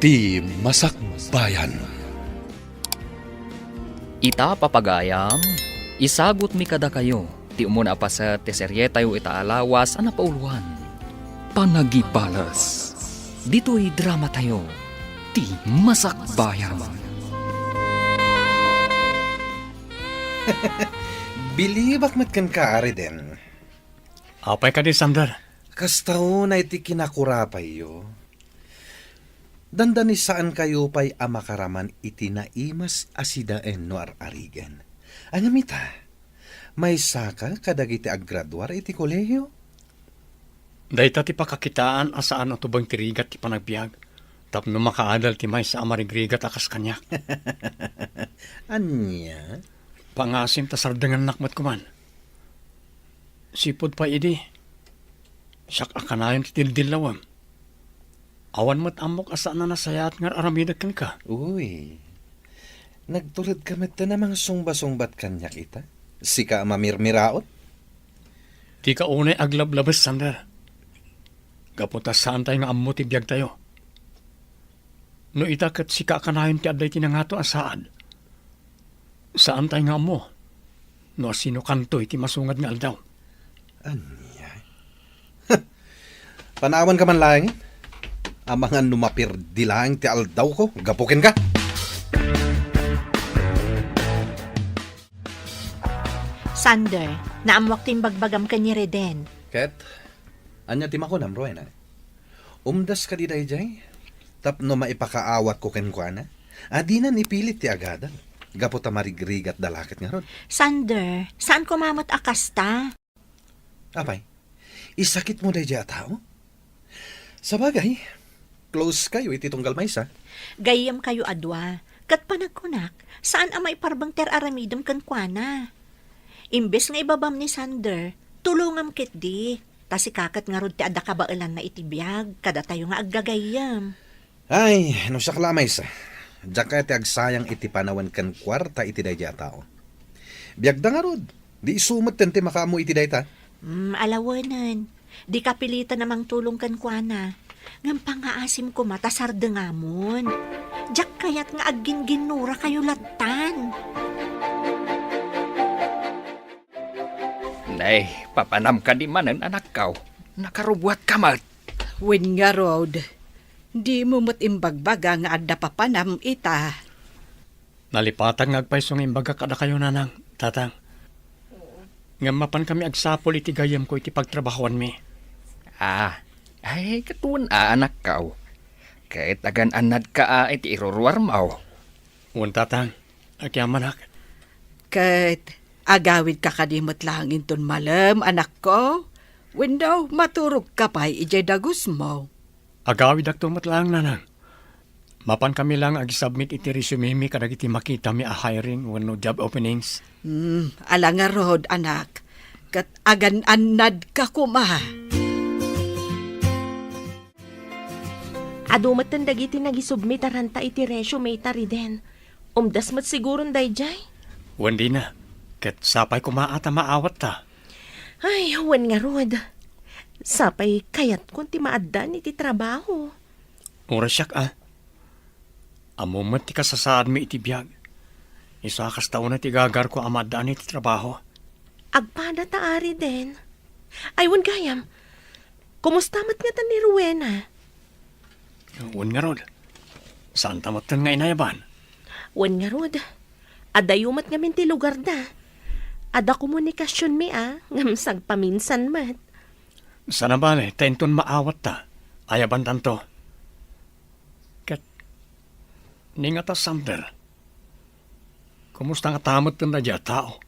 Ti Masakbayan. Ita papagayam, isagot mi kada kayo, ti umuna pa sa teserye tayo itaalawas ana pauluan. Panagibalas, dito'y drama tayo, ti Masakbayan. Bilibak met kan kaari den. Apay ka di, Sander. Kastaw na iti kinakurapay yo. Dandani saan kayo pa'y amakaraman iti naimas asidaen no ararigen. Anyamita, may saka kadagiti aggraduar iti kolehiyo. Dahita ti pakakitaan asaan o tubang tirigat ti panagbiag. Tapno makaadal ti may sa amarigrigat akas kanyak. Anya? Pangasim ta sardangan nakmat kuman. Sipod pa idi. Siyak akanayon ti dildilawam. Awan mo't amok asa na nasayat nga aramidag kan ka. Uy, nagtulad kamet na namang sungba-sungbat kanyak ita. Sika mamirmiraot. Di ka unay aglablabas, Sander. Kapunta saan tayo nga ammo ti biyag tayo. No itakat sika akanayon ti aday tinangato asaan. Saan tayo nga ammo? No sino kanto iti masungad nga aldaw. Anya? Panawan ka man lang. Amangan numapir dilang ti aldaw ko. Gapukin ka. Sander, naamwak tin bagbagam ka ni Reden. Ket, anya ti makunam, Rowena. Umdas ka di dayjay. Tapno maipakaawat ko kenkwana. Adinan ipilit ti agadan. Gaputa marigrigat dalakat nga ron. Sander, saan kumamot akasta? Apay, isakit mo dayjay a tao? Sabagay, close kayo iti tunggal maysa. Gayam kayo adwa. Kat panagkunak, saan amay parbang ter aramidom kan kuana? Imbes nga ibabam ni Sander, tulungam kit di. Tasi kakat nga rod ti adda kabailan na itibiyag, kada tayo nga aggagayam. Ay, no siya kala maysa. Diyak kaya ti agsayang iti panawan kan kwarta iti dayjay a tao. Biyagda nga rod, di isumat ten ti makaamu iti dayta. Alawanan. Di kapilitan namang tulong kan kuana. Ngam pangaasim ko matasar dengamon. Diyak kayat nga agin-ginura kayo latan. Nay, papanam ka di manen anak kaw. Nakarubuat kamat. Wen nga rod, di mo mo't imbagbaga nga adda papanam ita. Nalipatag nga agpaysong imbaga kada kayo nanang, tatang. Nga mapan kami agsapol iti gayam ko iti pagtrabahoan mi. Ay, katuan anak kaw. Kahit agan anad ka iti iruruar mo. Uwan tatang, agyaman ak. Kat agawid ka kadimot lang inton malam, anak ko. Wen daw maturog ka pa'y ijay dagus mo. Agawid ak tumat lang nanang. Mapan kami lang ag-submit iti resume mi kadag iti makita mi a hiring when no job openings. Ala nga rod, anak. Kat agan anad ka kuma. Adumat dagiti nagisubmit aranta iti resume tariden. Umdas mat siguron dayjay. Wan di na. Kat sapay kumaata maawat ta. Ay, wan nga rod. Sapay kayat kung ti maaddan iti trabaho. Ura siyak Amumat ti kasasaan mi iti biyag. Isakas taon na ti gagar ko amadaan iti trabaho. Agpada taari din. Ay, wan gayam. Kumusta mat nga ta ni Rowena? Wan nga rod. Saan tamatan nga inayaban? Wan nga rod. Adayumat nga minti lugar da. Ada komunikasyon mi ngamsag paminsan mat. Sana bale, tenton maawat ta. Ayaban tanto. Kat, ninga ta Sander. Kumusta nga tamot na dya tao?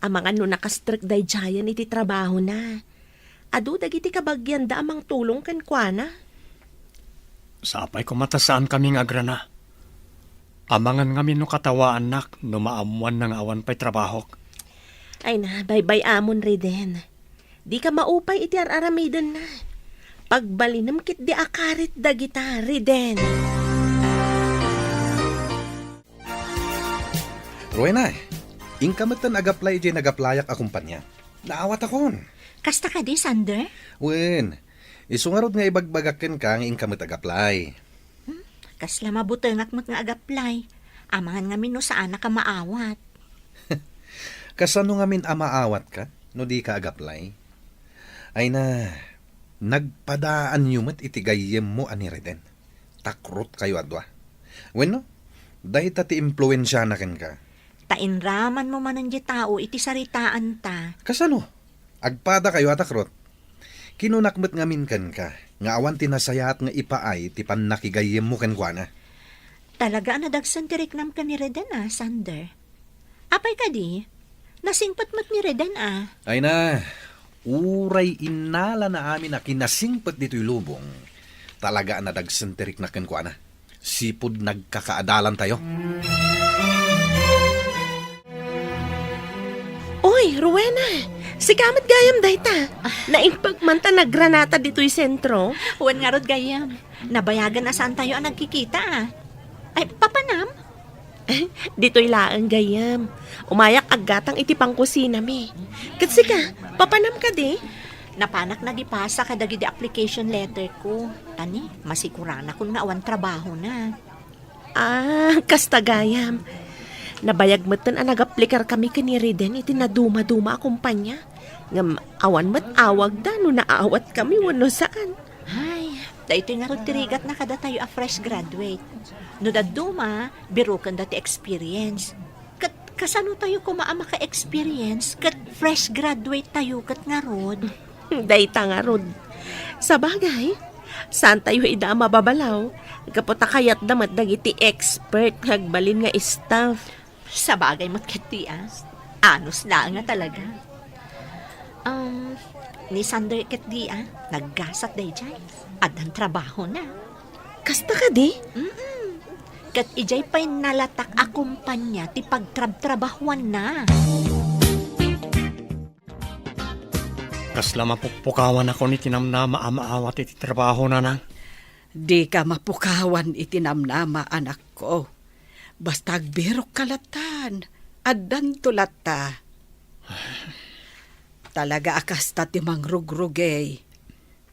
Amang ano nakastrek dayjayan iti trabaho na. Adu dagiti kabagyan da amang tulong kan kuana. Sapay kumatasaan kami nga agrana. Amangan nga no katawaan nak no maamuan ng awan pa'y trabaho. Ay na, baybay amon reden. Di ka maupay iti aramidan na. Pagbalinam kit di akarit da gita, reden. Rowena, ingkamatan agaplay jay nagaplayak a kumpanya. Naawat akon. Kasta ka di, Sander? Wen, isungarod nga ibagbagakin ka ng kamit agaplay. Kasla mabutengak mo't nga agaplay. Amangan nga no saan ka maawat. Kasano nga min amaawat ka, no di ka agaplay? Ay na, nagpadaan nyo mat itigayem mo ani Reden. Takrot kayo adwa. Bueno, dahil ti impluensya na ken ka. Tainraman mo man ang di tao iti saritaan ta. Kasano? Agpada kayo atakrot. Kinunakmet nga min ken ka, nga awan tinasayat nga ipaay ti pannakigayem mo ken kwa na. Talaga nadagsan ti reklam ka ni Reden Sander. Apay ka di? Nasingpat mo't ni Reden Ay na, uray inala na amin na kinasingpet dito'y lubong. Talaga nadagsan ti na ken kwa na. Sipod nagkakaadalan tayo. Oy, Rowena! Si kamat gayam dayta. Naimpagmanta na granata dito'y sentro. Huwan nga rod gayam. Nabayagan na saan tayo ang nagkikita Ay, papanam? Dito'y laang gayam. Umayak aggatang iti pangkusina mi. Katsi ka, papanam ka di? Napanak na di pasa kadagi di application letter ko. Tani, masikurana kung nga awan trabaho na. Kasta gayam. Nabayag matan ang nag-aplikar kami kani Reden iti naduma-duma kumpanya. Ngam awan mat awag da no naawat kami wano saan. Ay, dahito nga rod tirigat na kada tayo a fresh graduate. No daduma, birukan dati experience. Kasano tayo kumaama ka experience? Kat fresh graduate tayo kat nga rod. Dayta nga rod. Sa bagay, saan tayo ida mababalaw? Kaputa kayat damat dagiti expert hagbalin nga staff. Sa bagay mo't kati Anos na nga talaga. Ni Sander ket di naggasat day jay. Adan trabaho na. Kasta ka di? Kat ijay pa'y nalatak a kumpanya ti pagtrab-trabahuan na. Kasla mapukpukawan ako ni tinamnama amaawat iti trabaho na nang. Di ka mapukawan itinamnama, anak ko. Basta agbirok kalatan, addan tulata. Talaga akas ta timang rugrugay.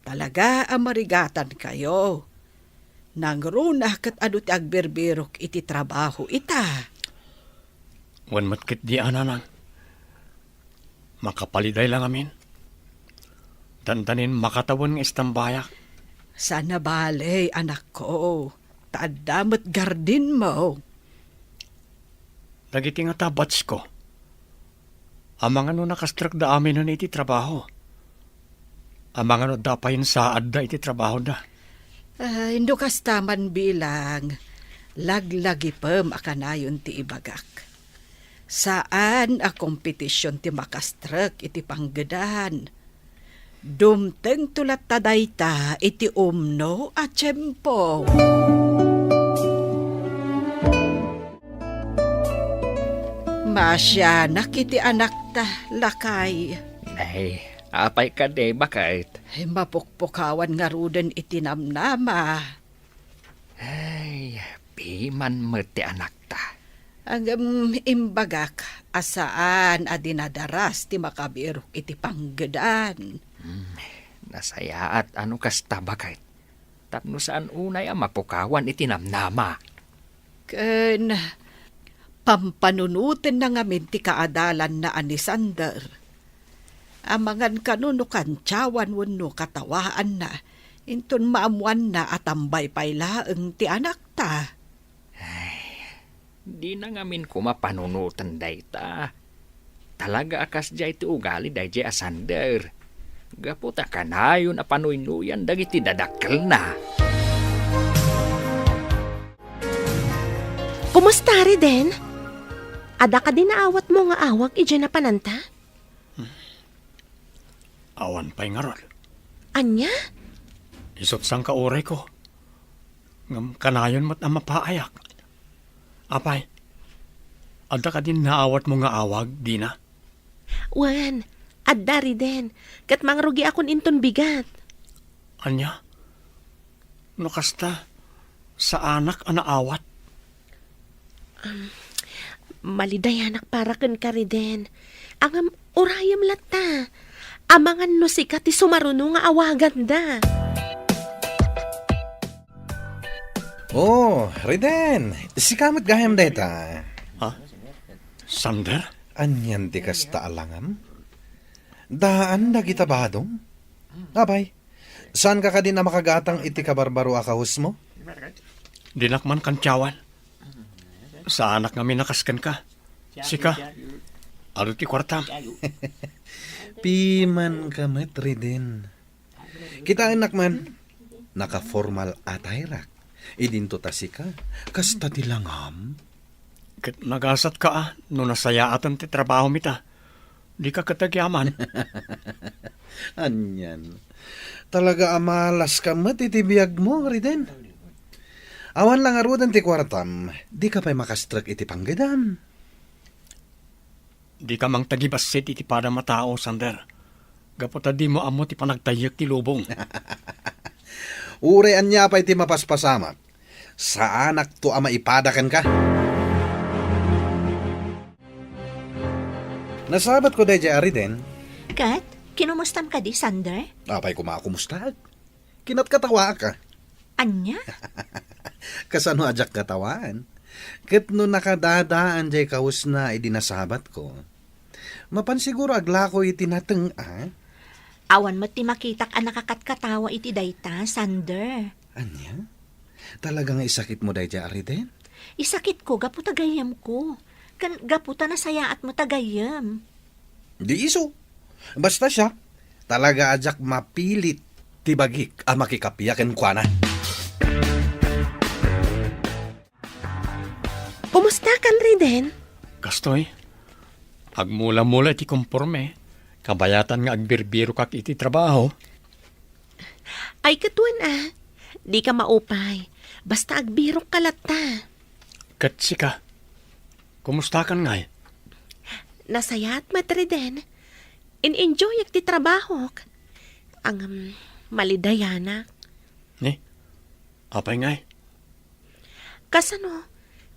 Talaga amarigatan kayo. Nangruna kat adu ti agberbirok iti trabaho ita. Wan matkit di ananang. Makapaliday lang amin. Dandanin makatawan ng istambayak. Sana bale, anak ko. Taadamot gardin mo. Dagiti nga tabats ko. Amang ano nakastrak da amin na iti trabaho. Amang ano dapayin saad da iti trabaho da. Indo kastaman bilang. Laglagi pem akanayon ti ibagak. Saan a kompetisyon ti makastrak iti panggedan. Dumteng tulat tadayta iti umno a tiyempo. Masya nakiti anak ta lakay. Ay, apay ka de, bakit? Mapukpukawan nga ruden itinamnama. Ay, piman mo ti anak ta. Ang imbagak asaan a dinadaras ti makabirok iti panggedan. Nasaya at ano kasta bakit? Tapno saan unay ang mapukawan itinamnama. Ken pampanunutin na ngamin ti kaadalan na ani Sander. Amangan kanunukan tiyawan wano katawaan na. Inton maamuan na atambay paylaeng ti anak ta. Di na ngamin kumapanunutan dayta. Talaga akas jay ti ugali day jay asander. Gaputa kanayon a panuynuyan dagiti dadakkel na. Kumusta Reden? Ada ka din naawat mo nga awag ije na pananta? Awan pa'y nga rol. Anya? Isot sang kauray ko. Ngam kanayon mat na mapaayak. Apay, ada ka din naawat mo nga awag, di na? Wan, adda Reden. Kat mangrugi akon inton bigat. Anya? No kasta, sa anak ana awat? Maliday anak para ken ka Reden. Ang urayam lata. Amangan no sikat ti sumaruno nga awagan da. Oh, Riden. Si kamot gayam dayta. Sander? Anyan di kasta alangam? Daan na kita badong? Abay, saan ka din na makagatang iti kabarbaro akahus mo? Dinakman kan tiyawan. Sa anak nga minakaskan ka. Sika, alo ti kwartam. Piman kamet, Riden. Kita anak man, naka-formal atayrak. Idinto tasika, kasta tilangam. Kat nagasat ka no nasayaatan ti trabaho mita. Di ka katagyaman. Anyan. Talaga amalas ka mat itibiyag mo, Riden. Awan lang arudan ti kwartam, di ka pa'y makastrak iti panggedam. Di ka mang tagibasit iti pada matao, Sander. Gapota di mo amo ti panagtayak ti lubong. Urean niya pa iti mapaspasamak. Sa anak to ama ipadakan ka. Nasabat ko dahi Riden. Kat, kinumustam ka di, Sander? Apay kumakumusta. Kinat katawa ka. Anya? Kasano ajak katawaan. Ket no nakadadaan jay kaus na idinasabat ko. Mapansiguro agla ko itinateng Awan mo ti makitak ang nakakatkatawa iti dayta, Sander. Anya? Talagang isakit mo dahi Riden? Isakit ko, gapu tagayam ko. Kan gaputa na sayaat mo tagayam. Di iso. Basta siya, talaga ajak mapilit tibagik ang makikapiyakin kwa na. Kumusta kan Riden? Kastoy, agmula-mula iti komporme. Kabayatan nga agbirbiro kak iti trabaho. Ay katuan di ka maupay. Basta agbirok kalata. Kat sika, kumusta kan ngay? Nasayat mat Riden. In-enjoy yak ti trabaho. Ang malidayana. Ni, apay ngay? Kasano,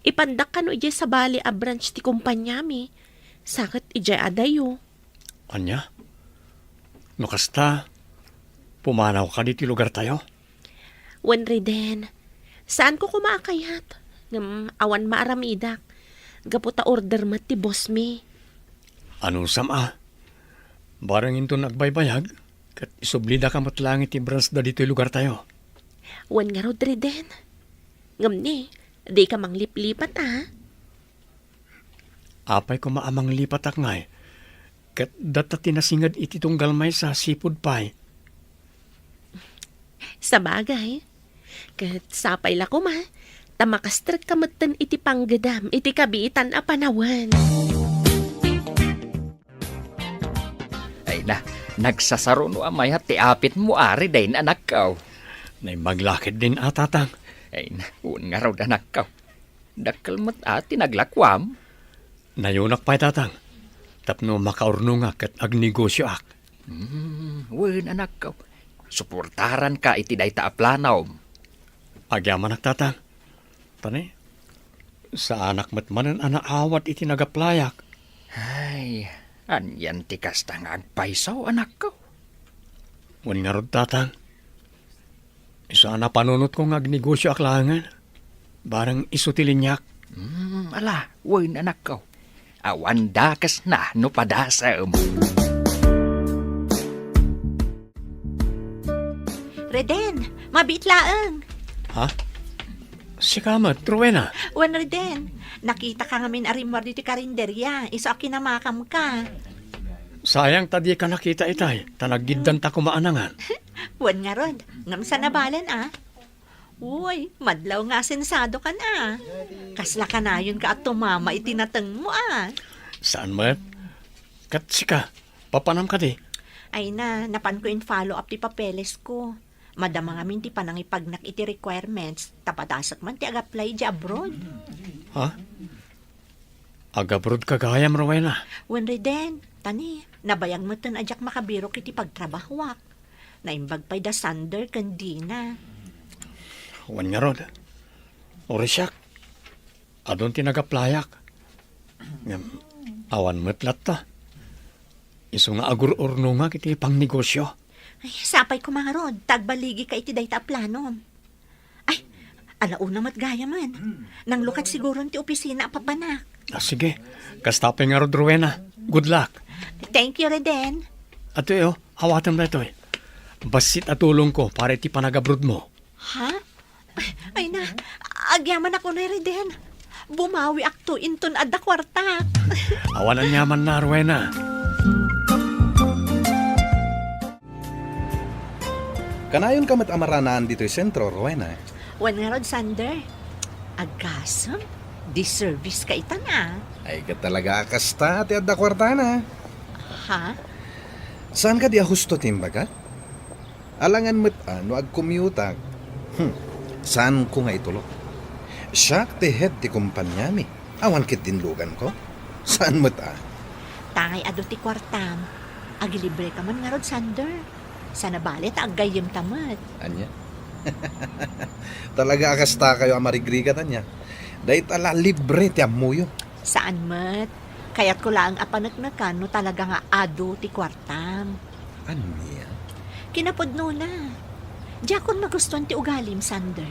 ipandak ka no ijay sa bali a branch ti kumpanya mi. Sakit ijay adayo. Anya? No kasta, pumanaw ka di ti lugar tayo? Wen Riden, saan ko kumakayat? Awan maaramidak. Gaputa order mat ti boss mi. Ano sama? Barang into nagbaybayag, kat isublida ka matlangit ti branch da dito lugar tayo. Wen nga rod Riden. Ni, di ka manglip-lipat Apay ko maamang lipat ak ngay. Kat data tinasingad iti tunggal may sa sipod pay. Sa bagay, kat sapay la ko tamakastrak kamatan iti panggedam, iti kabiitan a panawan. Ay na, nagsasaro no amay ti apit mo ari dahin anak kaw. Nay maglakid din atatang. Ay na, un nga raw anak kaw. Dakkel mo't ati naglakwam. Nayunak pa'y tatang. Tapno makaurno nga kat agnegosyo ak. Wen anak kaw. Suportaran ka iti dayta aplanaw. Agyaman ak tatang. Tani, sa anak matmanan anaawat iti nagaplayak. Ay, anyan ti kasta nga agpaisaw anak kaw. Wan nga rod tatang. Isa na panunot ko nga agnegosyo ak langan. Barang isutilinyak. Ala, wen anak kaw. Awan dakas na no padasam. Reden, mabitlaang. Ha? Si Kamat, Rowena. Wan Reden, nakita ka ngamin arimar dito karinderya. Iso akinamakam ka. Sayang tadi ka nakita itay. Tanagiddan ta kumaanangan. Wan nga rod, ngam sa nabalan Uy, madlaw nga sensado ka na. Kasla ka na yun ka at tumama itinatang mo Saan mo? Kat sika, papanam ka di. Ay na, napan ko in follow up ti papeles ko. Madama nga min ti panang ipagnak iti requirements. Tapatasak man ti ag-apply di abroad. Ha? Agabrod ka gayam, Rowena. Wan Reden, tani, nabayang mo tan ajak makabirok iti pagtrabahwak. Naimbag pa'y da Sander kandina. Wan nga rod. Orisyak. Adon tinagaplayak. Awan matlat ta. Iso nga agur-urno nga kiti pang negosyo. Ay, sapay ko mga rod, tagbaligi ka iti dayta planom. Ay, Alauna mat gaya man. Nang lukat siguro ti opisina papanak. Sige, kastapay nga rod, Rowena. Good luck. Thank you, Reden. Ato hawatan na ito Basit at tulong ko para iti panagabrod mo. Ha? Ay na, agyaman ako na, Reden. Bumawi akto inton adda kwarta. Awanan yaman na, Rowena. Kanayon ka mat amaranaan dito sentro, Rowena. Wan nga rod, Sander. Agasam, di-service ka ita na. Ay ka talaga akasta ti adda kwarta na. Ha? Saan ka di ahusto timbaga? Alangan mo't ano ag-commute. Saan ko nga itulog? Siya ti head ti kumpanya mi. Awan kit dinlugan ko. Saan mo't Tangay ado ti kwartam. Agilibre ka man nga rod, Sander. Sana balit aggayem tamat. Anya? Talaga akasta kayo amarigrigat anya. Dahil tala libre ti amuyo. Saan mat? Kaya't ko lang apanagnakan no talaga nga ado ti kwartam. Anya? Kinapod na. Diyakon magustuhan ti ugalim, Sander.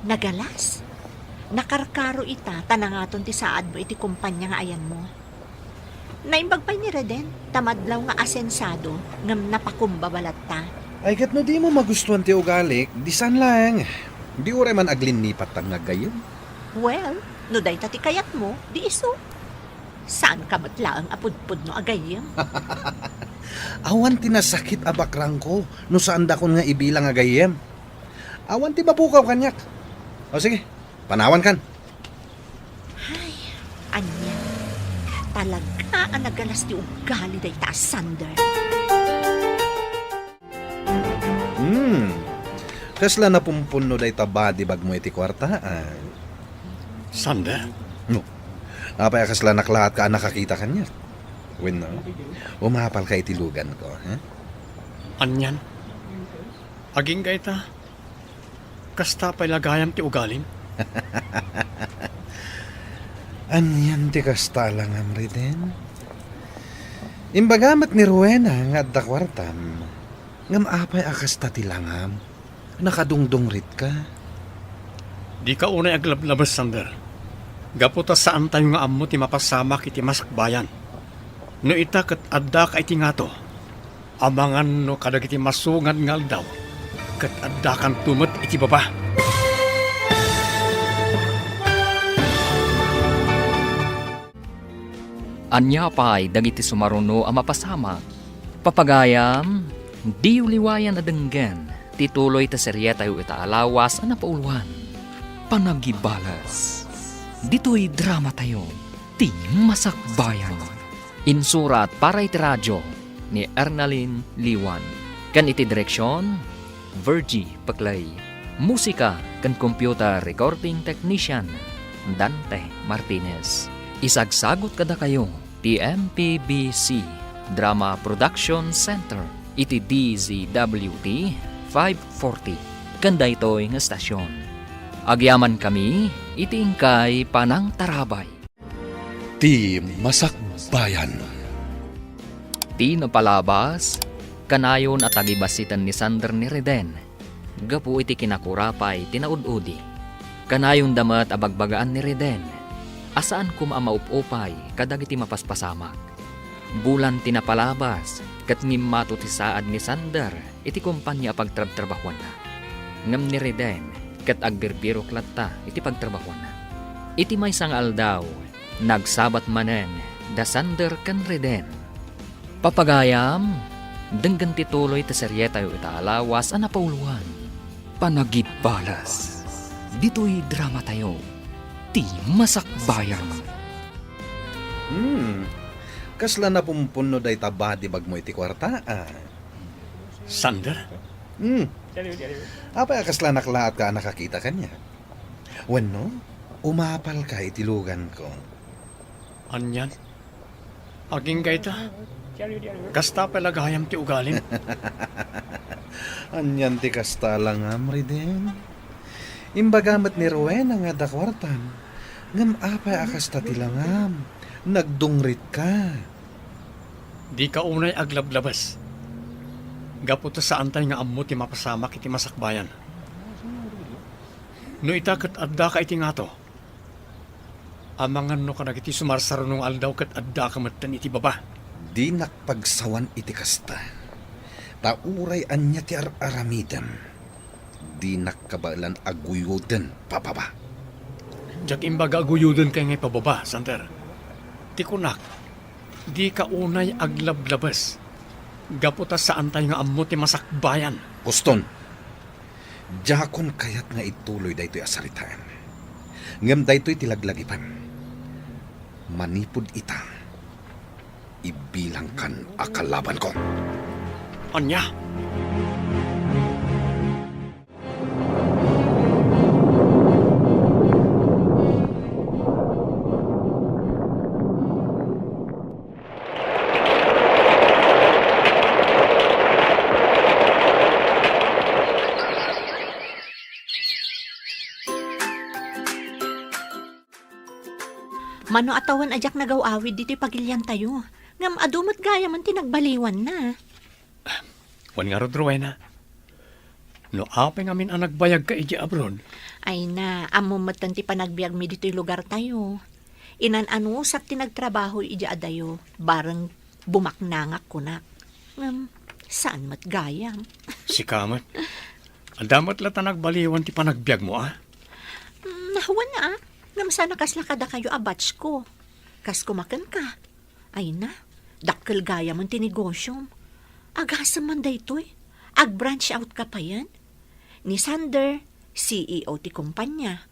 Nagalas. Nakarkaro ita, tanangaton ti saad mo iti kumpanya nga ayan mo. Naimbag pa ni Reden, tamadlaw nga asensado, ngam napakumbabalat ta. Ay kat no di mo magustuhan ti ugalik, di san lang. Di ure man aglinipat tang nagayon. Well, no day ti kayat mo, di iso. Saan ka matlaang apudpud no agayem? Awan ti nasakit abakrang ko, no saan da kon nga ibilang agayem. Awan ti mabukaw kanyak. O sige, panawan kan. Anya, talaga ang nagalas ti ugali day ta, Sander. Kasla na pumpuno day taba di bag mo iti kwartaan. Sander, No. Apay kasla naklahat ka nakakita kanya. When umapal ka itilugan ko, ha? anyan. Aging gaita. Kastapay lagayam ti ugalim. Anyan ti kasta lang amriden. Imbagamat ni Rowena nga adda kwartam. Ngam apay akasta ti langam. Nakadungdong rit ka. Di ka unay aglablabas, Sander. Gaputa saan tayo nga ammo ti mapasamak iti masakbayan. No ita kat adda ka iti nga to. Amangan no kadag iti masungan nga aldaw. Kat adda kan tumet iti baba. Anya pa'y dagiti sumaruno ang mapasama. Papagayam, di uliwayan adenggan. Tituloy ta serye tayo itaalawas ang napauluan. Panagibalas. Dito'y drama tayo. Ti Masakbayan. Insurat para iti radyo ni Ernalyn Liwan. Kan iti direksyon, Virgie Paclay. Musika kan computer recording technician, Dante Martinez. Isagsagot kada kayo, ti MPBC Drama Production Center, iti DZWT 540. Kanda ito'y nga stasyon. Agyaman kami, iti ingkay panang tarabay. Ti Masakbayan. Ti napalabas, kanayon at agibasitan ni Sander ni Reden. Gapu iti kinakurapay, tinaududi. Kanayon damat abagbagaan ni Reden. Asaan kumamaup-upay, kadag iti mapaspasamak. Bulan tinapalabas, kat ngimmato ti saad ni Sander, iti kumpanya pagtrabtrabahuan na. Ngam ni Reden, kat agbirbiro klatta, iti pagtrabahuan na. Iti may sang aldaw, nagsabat manen, da Sander kan Reden. Papagayam, denggan tituloy ta serye tayo itaalawas ang napauluan. Panagibalas. Dito'y drama tayo. Ti Masakbayan. Kasla na pumpuno day taba di bag mo iti kwartaan. Sander, Apay kasla naklahat ka nakakita kanya. Wano, umapal ka itilugan ko. anyan. Aging gaita. Kastapay lagayam ti ugalim. Anyan ti kasta lang amriden. Imbagamat ni Rowena nga dakwartan. Ngam apay akasta ti langam. Nagdungrit ka. Di ka unay aglablabas. Gaputa saan tayo nga ammo ti mapasamak iti masakbayan. No itakat adda ka iti nga to. Amangan no ka nagiti sumarsaro nung aldaw kat adda ka matan iti baba. Di nakpagsawan iti kasta. Tauray anya ti aramidan. Di nakabalan aguyodan pababa. Jak imbaga aguyudon kay ngay pababa, Sander. Ti kunak, di ka unay aglablabas. Gaputa saan tayo nga ammo ti masakbayan. Guston, jakon kayat nga ituloy daytoy asaritaan. Ngem daytoy tilaglagipan. Manipod ita. Ibilang kan akalaban ko. Anya? Mano atawan ajak nagawawid dito'y pagilyan tayo. Ngam adumot gaya man tinagbaliwan na. Wan nga rod, Rowena. No apeng amin ang nagbayag ka iji abroad. Ay na, amumatan ti panagbiag mi dito'y lugar tayo. Inan-anusak ti nagtrabaho ija adayo, bareng bumaknangak kunak. Ngam, saan mat gayam? Si Kamat. Ang damat lata nagbaliwan ti panagbiag mo, ah. Nahawan na ah. Ngam sana kaslakada kayo abatch ko. Kas kumakan ka. Ay na, dakkel gaya man ti negosyom. Agasam man daytoy. Ag-branch out ka pa yan. Ni Sander, CEO ti kumpanya.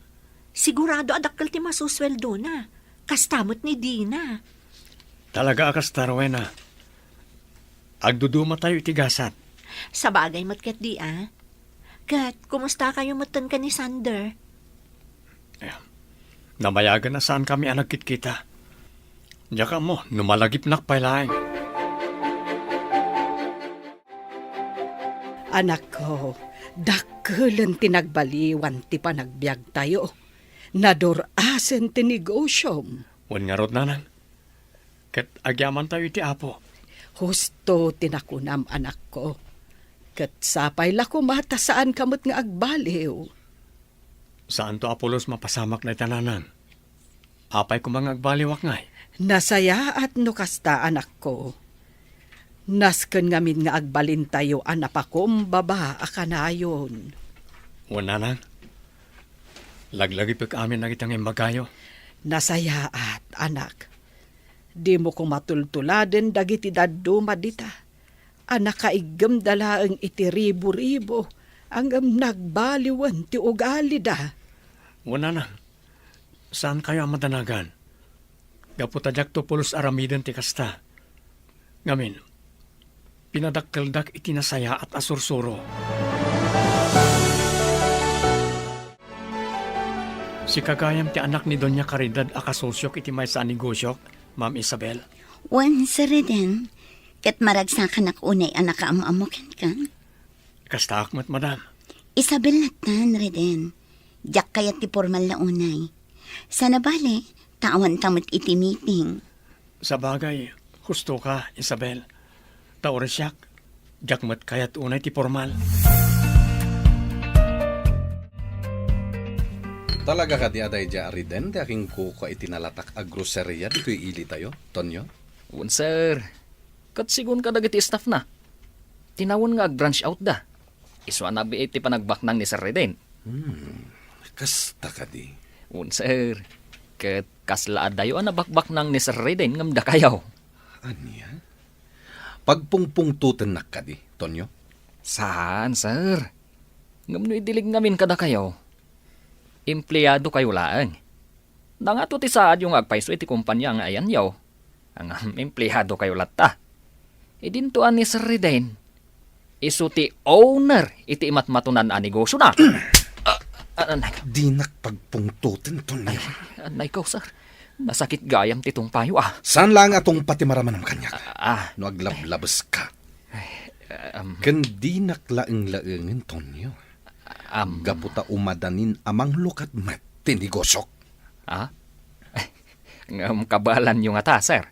Sigurado adakkel ti masusweldo na. Kastamot ni Dina. Talaga akas Rowena. Agduduma tayo itigasat. Sa bagay matkat di ah. Kat, kumusta kayo matan ka ni Sander? Namayagan na saan kami ang nagkit-kita. Diyan mo, numalagip nak pailaing. Anak ko, dakkelan tinagbaliwan ti panagbiag tayo. Nadorasen ti negosyom. Wan nga rod nanan. Kat agyaman tayo iti apo. Husto tinakunam anak ko. Kat sapay la kumata saan kamot nga agbaliw. Saan to Apolos mapasamak na itananan? Apay ko mga agbaliwak ngay. Nasaya at nukasta anak ko. Nasken ngamin nga agbalin tayo anapakom baba akanayon. Wan nanan. Laglagi pa amin nagitang imbagayo. Nasaya at anak. Di mo ko matultuladen dagiti daduma dita. Anak kaigam dalaang iti ribo-ribo. Ang nagbaliwan ti ugali da. Wan nanan. Saan kayo ang madanagan? Gaputadyak to pulos aramidan ti kasta. Ngamin, pinadakkeldak iti nasaya at asursuro. Si kagayam ti anak ni Doña Caridad akasosyok iti may sa negosyok, Ma'am Isabel. Wan sa reden, kat maragsakan ak unay anak amuamukan kan. Kasta akmat, madam. Isabel natan reden, jak kayat ti formal na unay. Sana bale, tawan tamot iti meeting. Sa bagay, husto ka, Isabel. Taoresyak, jakmat kayat unay ti formal. Talaga ka di aday di ariden, di aking kuka itinalatak a groceria dito'y ili tayo, Tonyo? Un sir, kat sigun ka dagiti staff na. Tinawon nga ag-branch out da. Iswa na bi iti panagbaknang ni Sir Reden. Kasta ka di. Un sir, kat kaslaad dayo ang nabakbaknang ni Sir Reden ngam da kayaw. Anya? Pagpungpungtutan na ka di, Tonyo? Saan, sir? Ngam no idilig namin kada kayaw. Empleyado kayo laang. Nangato ti saad yung agpaiso iti kumpanya nga ayan yaw. Ang empleyado kayo latta. Idintuan ni Sir Reden. Isu ti owner iti imatmatunan a negosyo na. Di nakpagpungtutan, Tonyo. Anay ko, sir. Nasakit gayam titong payo ah. Saan lang atong pati maraman ng kanya? No, aglablabas ka. Kandi naklaeng-laengin, Tonyo. Gaputa umadanin amang lukat mat tinigosok. Ngam kabalan yung ata, sir.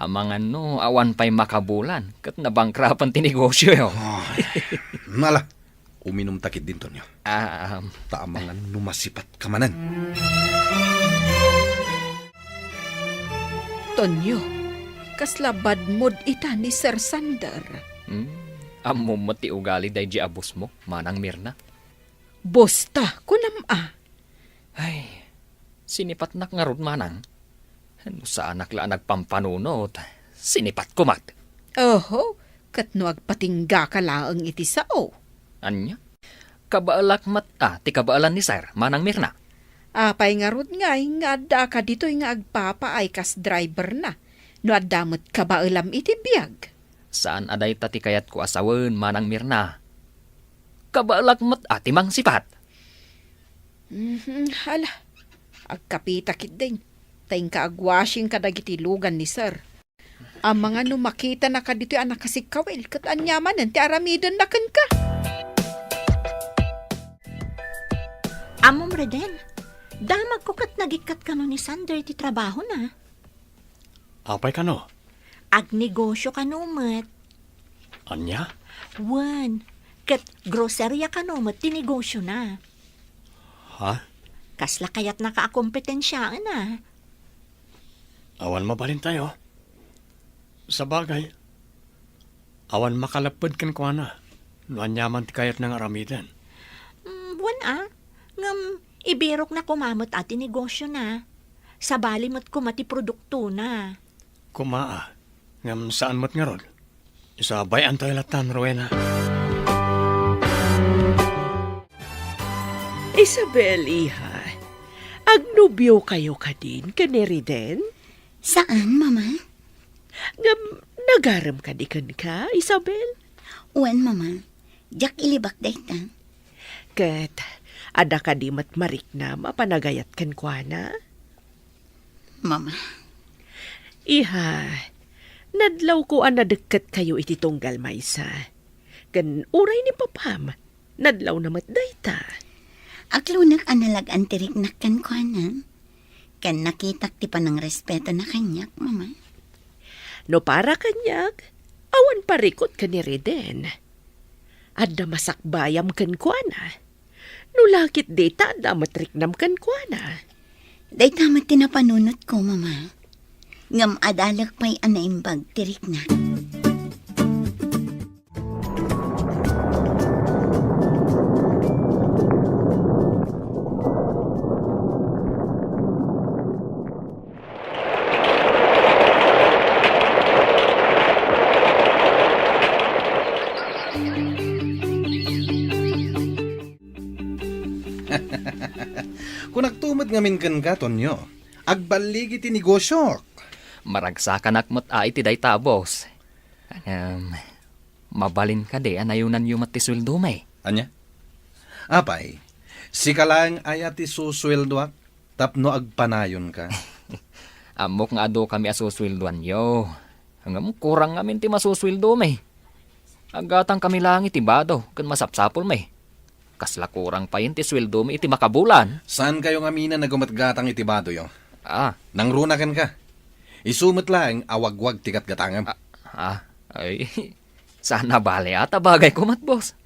Amangan awan pa'y makabulan kat nabangkrapan tinegosyo yo. Mala, Uminom takit din, Tonyo. Taamangan numasipat kamanan. Tonyo, kaslabad mod ita ni Sir Sander. Amo mo ti ugali day di abos mo, Manang Mirna. Bosta, kunam Ay, sinipat nak nga rod, Manang. Ano sa anak la nagpampanunot, sinipat ko mat. Oho, katno agpatingga ka laang iti sao. Anya? Kabaalak mat ti kabaalan ni Sir, Manang Mirna. Apay nga rod nga ada ka dito nga agpapa ay kas driver na. No adamot ka ba alam iti biyag? Saan aday tati kayat ko asawen, Manang Mirna? Kabaalak mat timang sipat. Hala, agkapitakit din. Tayong kaagwashing kadagitilugan ni Sir. Ang mga numakita na ka dito anak kasi kawil, kat anyaman ti aramidan na kan ka. Amom Reden, damag ko kat nagikat ka no ni Sander ti trabaho na. Apay ka no? Agnegosyo ka no, mat. Anya? Wan, kat grocerya ka no, mat, tinegosyo na. Ha? Kasla kayat nakaakompetensyaan na. Awan mabalin tayo. Sa bagay, awan makalapad kan ko na. Nuanyaman ti kayat ng aramidan. Wan ngam ibirok na kumamot ati negosyo na. Sa bali mo't kumati produkto na. Kumaa, ngam saan mat nga rod? Isa bayan tayo latan, Rowena. Isabel, iha, agnubyo kayo ka din, kaneri din? Saan, Mama? Ngam, nagaram ka di kan ka, Isabel? Uwan, Mama. Jak ilibak dayta. Kat, ada ka di matmarik na mapanagayat kan kwa na? Mama. Iha, nadlaw ko ang nadagkat kayo iti tunggal maysa. Kan uray ni papam, nadlaw na matdayta. Aklunak analag antirik na kan kuanan. Kan nakitak ti panang respeto na kanyak, Mama. No para kanyak, awan parikot ka ni Reden. Adda masakbayam kan kwa na. No lakit data adda matriknam kan kwa na. Day tamat tinapanunot ko, Mama. Ngam adalag pa'y anaimbag tirik na. Kung nagtumad ngamin kan ka, Tonyo, agbaligi ti negosyo. Maragsakan akmat iti day tabos. Mabalin ka di, anayunan yung matisweldo may. Anya? Apay, si kalang ay ati susweldoak, tapno agpanayon ka. Amok nga do kami asusweldoan yo. Hanggang kurang ngamin ti masusweldo may. Agatang kami lang iti bado, kan masapsapol may. Kasla kurang pa yun ti sweldo may iti makabulan. Saan kayo nga mina nagumatgatang itibado yo? Nang runakan ka. Isumot lang, awagwag tikat gatangam. Ay, sana bale ata bagay ko mat, boss.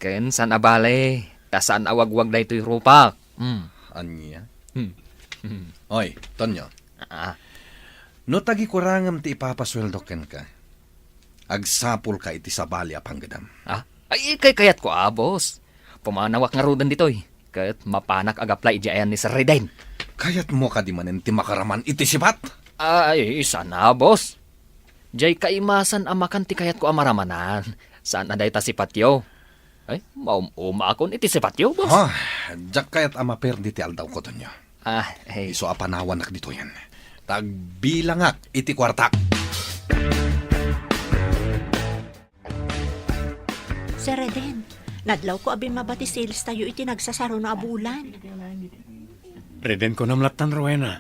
Ken sana bale, saan awagwag da ito'y rupak. Anya? Oy, Tonyo. No tagi kurangam ti ipapasweldo ken ka. Agsapul ka iti sabali apang gadam. Ay, kayat ko boss. Pumanawak nga rudan dito'y. Kaya't mapanak agaplay diyan ni Sir Reden. Kayat mo ka di manen ti makaraman iti sipat? Ay, sana, boss. Jay kaimasan amakan ti kayat ko amaramanan. Saan aday ta si Patyo? Ay, maumuma akon iti si Patyo, boss. Jak kayat amaper di ti aldaw ko Tonyo. Hey. Iso apanawanak dito yan. Tagbilangak iti kwartak. Sir Reden, nadlaw ko abin mabati sales tayo iti nagsasaro na abulan. Reden ko namlatan, Rowena.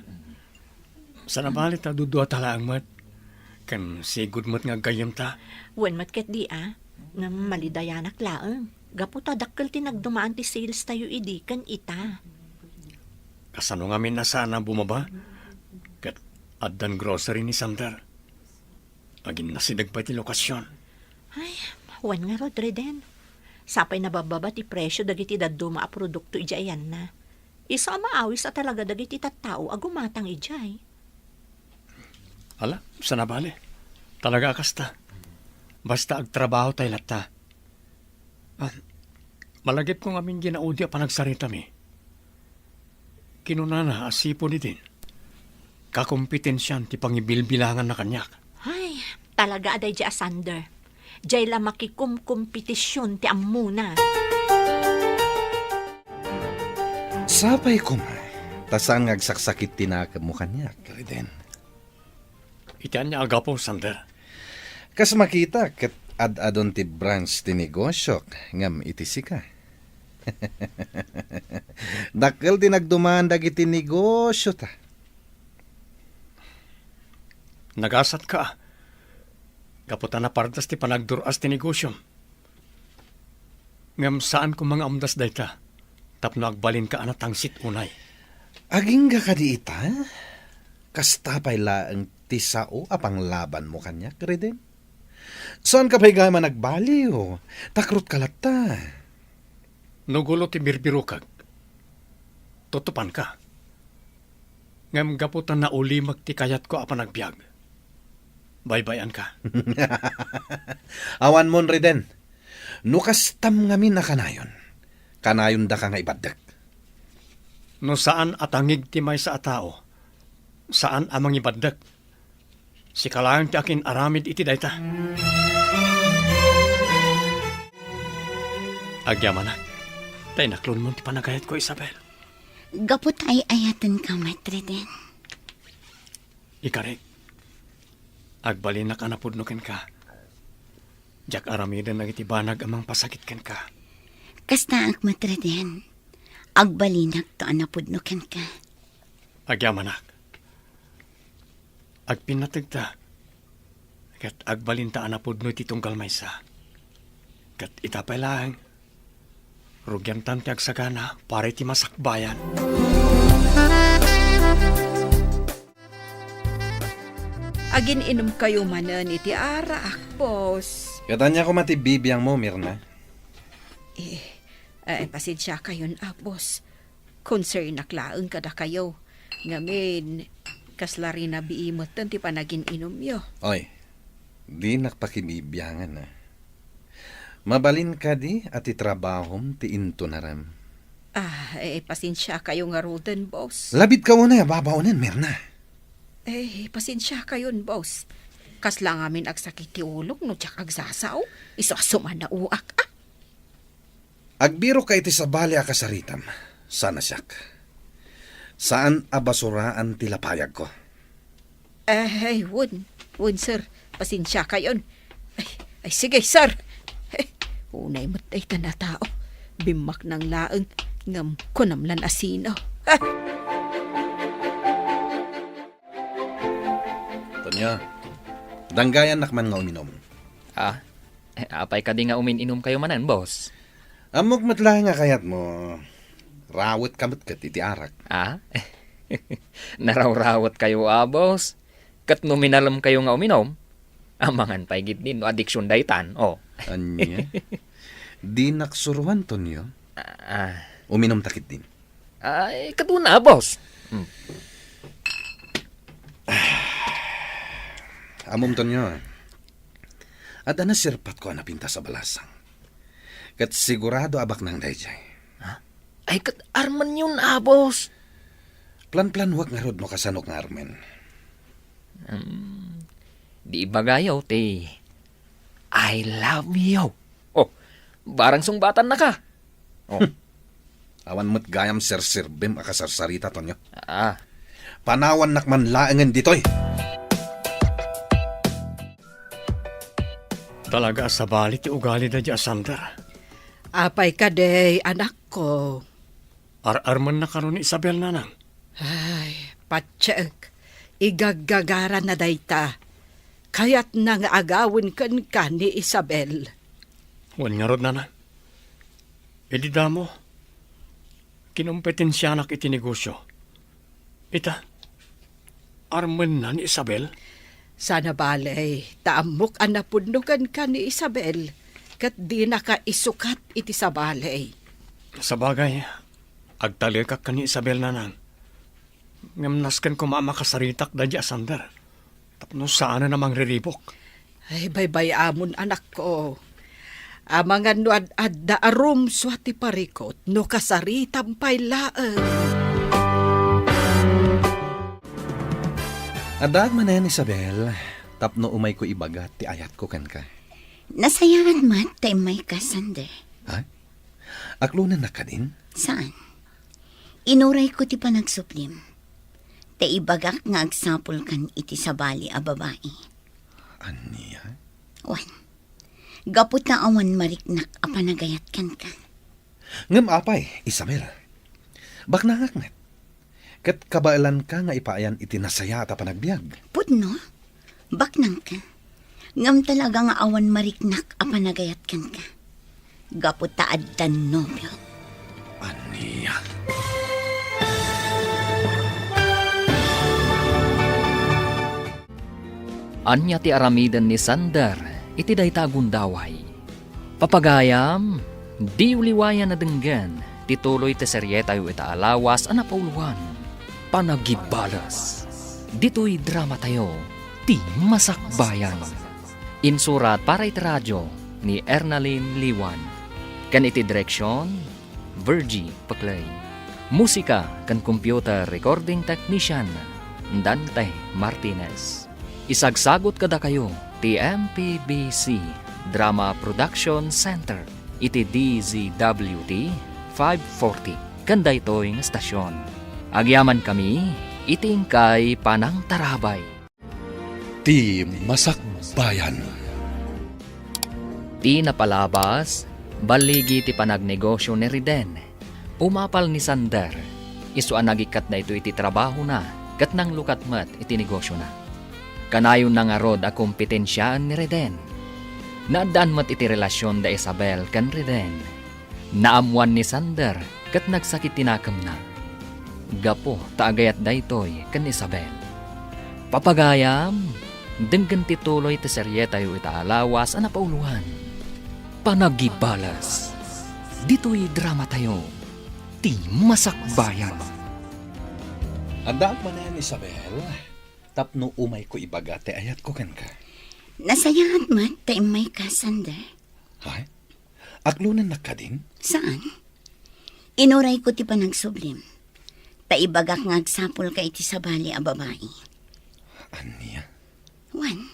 Sana balit ta dudua talaang mat. Kan sigud mat nga gayam ta. Wen matket di nga malidayanak laeng. Gapu ta dakkel ti nagdumaan ti sales tayo idi kan ita. Kasano nga min na sana bumaba? Kat addan grocery ni Sander. Agin nasidag pa ti lokasyon. Ay, wen nga rod, Reden. Sapay nabababa ti presyo dagiti daduma a produkto ijayan na. Isa maawis at talaga dagiti tattao agumatang ijay. Ala, sa nabali. Talaga kasta. Basta agtrabaho tayo lata. Malagip kong aming ginaudi pa nagsarita mi. Kinunana asipo ni din. Kakumpetensyan ti pangibilbilangan na kanyak. Ay, talaga aday di asander. Jay la makikumkompetisyon ti amuna. Sapay ko ma. Tasang agsaksakit tinaka mo kanyak, Reden. Itian niya agapo, Sander. Kas makita ket ad-adon ti branch ti negosyo ngam iti sika. Dakkel ti nagdumaan dagiti negosyo ta. Nagasat ka. Kaputan na pardas ti panagduras ti negosyo. Ngam saan ko mga amdas dayta. Tapno agbalin ka anatangsit unay. Aging ka di ita? Kastapay laang ti sao apang laban mo kanyak, Reden? Saan ka pa'y gama nagbaliw? Takrot ka lata. Nugulo ti birbirukag. Tutupan ka. Ngam gaputan na ulimag ti kayat ko apan nagbiag. Baybayan ka. Awan mon, Reden. Nukastam ngamin na kanayon. Kanayon da ka nga ibadak. No saan atangig ti may sa atao. Saan amang ibadak. Si kalayang ti akin aramid iti dayta. Agyaman na. Tay naklon mo ti panagayat ko, Isabel. Gapot ay ayatan ka, Reden. Ikarek. Agbalin na ka napudnukin ka. Jak aramidan na itibanag amang pasakit ken ka. Kasta ang Reden. Agbalinak to anapudnukan ka. Agyamanak. Agpinatag ta. Kat agbalinta anapudno iti tunggal maysa. Kat itapay lang. Rugyan tanti agsagana para iti masakbayan. Agin inom kayo manan iti arak, boss. Katanya ko matibibiyang mo, Mirna. Pasensya kayon, boss. Concern naklaang kada kayo. Ngamin, kaslari na biimot ti panagin inom yo. Oy, di nakpakibibiyangan na. Mabalin ka di at itrabahom ti into naram. Pasensya kayo nga roden, boss. Labit ka muna, babaunan, Mirna. Pasensya kayon, boss. Kasla ngamin agsakit ti ulok no tsak agsasaw. Isasuman na uak, Agbiro ka iti sa bali akasaritam. Sana siyak. Saan abasuraan ti lapayag ko? Wun, sir. Pasensya kayon. Sige, sir. Unay mo't ay tanatao. Bimak ng laeng ngam kunamlan asino. Tonya, danggayan nakman nga uminom. Apay ka di nga umin-inom kayo manan, boss. Amok matlahi nga kayat mo. Rawat kamot kat iti arak. Naraw-rawat kayo, boss. Kat nominalam kayo nga uminom. Amangan pa'y gitnin no addiction daytan, Anya? Di naksuruan, Tonyo. Uminom takit din. Katuna, boss. Amom, Tonyo. At anasirpat ko napinta sa balasang. Kat sigurado abak ng dayjay. Ay, kat arman yun, boss. Plan-plan wag nga rod mo kasanok nga armen. Di bagayaw, te. I love you. Barang sungbatan na ka. Awan mo't gayam sir-sirbim akasarsarita, Tonyo. Panawan nakman laengen ditoy. Talaga sa bali ti ugali da di Asander. Apay ka day, anak ko. Ar-arman na karon ni Isabel nanang. Ay, patsyak. Igagagara na dayta. Kaya't nang agawin kan ka ni Isabel. Wan nga rod nanang. Edi damo. Kinumpetensyanak iti negosyo. Ita, arman na ni Isabel. Sana balay, taamok anapudnukan ka ni Isabel. kat di na ka isukat iti sabalay. Sa bagay, agtali ka kani Isabel nanan. Ngamnaskan ko mamakasaritak da di asander. Tapno saan na namang riribok. Ay, baybay amon anak ko. Amangan no ad da arum swati parikot no kasaritam paylaan. Adag man na yan, Isabel. Tapno umay ko ibagat ti ayat ko kan ka. Nasayaan mat tay may kasande. Ha? Aklunan na ka din? Saan? Inuray ko ti panagsuplim. Te ibagak nga agsapol kan iti sabali a babae. Aniya? Wan. Gapot na awan mariknak a panagayat kan ka. Ngam apay, Isabel. Baknangak met. Kat kabailan ka nga ipaayan iti nasaya at panagbiag. Pudno? Baknang ka. Ngam talaga nga awan mariknak a panagayat kan ka. Gapot ta addan nobyo. Aniya? Anya ti aramidan ni Sander, iti dayta agundaway. Papagayam, di uliwayan na denggan, tituloy ti seryeta yu ita alawas anapauluan. Panagibalas. Dito'y drama tayo, ti Masakbayan. Insurat para iti radyo ni Ernalyn Liwan. Kan iti direksyon, Virgie Paclay. Musika kan computer recording technician, Dante Martinez. Isagsagot kada kayo, ti MPBC Drama Production Center, iti DZWT 540, kanda ito'y estasyon. Agyaman kami, iting kay Panang Tarabay. Ti Masakbayan. Ti napalabas, baligi ti panagnegosyo ni Riden. Umapal ni Sander, isuan nagikat na ito iti trabaho na, kat nang lukat mat iti negosyo na. Kanayon na nga rod a kompetensyaan ni Reden. Naadaan mat iti relasyon da Isabel kan Reden. Naamuan ni Sander kat nagsakit tinakam na. Gapo taagayat da itoy kan Isabel. Papagayam, denggan tituloy ti seryeta yu itaalawas a napauluhan. Panagibalas. Dito'y drama tayo. Ti Masakbayan. Adag man na yan, Isabel. Tapno umay ko ibagate ayat ko kan ka. Nasayaan mat tay may kasande. Ha? Aklunan na ka din? Saan? Inuray ko ti panagsublim. Ta ibagak nga agsapol ka iti sabali a babae. Aniya? Wan.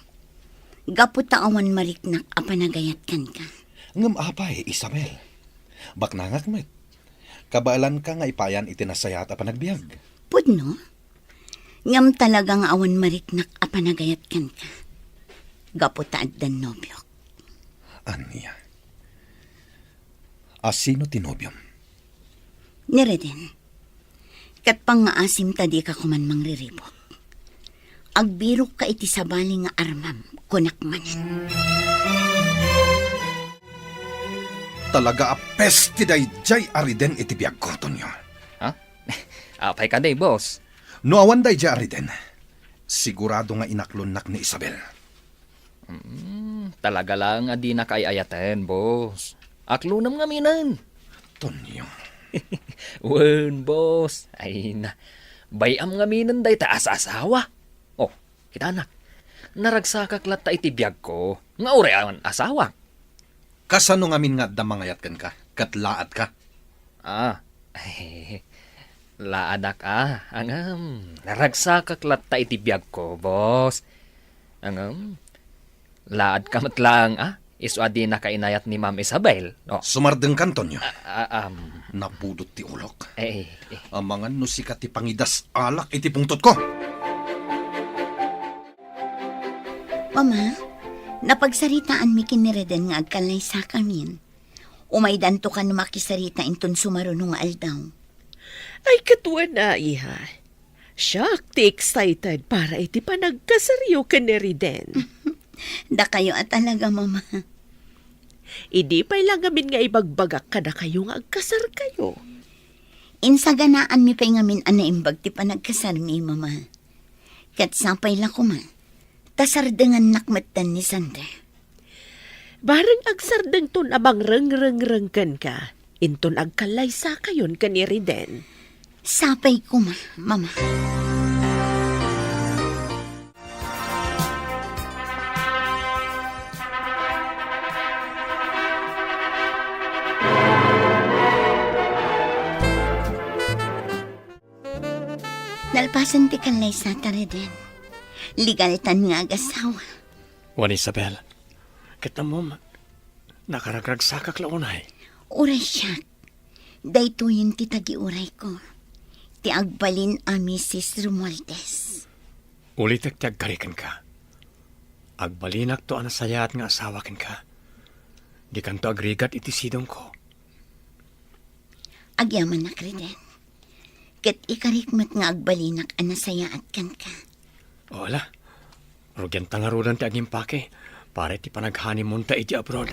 Gapot ta awan mariknak a panagayat kan ka. Ngam apay, Isabel. Baknangak met. Kabaalan ka nga ipayan iti nasaya at panagbiag. Pudno? Ngam talagang awan mariknak a panagayat kan ka. Gapot ta addan nobyok. Aniya? Asino tinobyom? Ni Reden. Kat pang nga asim ta di ka kuman mangriribok. Agbirok ka iti sabali nga armam, kunak man. Talaga apes ti dayjay ariden iti biag ko, Tonyo. Ha? Apay ka day, boss. No awan dayjay ariden, sigurado nga inaklonnak ni Isabel. Talaga lang adi na kaayaten, boss. Aklunam nga minan. Tonyo. Wen, boss. Ay na. Bayam nga minan day taas asawa. Oh, kita anak. Naragsakaklat ta iti biyag ko. Nga urean asawa. Kasano ngamin nga damangayat kan ka? Katlaat ka? Laadak Angam. Naragsakaklat ta iti biyag ko, boss. Angam. Laad ka matlang, Isu adi na kainayat ni Ma'am Isabel. Oh. Sumardeng kan, Tonyo. Napudot ti ulok. Amangan no sikat ti pangidas alak iti pungtot ko. Mama, napagsaritaan mi kinireden nga agkalay sa kamin. Umaydan to ka no makisarita inton sumarunong aldaw. Ay, katuwa na, iha. Shock, ti excited para iti panagkasaryo ka ni Riden. Da kayo at talaga, Mama. Idi pa'y lang amin nga ibagbagak ka na kayo nga agkasar kayo. Insaganaan mi pa'y ngamin anaimbag ti panagkasar mi, Mama. Kat sapay lang ko man, tasardengan nakmatan ni Sandra. Bareng agsardeng ton abang reng-reng-rengken ka. Inton agkalay sa kayon ka ni Riden. Sapay ko, mama. Nalpasan ti kanlay sa Reden. Ligalitan nga agasawa. Juan Isabel, kita mo, nakaragrag sa kaklaunay. Uray siya. Daytoyin ti tagi-uray ko. Ti agbalin a Mrs. Romualdez. Ulitek ti agkarikan ka. Agbalinak to anasayat nga asawakin ka. Di kanto agrigat iti sidong ko. Agyaman na Reden. Ket ikarikmat nga agbalinak anasayaat kan ka. Wala. Rugyan tangarudan ti agimpake. Pare ti panaghanimon ta iti abroad.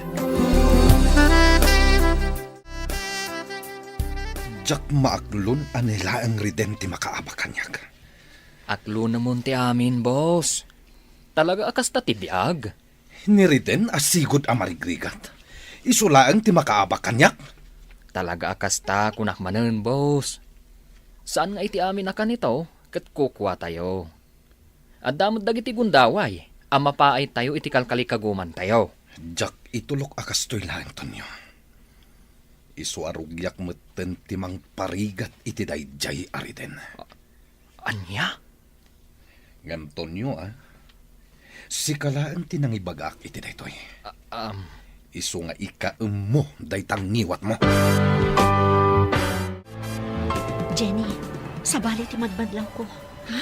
Jak maaklon anila ang Riden ti makaabakanyak. Aklo namon ti amin, boss. Talaga akas ta ti biag. Ni Riden asigod a marigrigat. Isulaang ti makaabakanyak. Talaga akas ta kunak manen, boss. Saan nga iti amin akan ito, kat kukwa tayo. At damod dagiti gundaway, ama pa ay tayo iti kalkalikaguman tayo. Jak itulok akas to'y lang, Tonyo. Isuarugyak meten timang parigat iti dayjay ariden. Anya? Gantonyo si kalaan tinangibagak iti daytoy. Isu nga ika-mo daytang ngiwat mo. Jenny, sabali ti madbadlaw ko.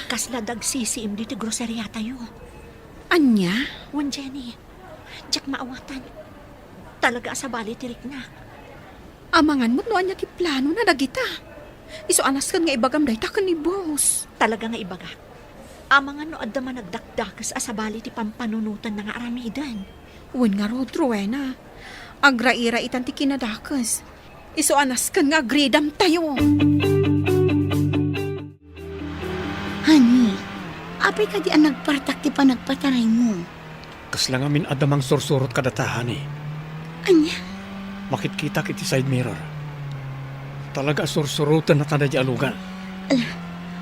Kasla dagsisiim di ti groceria tayo. Anya? Wan Jenny, jak maawatan. Talaga sabali ti Rikna. Amangan mo no anya ti plano na dagita. Iso anas kan nga ibagam dayta kan ni boss. Talaga nga ibaga. Amangan no adda man nagdakdakas asabali ti pampanunutan na nga aramidan. Wen nga rod, Rowena. Agra-ira itan ti kinadakas. Iso anas kan nga agridam tayo. Honey, apay ka di ang nagpartak ti panagpataray mo. Kaslang amin adamang sursurot kadatahan eh. Anya? Makitkita kiti side mirror. Talaga sursurutan na tada di alugan.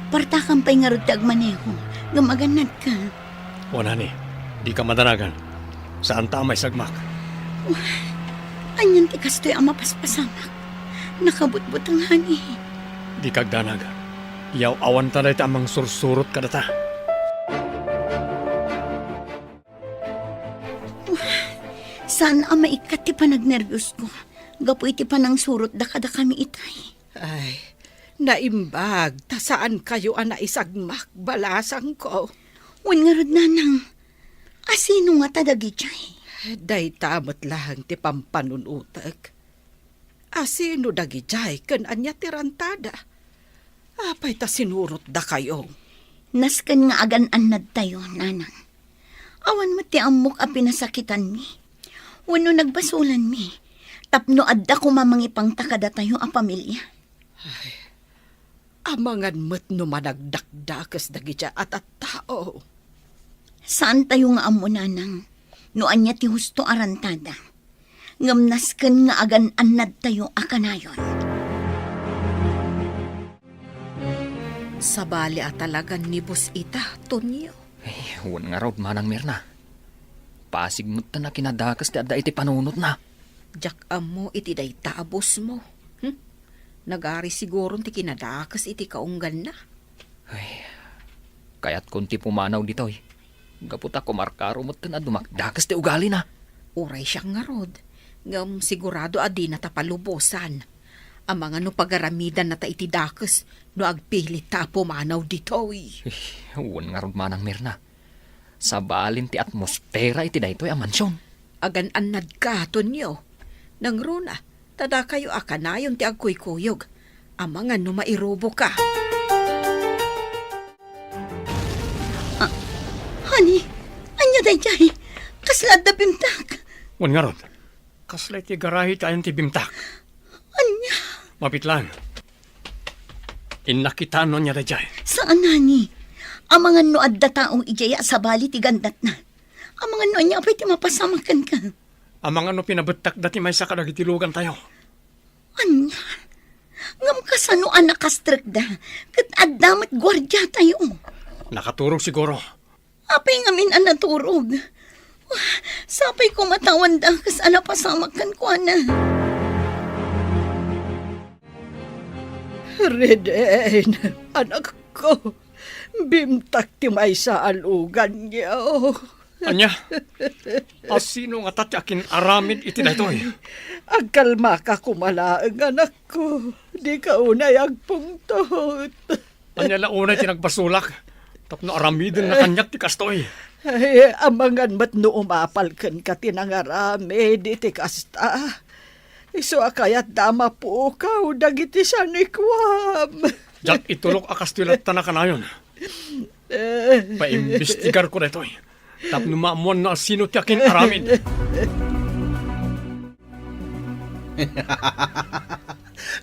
Partakan pa'y nga rod tagmaneho. Gamaganad ka. Wala ni, di ka madaragan. Saan tamay sagmak? Anyan ti kastoy ang mapaspasamak. Nakabutbut ang hani. Di kagdanaga. Yaw awan taday tamang sursurot kadata. Saan ang maikat ti panagnervyos ko? Gapo iti panang surot da kada kami itay. Ay, naimbag. Ta saan kayo ang naisagmak? Balasang ko. Wan nga rod nanang. Asino nga tadagi jay? Day tamot lang ti pampanunutag. Asino dagi jay kan anya ti rantada. Apay ta sinurot da kayo. Naskan nga agan-anad tayo, nanang. Awan mo ti amok a pinasakitan mi. Wano nagbasulan mi. Tapno adda ko mamangipang takada tayo a pamilya. Amangan mo't no managdakdakas dagi dya at tao. Saan tayo nga amo, nanang? No anya ti husto arantada. Ngamnaskan nga agan-anad tayo a kanayon. Sabali at talagang nibus ita, Tonyo. Ay, huwag nga raw manang Mirna. Pasig mo ta na kinadakas ti adda iti panunot na. Jak amo iti day tabos mo. Nagari siguro ti kinadakas iti kaunggan na. Ay, kaya't kunti pumanaw dito eh. Gaputa kumarkaro mo ta na dumakdakas ti ugali na. Uray siya nga rod. Ngam sigurado adi na tapalubosan. Ang mga no pagaramidan na ta iti dakas no agpilit ta pumanaw dito eh. Huwag nga raw manang Mirna. Sa balin ti atmosfera iti daytoy a mansyon. Agan-anad ka, Tonyo. Nang runa, tada kayo akanayon ti agkuy-kuyog. Ang mga no mairobo ka. Honey, anya day jay? Kaslad da bimtak. Wan nga rod. Kaslay ti garahi tayo ti bimtak. Anya? Mapit lang. Inakitaan no niya dayjay. Saan, nani? Ang mga no adda taong ijaya sa bali ti gandat na. Ang mga no anya apay ti mapasamakan ka. Amang ano pinabetak dati may sa kadagitilugan tayo. Anya, ngam kasano anak kastrikda, kat addamat gwardya tayo. Nakaturog siguro. Apay ngamin ang naturog. Wah, sapay ko matawan da, kas anapasamak ko na. Reden, anak ko, bimtak ti may sa alugan niya. Anya, asino nga tati akin aramid iti daytoy. Agkalma ka kumalaang anak ko, di ka unay agpungtot. Anya launay tinagbasulak. Tapno aramidin na kanyak ti kastoy. Ay, amangan mat no umapalkan ka tinangarami, di ti kasta. Iso akayat dama po ka, dagiti sa nikwam. Jak itulok akas tilat na kanayon. Paimbestigar ko daytoy. Tapno maamuan na sino ti akin aramid.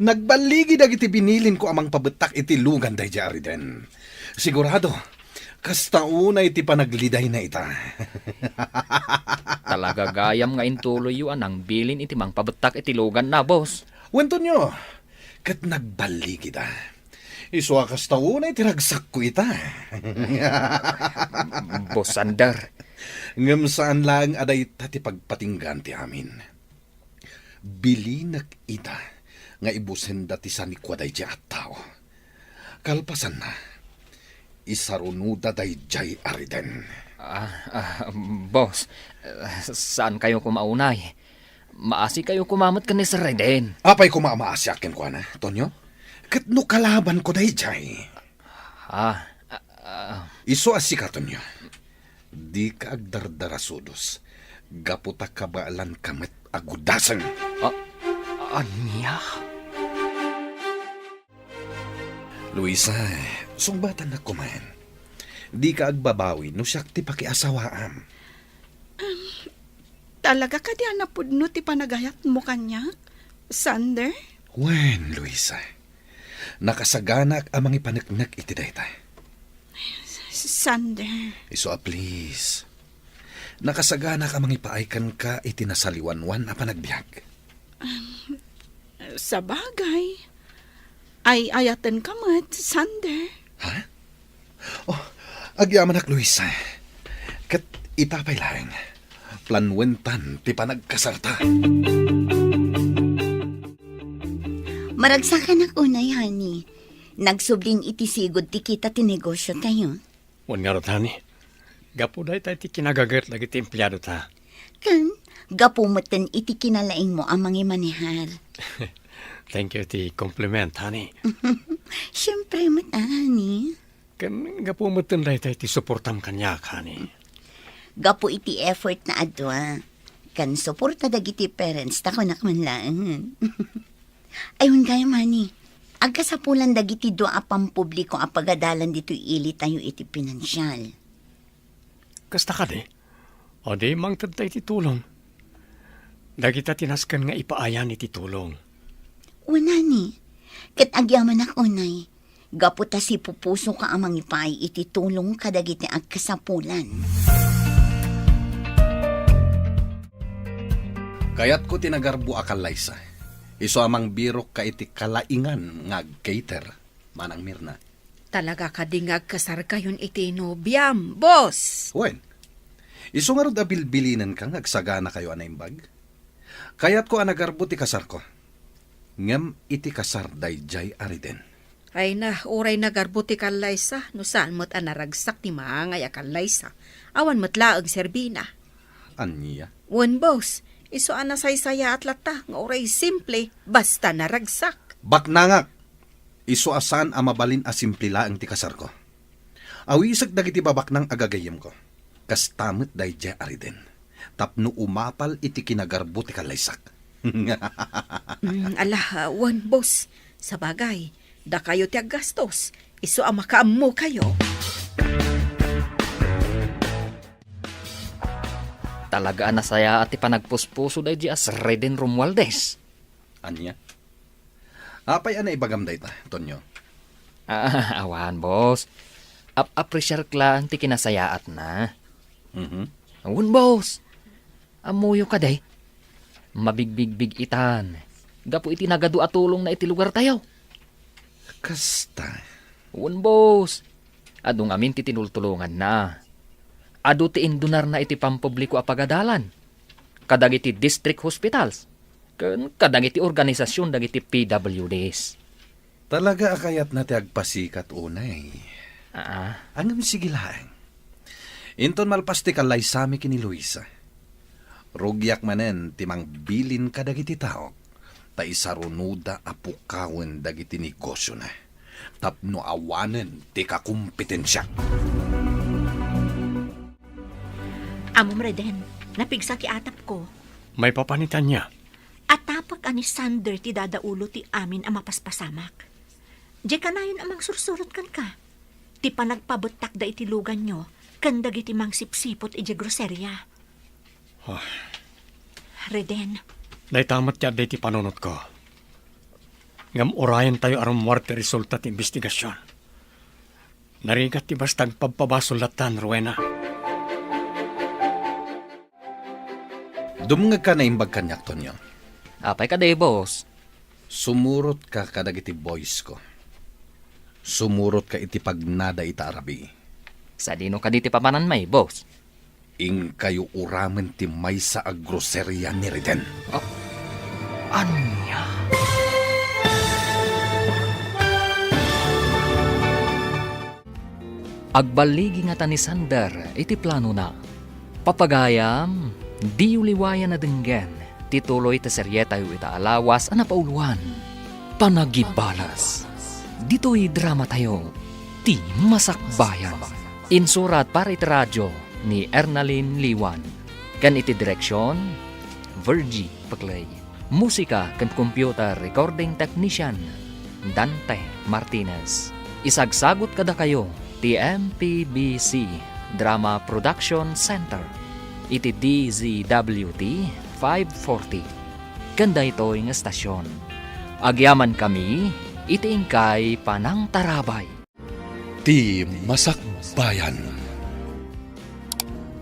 Nagbaligi dagiti binilin ko amang pabetak iti lugan day jari den. Sigurado, kasta una iti panagliday na ita. Talaga gayam nga intuloy yu anang bilin iti mang pabetak iti lugan na, boss. Wento nyo, kat nagbaligi da. Iso kasta una iti ragsak ko ita. Boss Sander. Ngam saan lang aday tati pagpatinggan ti amin. Bilinak ita nga ibusen dati sa nikwaday di at tao. Kalpasan na, isarunuda day jay ariden. Boss, saan kayo kumaunay? Maasi kayo kumamat ka ni Sir Reden. Apay kumamaasi akin ko na, Tonyo? Kat no kalaban ko day jay. Iso asika, Tonyo. Di ka agdardarasudos. Gaputa kabaalan kamet agudasan. Anya? Luisa, sungbatan na kumain. Di ka agbabawi no siya ti pakiasawaam. Talaga ka di anapudno ti panagayat mo kanya, Sander? Wen, Luisa. Nakasaganak amang ipanagnak iti daytay. Sander. Iso please. Nakasaganak amang ipaaykan ka iti nasaliwanwan a panagbiag. Sa bagay, ay ayatan ka mat, Sander. Ha? Oh, agyaman ak, Luisa. Kat itapay lang. Planwentan ti panagkasarta. Maragsakan ak unay, honey. Nagsubling itisigod ti kita ti negosyo tayo. Wan nga rotani. Gapuday tayo ti kinagagat lagi ti empleyado ta. Kan, gapumutan iti kinalaing mo ang mga manihar. Thank you ti compliment, honey. Siyempre, honey. Kan gapumutan tayo ti suportam kanyak, honey. Gapu iti effort na adwa. Kan suporta dagiti parents, tako nakmanlaan. Ayun kayo, honey. Agkasapulan dagiti doa apang publiko apagadalan dito ili tayo iti pinansyal. Kasta ka de. O de, mangtad tayo iti tulong. Dagita tinaskan nga ipaayan iti tulong. Una ni, kat agyaman ako nay, gaputa si pupuso ka amang ipaay iti tulong kadagiti agkasapulan. Kayat ko tinagarbo akal, Liza. Iso amang birok ka iti kalaingan nga cater, manang Mirna. Talaga ka dingag kasar kayon iti nobyam, boss. Wen, iso nga rod abilbilinan kang agsagana kayo anaimbag. Kayat ko anagarbo ti kasar ko. Ngem iti kasar dayjay ariden. Ay na, uray nagarbuti ka Liza, no saan mo't anaragsak ti maangay akal Liza. Awan mo't laag serbina. Anya? Wan, boss, iso anasaysaya at lata, nga uray simple, basta naragsak. Baknangak! Iso asan a mabalin a simplila ang ti kasar ko. Awisag dagiti babak ng agagayem ko. Kastamit dayjay ariden. Tapno umapal iti kinagarbo ti kalaysak. Wan, boss, sa bagay, da kayo ti aggastos, iso ang makaammo kayo. Talaga anasaya at ipanagpuspuso day di as Reden Romualdez. Anya? Apay ana ibagam day ta, Tonyo? Awan, boss. Appreciate lang ti kinasayaat na. Mhm. Awan, boss. Amuyo ka day. Mabigbig itan. Gapo iti nagadu atulong na iti lugar tayo. Kasta. Un boss. Adung amin ti tinultulungan na. Adu ti indunar na iti pampubliko a pagadalan. Kadagiti district hospitals. Kadagiti organisasyon dagiti PWDs. Talaga akayat na ti agpasikat unay. Angam sige lang. Inton malpas ti kalay sami kini Luisa. Rugyak manen ti mang bilin kadagiti tao. Ta isarunuda apukawen dagiti negosyo na. Tapno awanen ti kakumpetensya. Amom Reden, napigsa ti atap ko. May papanitan niya. At tapak ani Sander ti dadaulo ti amin ang mapaspasamak. Di ka na yun amang sursurot kan ka. Ti panagpabutak da iti lugan nyo, kandag iti mang sipsipot iti groserya. Reden, Naitamat ti aday ti panunot ko. Ngam orayan tayo aram muarte resulta ti investigasyon. Narigat ti bastag pagpabasulatan, Rowena. Dumngag ka na imbag kanyak, Tonyo. Apay ka day, boss. Sumurot ka kadagiti boys ko. Sumurot ka iti pagnada ita arabi. Sa dino ka diti papanan may, boss. Ing kayo uramen ti may sa agroserya ni Reden. Anya? Agbaligi nga ta ni Sander, iti plano na. Papagayam, di uliwayan na denggen, tituloy ta serye tayo ita alawas ana pauluan. Panagibalas. Dito'y drama tayo, ti masakbayan. Insurat para iti radyo ni Ernalyn Liwan. Kan iti direksyon, Virgie Paclay. Musika kan computer recording technician, Dante Martinez. Isagsagot kada kayo, ti MPBC Drama Production Center. Iti DZWT 540. Kanda ito'y nga stasyon. Agyaman kami, iti ingkay panang tarabay. Ti Masakbayan.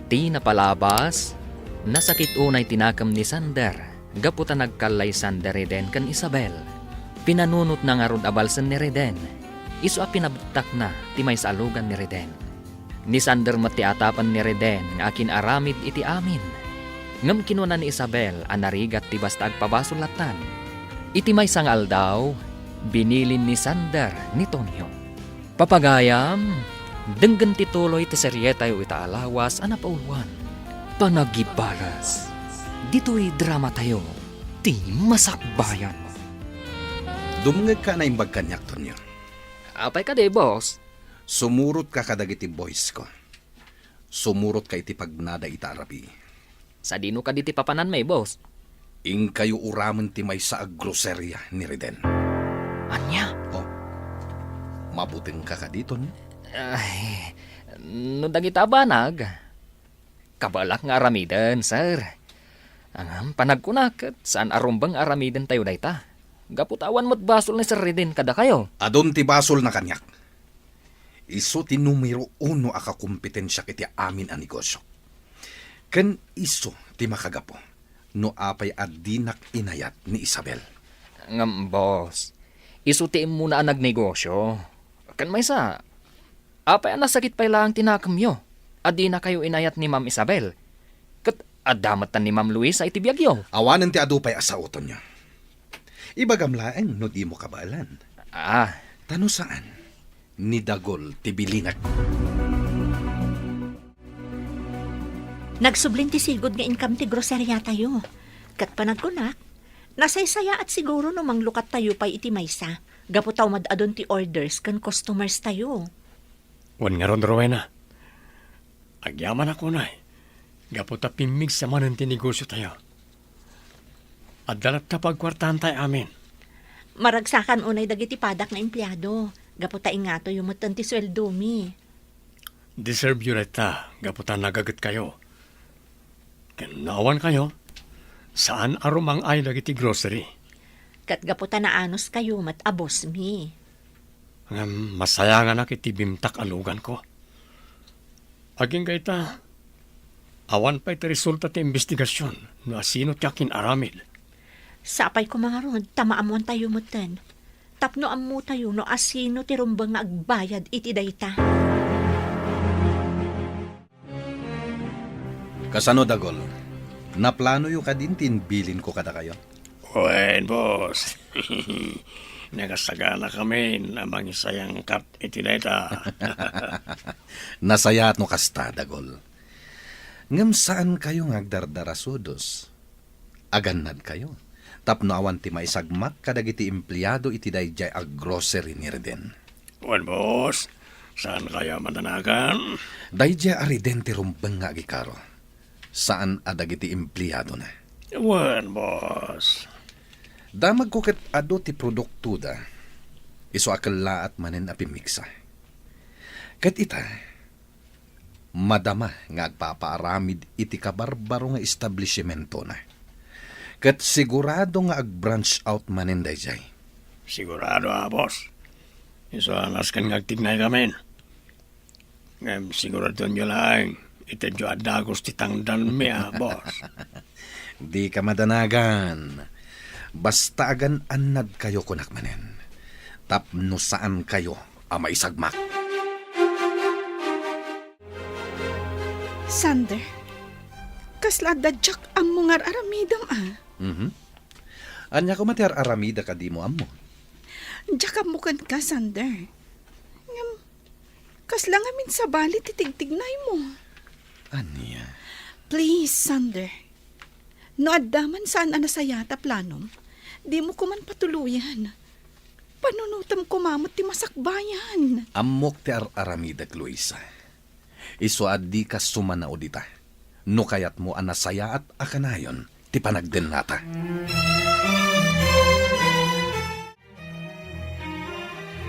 Ti napalabas, nasakit unay tinakam ni Sander, gaputa nagkalay Sander Reden kan Isabel. Pinanunot na nga rod abalsan ni Reden, iso a pinabtak na ti may salugan ni Reden. Ni Sander mati atapan ni Reden nga akin aramid iti amin. Ngam kinuna ni Isabel anarigat ti basta agpabasulatan. Iti may sangal daw, binilin ni Sander ni Tonyo. Papagayam, denggan tituloy ti serye tayo ita alawas ana pauluan. Panagibalas. Dito'y drama tayo, ti masakbayan. Dumngag ka na imbag kanyak, Tonyo. Apay ka de, boss. Sumurot ka kadagiti boys ko. Sumurot ka iti pagnada ita arabi. Sa dino ka diti papanan may, boss. Ing kayo uramen ti may sa agroserya ni Reden. Anya? Mabuting ka dito, no? Ay, no dagita banag. Kabalak nga aramiden, sir. Ang panagkunak, saan arumbang aramiden tayo dayta? Gaputawan mo't basol ni Sir Reden kada kayo. Adon ti basol na kanyak. Iso ti numero 1 akakumpetensya kiti amin a negosyo. Ken iso ti makagapo no apay adinak inayat ni Isabel. Ngam, boss. Isutiin muna ang nagnegosyo. Kan may sa, apay ang nasakit pa lang tinakam yo. Adi na kayo inayat ni Ma'am Isabel. Kat adamat ni Ma'am Luisa iti biyagyo. Awanan ti adupay asauton niya. Ibagamlaeng no di mo kabalan. Tano saan? Ni Dagol ti bilinag. nagsublin ti sigod nga income ti groserya tayo. Kat panagkunak, nasaysaya at siguro no manglukat tayo pa iti maysa. Gaputaw madadon ti orders kan customers tayo. Wan nga ron, Rowena. Agyaman ako na gaputa pimig sa manan ti negosyo tayo. At dalat kapag kwartahan tayo amin. Maragsakan unay dagiti padak na empleyado. Gaputa ingato yung matan ti sweldo mi. Deserve you right ta, gaputa nagagat kayo. Kanawan kayo, saan arumang ay dagiti grocery? Kat gaputa na anos kayo mat abos mi. Masaya nga na kiti bimtak alugan ko. Aging kayta, Awan pa iti resulta ti investigasyon no asino ti akin aramid. Sapay ko mga rod, tamaamuan tayo mutan. Tapno ammo tayo no asino ti rumbang nga agbayad iti dayta. Kasano dagol? Naplano yu kadin tinbilin ko kada kayo. Wen, boss. Nagasagana kami na mangisayang kat iti dayta. Nasaya at no kasta dagol. Ngam saan kayo ngagdardarasudos? Aganad kayo. Tapno awan ti maisagmak kadagiti empleyado iti dayjay ag grocery ni Reden. Wen, boss. Saan kaya madanagan? Dayjay ariden ti rumbeng nga agikaro. Saan adagiti empleyado na? Wen, boss. Damag ko ket ado ti produkto da. Iso akala at manen apimiksa. Ket ita, madama nga agpapaaramid iti kabarbaro nga establishmento na. Ket sigurado nga ag-branch out manen dayjay. Sigurado boss. Iso anas kan ngagtignay kami. Ngam sigurado nyo lang. Itadyo adagos ti tangdan mi boss. Di ka madanagan. Basta agan anad kayo kunak manen. Tapno saan kayo ama isagmak. Sander, kasla dadyak ang mga aramidam Anya ko matiar aramida ka di mo amo. Diyak amukan ka, Sander. Ngam, kasla nga min sa bali titigtignay mo. Anya? Please, Sander. No addaman saan anasayata planom, di mo ko man patuluyan. Panunutam ko mamot ti masakbayan. Amok ti aramida, Luisa. Iso adi ka sumanao dita. No kayat mo anasaya at akanayon, ti panagden nata.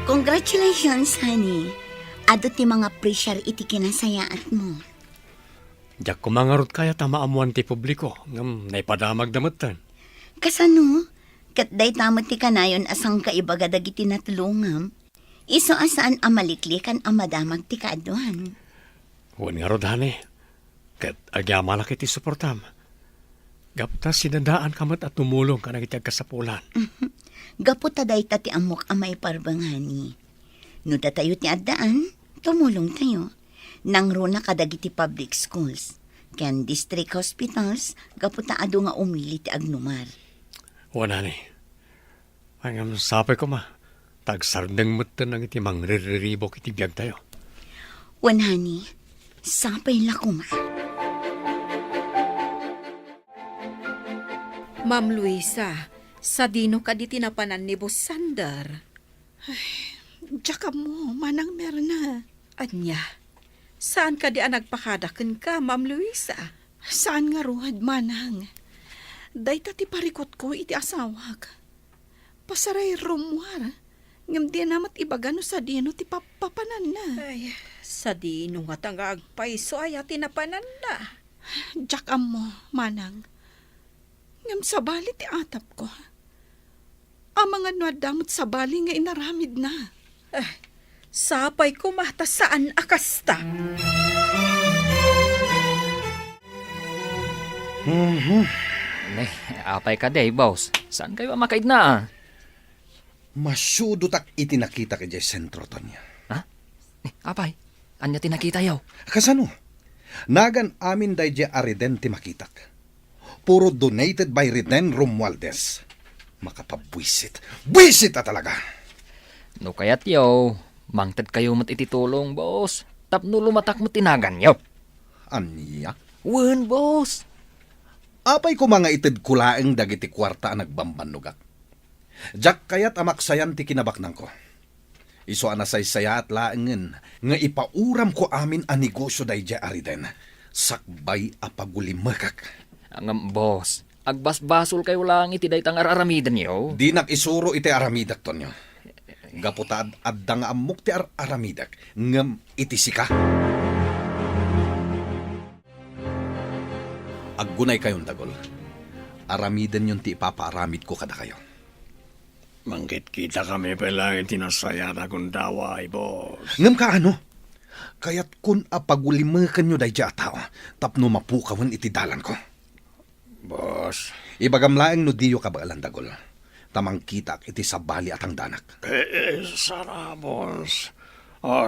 Congratulations, honey. Ado ti mga pressure iti kinasayaat mo. Diyak kumangarot kaya tamaamuan ti publiko. Ngam naipadamag damutan. Kasano? Kat day tamot ti kanayon asang kaibaga dagiti natulungam. Iso asaan amaliklikan ang madamag ti kaaduan. Huwag nga rodhane. Kat agyamalak iti suportam. Gapta sinadaan kamat at tumulong ka nagitag kasapulan. Gaputa day ti amok amay parbanghani. No tayo ti addaan, tumulong tayo. Nangruna kadagiti public schools. Ken district hospitals, gaputa ado nga umili ti agnumar. Wanani. Ang sapay ko ma. Tagsardeng mutan ng iti mangriribok iti biyag tayo. Wanani, sapay lakuma. Ma'am Luisa, sa dino ka di tinapanan ni Boss Sander. Diyak mo, manang merna. Anya, saan ka di nagpakadakan ka, Ma'am Luisa? Saan nga ruhad, manang? Day ti parikot ko iti asawag. Pasaray rumwar. Ngam di namat ibagano sa dino ti papapanan na. Ay, sa dino nga tanga agpaiso ay tinapanan na. Diyak mo, manang. Ngam sa bali ti atap ko. Ang mga nuadamot sa bali nga inaramid na. Sapay ko mata saan akasta. Apay ka day, boss. Saan kayo makaid na? Masyudo tak itinakita ka dyan sentro, Tonya. Apay, anya tinakita yaw? Kasano? Nagan amin dayjay ariden ti makitak. Puro donated by Reden Romualdez. Makapabwisit. Bwisit na talaga! No kayat yaw, mangtad kayo mat ititulong, boss. Tapno lumatak mo tinagan yaw. Anya? Wen, boss. Apay ko mga itid kulaeng dagiti kwarta ang nagbambanugak. Jak kayat amaksayan ti kinabaknang ko. Iso anasaysaya at laengen nga ipauram ko amin a negosyo dayjay ariden. Sakbay apagulimakak. Ang boss, agbasbasol kayo lang iti daytang araramidan yaw. Di nakisuro iti aramidak, Tonyo. Gaputa adda nga amok ti aramidak ngem iti sika. Aggunay kayon dagol. Aramidan yun ti ipapaaramid ko kada kayo. Manggit kita kami pala itinasaya na kung daway, boss. Ngem ka ano? Kaya't kun apagulimakan nyo day dya tao, tapno mapukawan iti dalan ko. Boss, Ibagamlaeng no diyo ka ba alandagol. Tamang kita iti sabali at ang danak. sara, boss.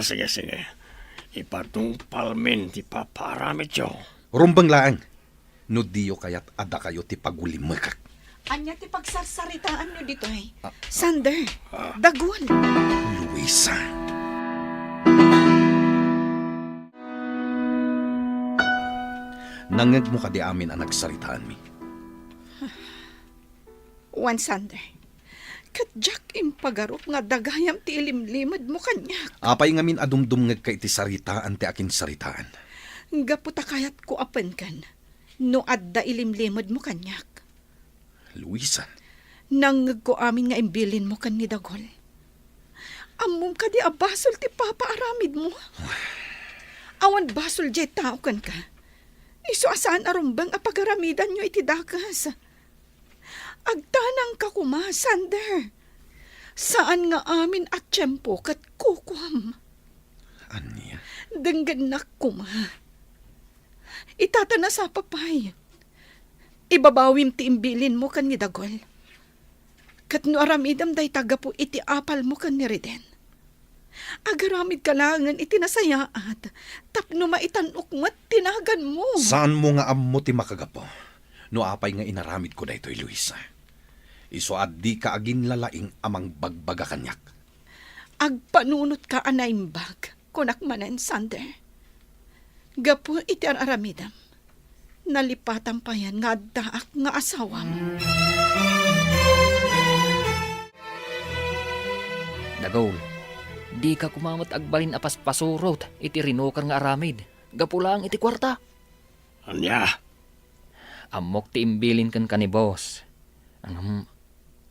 Sige. Ipatungpal min ti paparamit yo. Rumbang laang, no diyo kayat ada kayo ti pagulimakak. Anya ti pagsarsaritaan nyo dito ay. Sander, dagol. Luisa. Nangag mo ka di amin ang nagsaritaan mi. Juan Sander, kadyak impagarop nga dagayam ti ilimlimad mo kanyak. Apay ngamin adumdum ngag ka iti saritaan ti akin saritaan. Gaputa kayat ko apan kan. No adda ilimlimad mo kanyak. Luisa, Nangag ko amin nga imbilin mo kan ni dagol. Amom ka di abasol ti papaaramid mo. Awan basol jay tao kan ka. Iso asaan arumbang apagaramidan nyo iti dakas. Agtanang ka kuma, Sander. Saan nga amin at tiyempo kat kukuam. anya? Dengganak kuma. Itatana sa papay. Ibabawim ti imbilin mo kan ni dagol. Kat no aramidam day taga po iti apal mo kan ni Reden. Agaramid kalangan iti nasayaat. Tapno maitanok mat tinagan mo. Saan mo nga ammo ti makagapo? No apay nga inaramid ko daytoy Luisa. Iso addi ka agin lalaing amang bagbaga kanyak. Agpanunot ka anaimbag. Kunak manen, Sander. Gapo iti aramidam. Nalipatan pa yan nga daak nga asawam. Dagol, di ka kumamot agbalin apas pasurot iti rinokar nga aramid. Gapulang iti kwarta. Anya? Amok ti imbilin kan ka ni boss.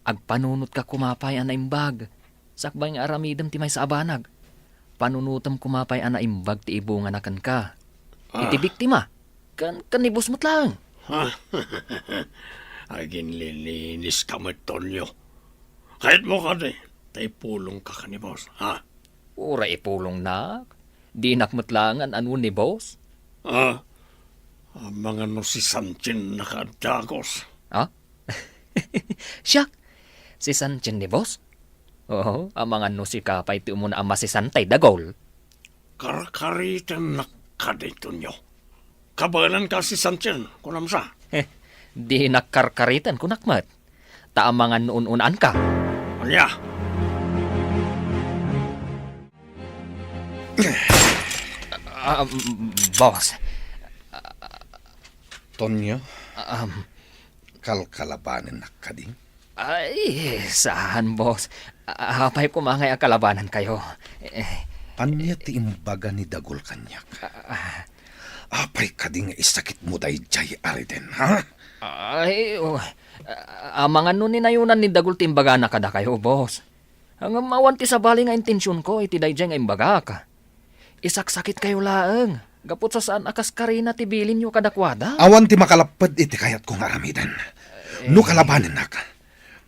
Agpanunot ka kumapay ana imbag. Sakbay nga aramidam ti may sa abanag. Panunutam kumapay ana imbag ti ibungan na kan ka. Iti biktima. Kan ni boss mo't lang. Agin lilinis ka mo, Tonyo. Kahit mo ka di, tay pulong ka ni boss, ha? Ura ipulong na. Di nakmatlangan anu ni boss. Ang mga no si Sanchin nakadagos. Ha? Siya, si Sanchin ni boss? Oo, ang mga no si kapay ti umuna ama si Santay Dagol. Karakaritan na ka di, Tonyo. Kabalan ka si Sanchin, kunam sa. Di nakarkaritan kunakmat. Ta ang mga noon-unan ka. Anya? Boss, Tonyo, kalkalabanin na ka din. ay, saan boss? Hapay kumangay ang kalabanan kayo. Anya ti imbaga ni Dagol kanyak. Apay ka din nga isakit mo day jay ariden, ha? Ay, ang mga nun ninayunan ni Dagul timbaga na kada kayo, boss. Ang mawanti sa bali nga intensyon ko, iti dayjay nga imbaga ka. Isaksakit kayo laeng. Gapot sa saan akas karina tibilin nyo kadakwada. Awan ti makalapad iti kayat kong aramidan. No kalabanin na ka.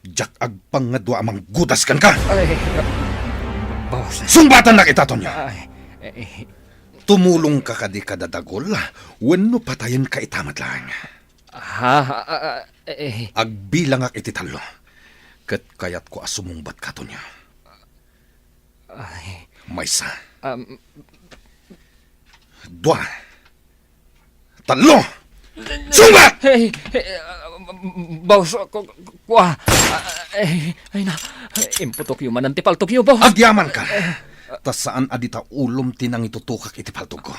Jak agpang nga dua amang gudas kan ka. Ay, boss. Sungbatan na kita, Tonyo. Ay, Tumulong ka kadi kadadagol, wenno patayin ka itamat lang. Agbilang ak iti talo. Kat kayat ko asumungbat ka, Tonyo. Maysa. Dua. Talo! Sumbat! Hey, boss, kuha. Ay na, imputok yung manan tipaltok yung boss. Agyaman ka. Tas saan adita ulom tinang itutukak iti paltog ko.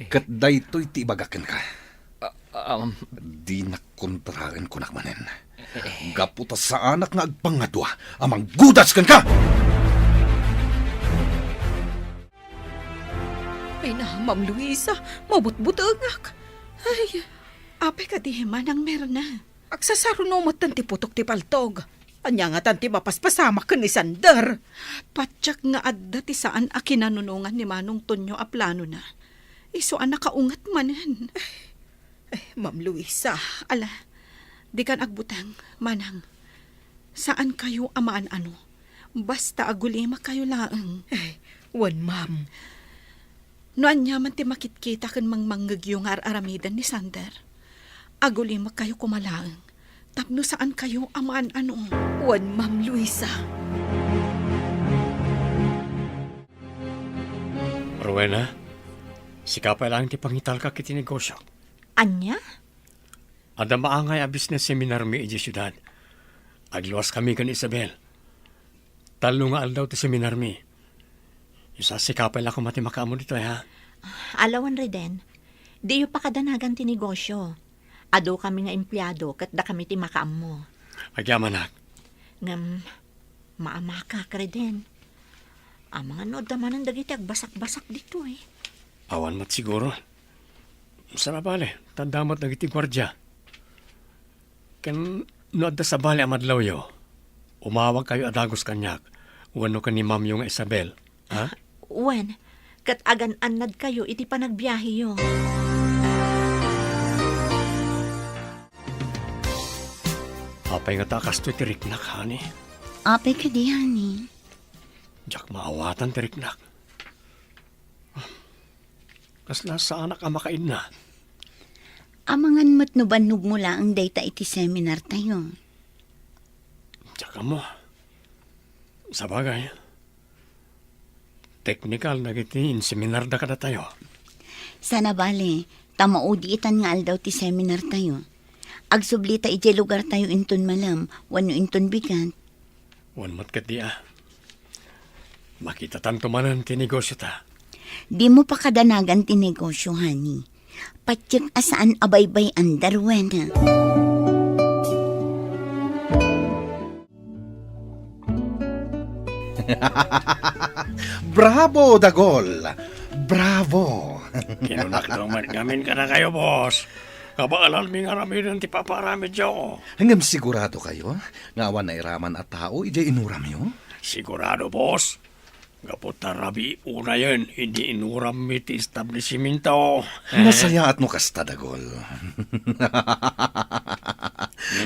Kat daytoy ti ibagakin ka. Di nakontraren ko nakmanen. Gaputa sa anak nga agpangadwa, amang gudas kan ka! Ay na, Ma'am Luisa, mabutbutangak. Ay, apay ka di manang meron na. Agsasarunomot tanti putok ti paltog. Anya nga tanti mapaspasama ka ni Sander. Patsak nga adda ti saan a kinanunungan ni Manong Tonyo a plano na. Iso an nakaungat manen. Ma'am Luisa. Ala, di kan agbutang, manang. Saan kayo amaan ano? Basta agulima kayo laang. Wan, ma'am. Noan niya man ti makitkita kan mangmanggag yung aramidan ni Sander. Agulima kayo kumalaang. Tapno saan kayo amaan ano. Wan, Ma'am Luisa. Rowena, sikapay lang ti pangital ka kiti negosyo. Anya? Ada maangay a business seminar mi iji syudad. Agluwas kami kan Isabel. Talo nga aldaw ti seminar mi. Isa sikapay lang kumati makaamo dito ha. Alawan Reden, di yu pa kadanagan ti negosyo. Ado kami nga empleyado kat da kami ti makaam mo. Agyamanak. Ngam, maamakak Reden. Ang mga nood naman ang dagiti agbasak-basak dito eh. Awan mat siguro. Sana bale, tandamot nagiti gwardya. Kan nood da sa bale amadlaw yo. Umawag kayo adagos kanyak. Wano ka ni Ma'am yung Isabel. Ha? Wen, kat agan-anad kayo iti panagbiyahe yo. Apay nga takas to tiriknak, hani. Apay ka di, honey. Diyak maawatan tiriknak. Kasla sa anak ang makain na. Amangan mo't no banug mo lang dayta iti seminar tayo. Diyak mo. Sa bagay. Technical na giti seminar da kada tayo. Sana bale, tamaudi itan nga aldaw ti seminar tayo. Agsublita iti lugar tayo inton malam, wano inton bigat. Wan mat kat di Makita tanto manan ti negosyo ta. Di mo pa kadanagan ti negosyo, honey. Patsyak asaan abaybay andar, wena. Bravo, Dagol! Bravo! Kinunak naman gamin ka na kayo, boss. Kabaalan mi nga ramidan ti paparamid yo. Hanggang sigurado kayo, nga awan na iraman at tao, ijay inuram yo? Sigurado, boss. Gapot na rabi, una yun, hindi inuram mi ti establishmento. Masaya at no kasta, Dagol.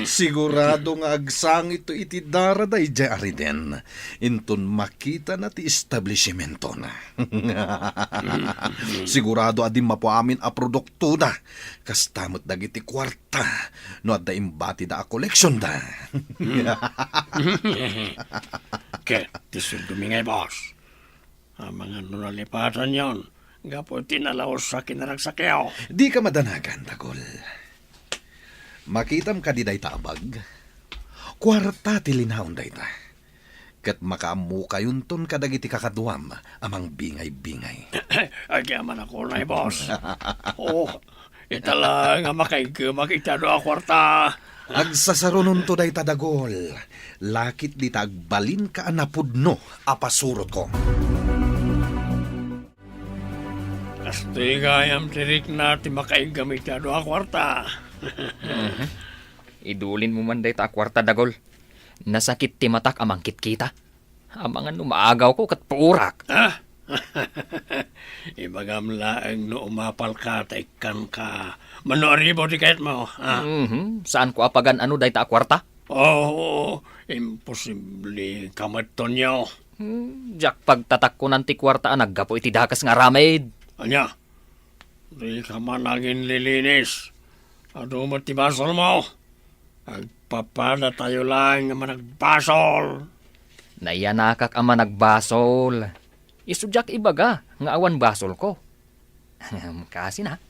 Sigurado nga agsang ito iti darada ijay ariden. Inton makita na ti establishmento na. Sigurado adim mapuamin a produkto da. Kastamot dagiti kwarta. No adda imbati da a koleksyon da. Ket, ti sundumingay, boss. Ang mga nunalipatan yon, gapot tinalaos sa kinaragsakyaw. Di ka madanagan, Dagol. Makitam ka di day tabag. Kwarta ti linhaon day ta. Kat makaamu kayunton kadagiti kakaduam amang bingay-bingay. Agyaman ako na, boss. Oh, itala nga makita do a kwarta. Agsasarunon to day ta, Dagol. Lakit di ta agbalin ka anapudno apasurot ko. Kastoy gayam tirik na ti makaigamit do a kwarta. Idulin mo man day ta kwarta, Dagol. Nasakit ti matak amang kitkita. Amangan umaagaw ko kat puurak. Ha? Ibagam laeng no umapal ka, taikan ka. Manoribo di kahit mo. Ha? Saan ko apagan ano day ta kwarta? Oh, imposible kamaton nyo. Jak pagtatak ko ng ti kwarta naggapo iti dakas nga ramid. Anya, di ka man naging lilinis. Ado mo ti basol mo. Agpapada tayo lang nga managbasol. Nayanakak ama nagbasol. Isudyak ibaga nga awan basol ko. Kasi na,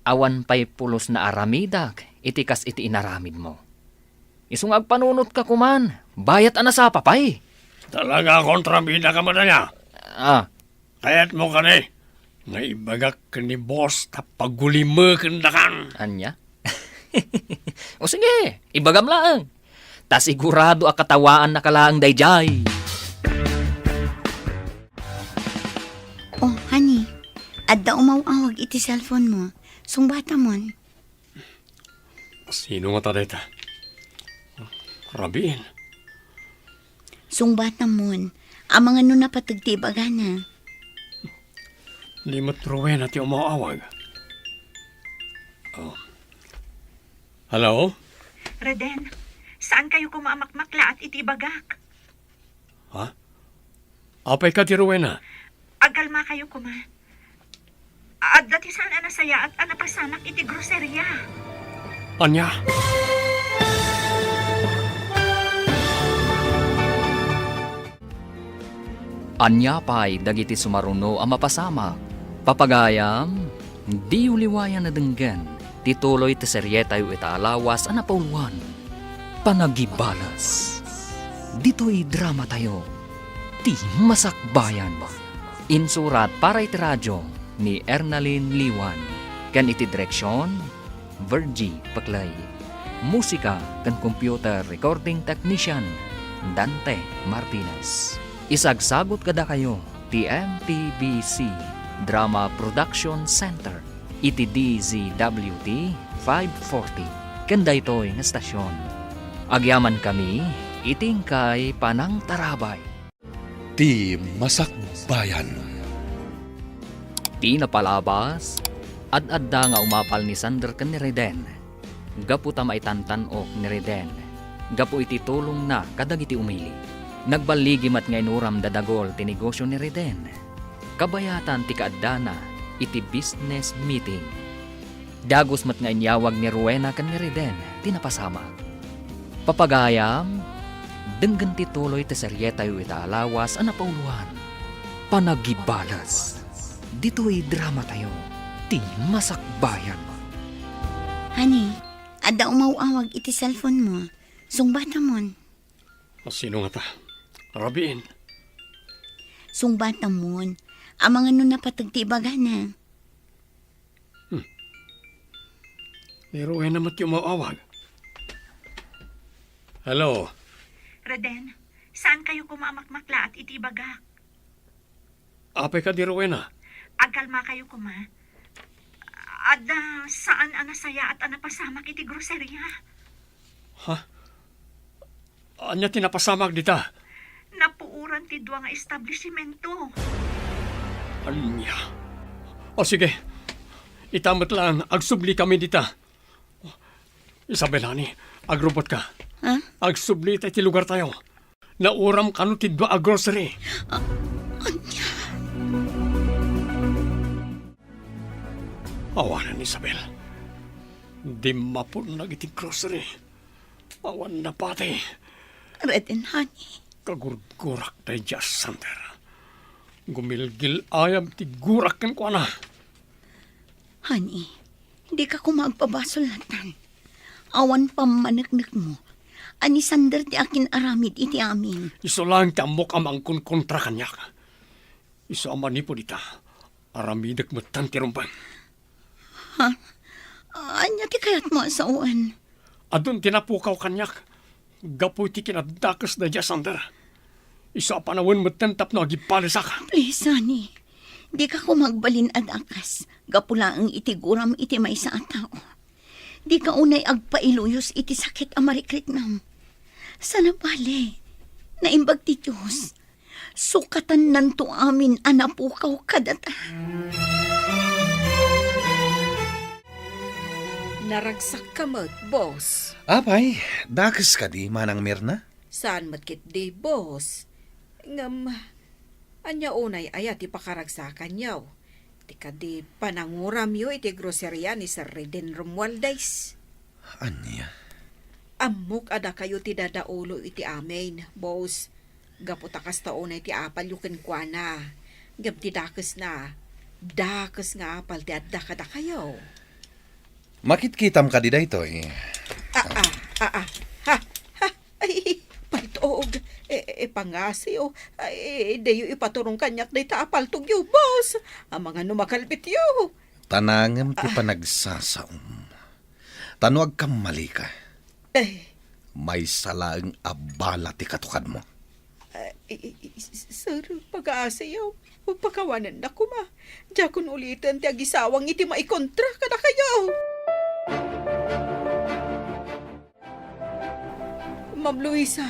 awan pa'y pulos na aramidak, itikas iti inaramid mo. Isung agpanunot ka kuman, bayat anasa papay. Talaga kontrabida ka mo na niya. Kaya't mo ka ni, nga ibagak ka ni boss ta pagulimo kandakan. Anya? O sige, ibagam lang. Ta sigurado a katawaan na kalaang dayjay. Oh, honey. Adda umawawag iti cellphone mo. Sungbata mon. Sino nga ta? Rabin. Sungbata mon. Ang mga napatagtibaga na. Limot Rowena ti umawag. Oh. Hello? Reden, saan kayo kumamakmakla at itibagak? Ha? Apay ka ti Rowena? Agalma kayo kuma. At dati saan anasaya at anapasamak iti groserya. Anya, Anya pa'y dagiti sumaruno ang mapasama. Papagayam, di uliwayan na denggan. Tituloy ti serye tayo italawas ang napauluan. Panagibalas. Dito'y drama tayo. Ti masakbayan. Insurat para iti radyo ni Ernalyn Liwan. Kan iti direksyon, Virgie Paklay. Musika kan computer recording technician, Dante Martinez. Isagsagot kada kayo, TMTBC Drama Production Center, iti DZWT 540, kanda ito'y nga stasyon. Agyaman kami, iting kay Panang Tarabay. Ti Masakbayan. Di napalabas, ad-adda nga umapal ni Sander ken ni Reden. Gapu ta maitantanok ni Reden. Gapu iti tulong na kadagiti umili. Nagbaligim at nga inuram dadagol ti negosyo ni Reden. Kabayatan ti kaaddana iti business meeting. Dagos mat nga inyawag ni Rowena ken ni Reden tinapasama. Papagayam, denggan ti tuloy ti serye tayo italawas ang napauluan. Panagibalas. Dito'y drama tayo. Ti masakbayan. Honey, ada umawawag iti cellphone mo. Sungbata mon. sino nga ta? Rabiin. Sungbata mon. Amang ano na patagtibaga na. Pero ay naman yung mawawag. Hello? Reden, saan kayo kumamakmakla at itibaga? Apay ka di Rowena? Agalma kayo kuma. At saan anasaya at anapasamak iti groserya? Ha? Anya tinapasamag dita? Napuuran ti dua nga establishmento. Anya. O sige. Itamot lang, agsubli kami dita. Isabelani, agrobot ka. Ha? Agsubli tayo ti lugar tayo. Nauram kanu ti dua a grocery. Awanan, Isabel. Di mapun na iti grocery. Awan na pati. Reden, honey. Kagurgurak tayo dyan, Sander. Gumilgil ayam ti gurak kan ko na. Honey, hindi ka kumagpabasulatan. Awan pamanagnak mo. Ani Sander ti akin aramid iti amin. Iso lang ti amok amang kontra kanyak. Iso amani po dita. Aramidak mo tan ti rumpan. Anya ti kayat mo sa uwan. Adun tinapukaw kanyak. Gapoy ti kinadakas na dyan, Sander. Iso apanawin mo tan tapno agipalisak. Please, honey. Di ka kumagbalin adakas. Gapula ang itiguram iti may sa tao. Di ka unay agpailuyos iti sakit amarikrit nam. Sana bale, naimbag ti Diyos. Sukatan nanto amin anapukaw kadata. Naragsak ka mat, boss. Apay, dakas ka di manang Mirna? Saan matkit di, boss? Ngam, anya unay ayat ipakaragsakan yaw. Di ka di pananguram yo iti grocerya ni Sir Reden Romualdez. Anya? Amok ada kayo ti dadaulo iti amin, boss. Gaputakas taon iti apal yukin kwa na. Gab ti dakas na. Dakas nga apal ti adda kada kayo. Makitkitam ka di dayto eh. Ay, paltog. Pangasyo. Ay, dayo ipaturong kanyak day taapaltog yo, boss. Ang mga numakalbit yo. Tanangam ti panagsasaom. Tanuag kang mali ka. May salaang abala ti katukad mo. Sir, pag-aasayaw. Pagkawanan na kuma. Diyakon ulitin ti agisawang iti maikontra kada kayo. Ma'am Luisa,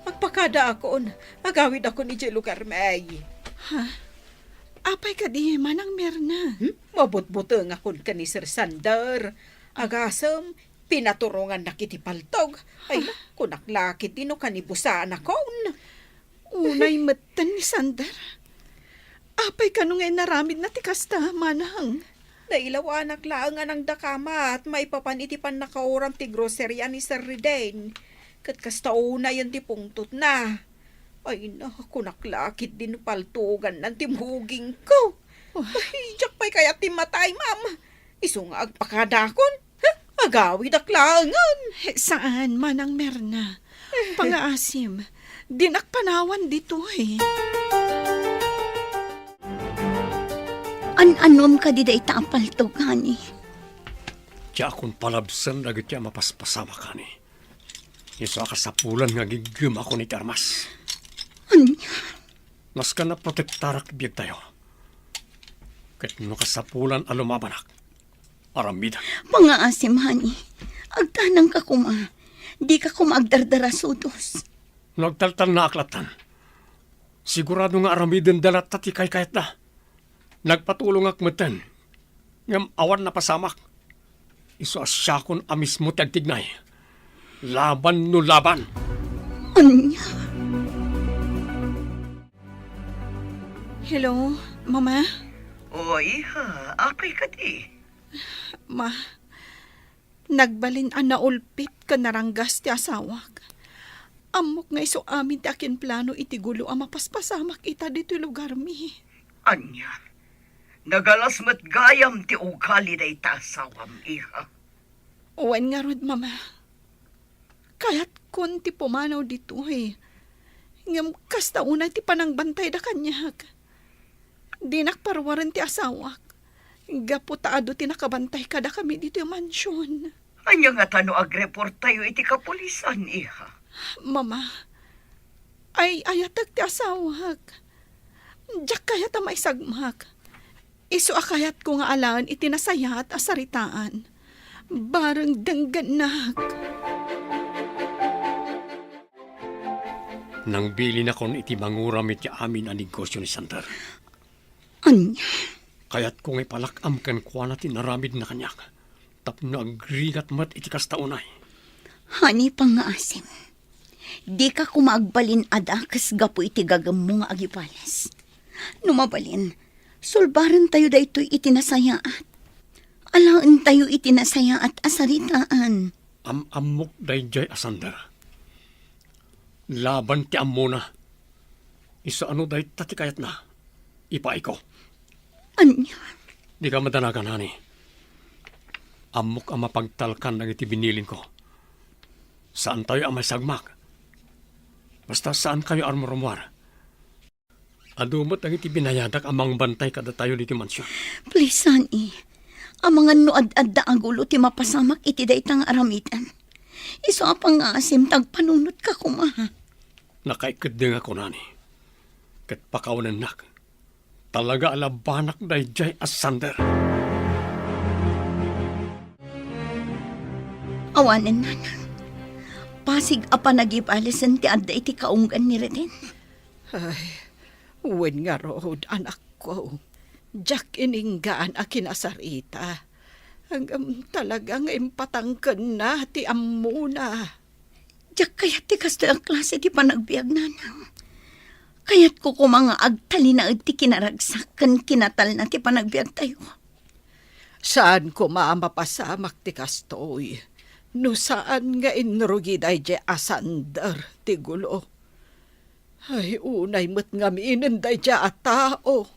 magpakada akon. Agawid ako ni Jelo Carmay. Apay ka di manang Mirna. Mabot-buteng akon ka ni Sir Sander. Agasam, pinaturungan na kiti paltog. Ay, kunaklakit dino kanibusaan akon. Unay matan ni Sander. Apay ka nung naramid na ti kasta, manang. Nailaw anak lang nga ng dakama at may papanitipan na kauram ti grocerya ni Sir Riden. Kat kasta una yun ti pungtot na. Ay na, kunaklakit din paltugan ng timhuging ko. Ay, jak pa'y kaya timatay, ma'am. Iso nga agpakadakon. Agawid aklangan. Saan, manang Merna? Pangaasim, dinakpanawan dito eh. An-anom ka di da itaapal to, gani. Tiya akong palabsan na gitya mapaspasama ka ni. Iso akasapulan nga gigim ako ni Termas. Anya? Nas ka na protektarak biyag tayo. Kat no kasapulan alumabanak. Aramida. Pangaasim, hani. Agtanang ka kuma. Di ka kumagdardara sudos. Nagtaltal na aklatan. Sigurado nga aramidan dalat tati kay kahit na. Nagpatulong akmatan. Ngam awan na pasamak. Iso asyakon amis mo tagtignay. Laban no laban. Anya? Hello, Mama? Oy, ha, apay ka di. Ma, nagbalin ang naulpit ka naranggas ti asawak. Amok nga iso amin ti akin plano itigulo ang mapaspasamak ita dito lugar mi. Anya, nagalas mat gayam ti ugali da itasawam, iha. Uwan nga rod, Mama. Kaya't kun ti pumanaw dito eh. Ngam kasta una ti panangbantay da kanyag. Dinak parwaran ti asawak. Gaputaado ti nakabantay kada kami dito yung mansyon. Anya nga tano agreport tayo iti kapulisan, iha. Mama, ay ayatag ti asawak. Diyak kayat ang maisagmak. Isu akayat ko nga alaan itinasayat asaritaan. Barang dangganak. Nang bili na kon iti manguram iti amin ang negosyo ni Sander. Anya? Kaya't kung ipalakam kan kuha natin naramid na kanyak. Tapno agrigat mat iti kastaunay. Hani, pangaasim. Di ka kumagbalin ada kas gapo iti gagam mo nga agipalas. Numabalin, sulbaran tayo da ito'y itinasayaat. Alaan tayo itinasayaat asaritaan. Amok dayjay asander. Laban ti ammo na. Isa ano day tati kayat na. Ipaay ko. Anya? Di ka madanagan, hani. Amok ang mapagtalkan ng iti binilin ko. Saan tayo ang may sagmak? Basta saan kayo armoromwar? Adumot ang iti binayadak amang bantay kada tayo diti mansyon. Please, honey. Ang mga nuad-ad da agulo ti mapasamak iti da itang aramitan. Iso apang asim tagpanunot ka kumaha. Nakaikading ako, nani. Kat pakawanan nak. Talaga alabanak dayjay asander. Awanan, nanang. Pasig apa nagipalisan ti adda iti kaunggan ni Reden. Ay, uwan nga rood, anak ko. Jack ininggaan akin asarita. Hanggang talagang impatangkan na ti ammo na. Diyak kayat ti kasto ang klase ti panagbiag, nanang. Kayat ko kumanga agtali na ti kinaragsak kan kinatal na ti panagbiag tayo. Saan ko maamapasamak ti kastoy? No saan nga inrugi day je asander ti gulo? Ay unay mo't nga miinin day je a tao.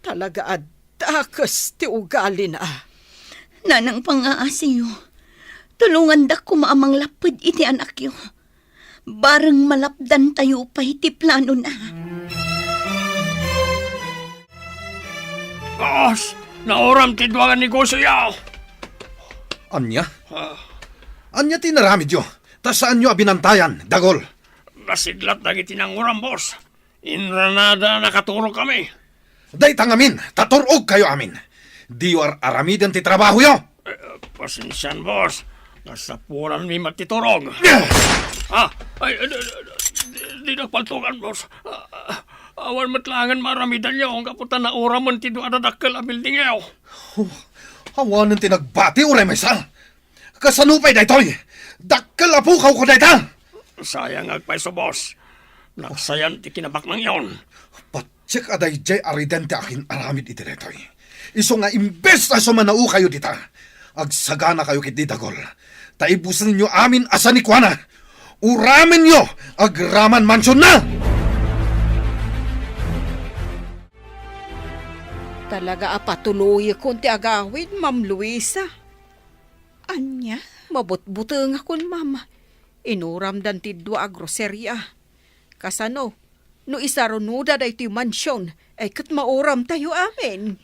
Talaga adakas ti ugali na. Nanang pangaasiyo, tulungan da ko maamang lapad iti anak yo. Barang malapdan tayo pa iti plano na. Boss! Nauram ti duwangan negosyo yaw! Anya? Anya tinaramid yo? Ta saan nyo abinantayan, dagol? Nasidlat na itinanguram, boss. Inranada nakaturo kami. Day tangamin, taturog kayo amin. Di war aramidan ti trabaho yo. Pasensyan, boss. Nasapuran mi matiturog. Ay, di nagpaltugan, boss. Awan matlangan maramidan yaw. Ang kaputan na oraman ti doon adadakkel a building yaw. Hawanan tinagbati uray may sal. Kasanupay daytoy. Dakkel apukaw ko dayta. Sayang agpaiso, boss. Nakasayan ti kinabak ng yon. Patsik aday jay ariden ti akin aramid iti detoy. Iso nga imbes na sumanao kayo dita. Agsagana kayo kit didagol. Taibusan ninyo amin asa ni Kuana. Uramin nyo agraman mansyon na! Talaga apatuloy akong ti agawid, Ma'am Luisa. Anya? Mabutbuteng akon, Mama. Inuramdan ti dua a groserya. Kasano, no isarunuda da iti mansyon, ay kat mauram tayo amin.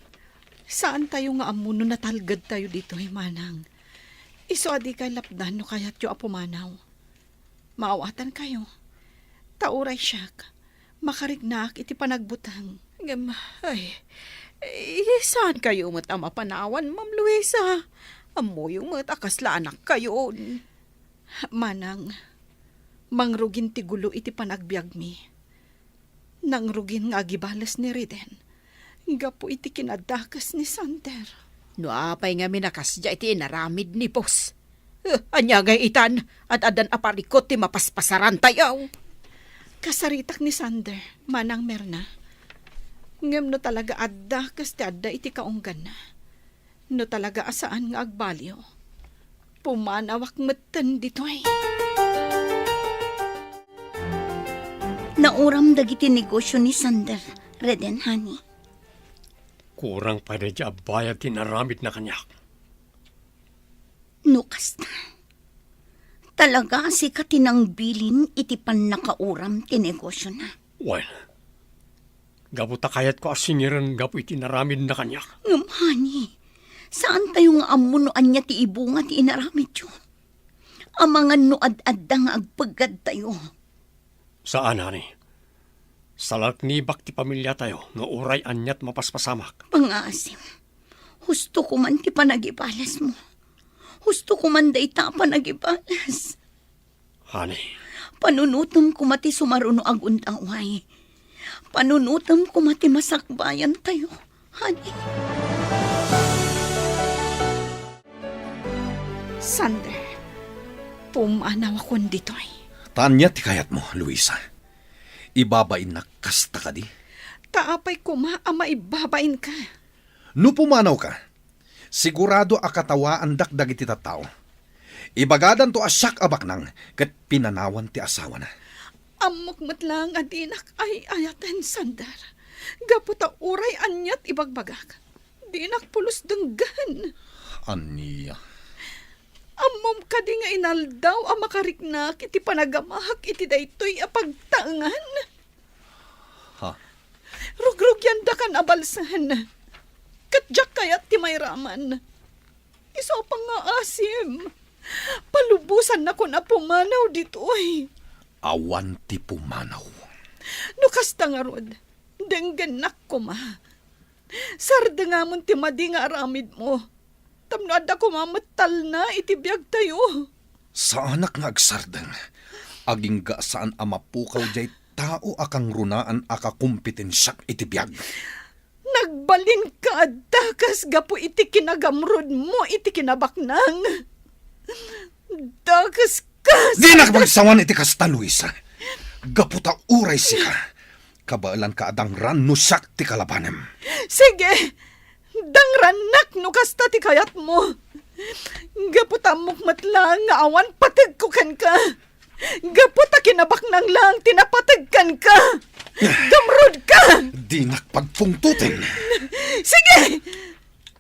Saan tayo nga amuno natalgad tayo dito, Manang? Iso adi kay lapdan no kayat yo apumanaw. Maawatan kayo. Tauray siyak. Makarignak iti panagbutang. Ngam, saan kayo mat ama panawan, Ma'am Luisa? Amo yung mat akasla anak kayo. Manang, mangrugin ti gulo iti panagbiag mi. Nangrugin nga agibalas ni Riden. Gapo iti kinadakas ni Sander. No apay nga minakasya iti inaramid ni boss. Anyagay itan at adan aparikot ti mapaspasaran tayo. Kasaritak ni Sander, Manang Merna. Ngem no talaga adda kas ti adda iti kaunggan na. No talaga asaan nga agbalyo. Pumanawak metten ditoy. Nauram dagiti negosyo ni Sander, Reden, honey. Kurang pa rin dya bayad tinaramid na kanyak. Nukas na. Talaga si katinang bilin iti pan nakauram ti negosyo na. Well, gabuta kayat ko asingiran gapu itinaramid na kanyak. Honey, saan tayo nga amunoan niya ti ibunga ti inaramid yun? Amangan no ad-adda nga agpagad tayo. Saan, honey? Salak ni ti pamilya tayo, nga uray anyat mapaspasamak. Pangasim, husto ko man ti panagibalas mo. Husto ko man da ita panagibalas. Honey, Panunutom ko mati sumaruno aguntang way. Panunutom ko mati masakbayan tayo, honey. Sander, pumanaw ako ditoy. Tanya ti kayat mo, Luisa. Ibabain na kasta ka di. Taapay ko ama ibabain ka. No pumanaw ka, sigurado akatawaan dakdag iti tattao. Ibagadan to asyak abaknang kat pinanawan ti asawa na. Amok matlang adinak ay ayatan, Sander. Gaputa uray anyat ibagbagak. Dinak pulos denggan. Aniya. Amom ka di nga inaldaw ang makariknak iti panagamahak iti daytoy apagtangan. Ha? Rugrug yan da kan abalsan. Katjak kayat ti may raman. Iso pang nga asim. Palubusan na ko na pumanaw ditoy. Awan ti pumanaw. Nukas nga rod. Denggan ko ma. Sarda nga mon ti madi nga aramid mo. Tamnada ko mamatal na itibiyag tayo. Sa anak nga agsardang, aging ga saan amapukaw jay tao akang runaan akakumpetensyak itibiyag. Nagbalin ka dakas gapo iti kinagamrod mo iti kinabaknang. Dakas kas. Di nakapagsawan iti kasta, Luisa. Gaputa uray sika. Kabaalan ka adang ran no siyak ti kalabanem. Sige, dangranak no kasta ti kayat mo. Gaputamok matlang nga awan patagkukan ka. Gaputa kinabaknang lang tinapatagkan ka. Gamrod ka. Di nakpagpungtutin. Sige,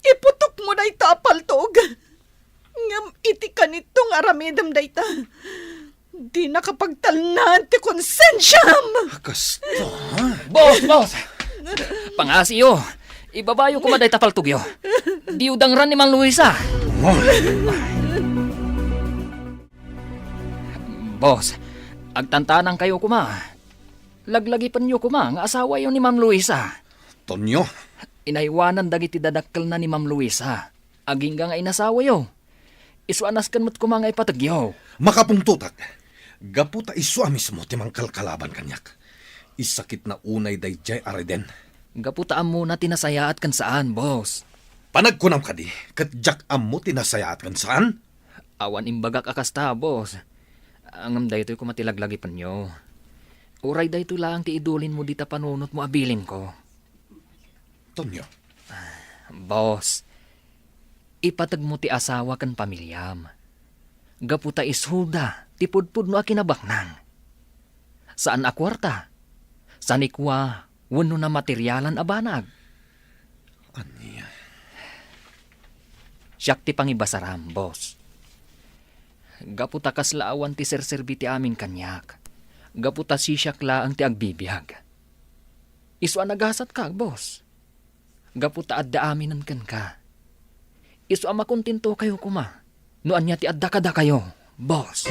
iputok mo na itapaltog. Ngam iti ka nitong aramidam dayta. Di nakapagtalnan ti konsensyam. Kasta, ha? Boss! Pangasiyo, ibabayo ko maday tapaltugyo. Diudang ran ni Mang Luisa. Boss, agtantanang kayo kuma. Laglagipan niyo kuma nga asawa yun ni Ma'am Luisa. Tonyo, Inaiwanan dagiti dadakkel na ni Ma'am Luisa. Aging nga inasawa yo. Isuanas kan mo't kuma nga ipatagyo. makapungtutak. Gaputa iswa mismo timang kalkalaban kanyak. Isakit na unay dayjay areden. Gaputaan mo na tinasayaat kan saan, boss. Panagkunam ka di, katjak ammo tinasayaat kan saan? Awan imbagak akasta, boss. Angam daytoy ko matilaglagipan nyo. Uray da ito lang ti idulin mo dita panunot mo abilin ko. Tonyo, Boss, ipatag mo ti asawa kan pamilyam. Gaputa ishuda, ti pudpud no akinabaknang. Saan akwarta? Saan ikwa, wano na materyalan abanag? anya. Siyak ti pangibasaram, boss. Gaputa kaslaawan ti serserbi ti amin kanyak. Gaputa sisyak laang ti agbibiyag. Isu anagasat ka, boss. Gaputa adda aminan kan ka. Isu makuntinto kayo kuma. Noan niya ti adda kada kayo, boss.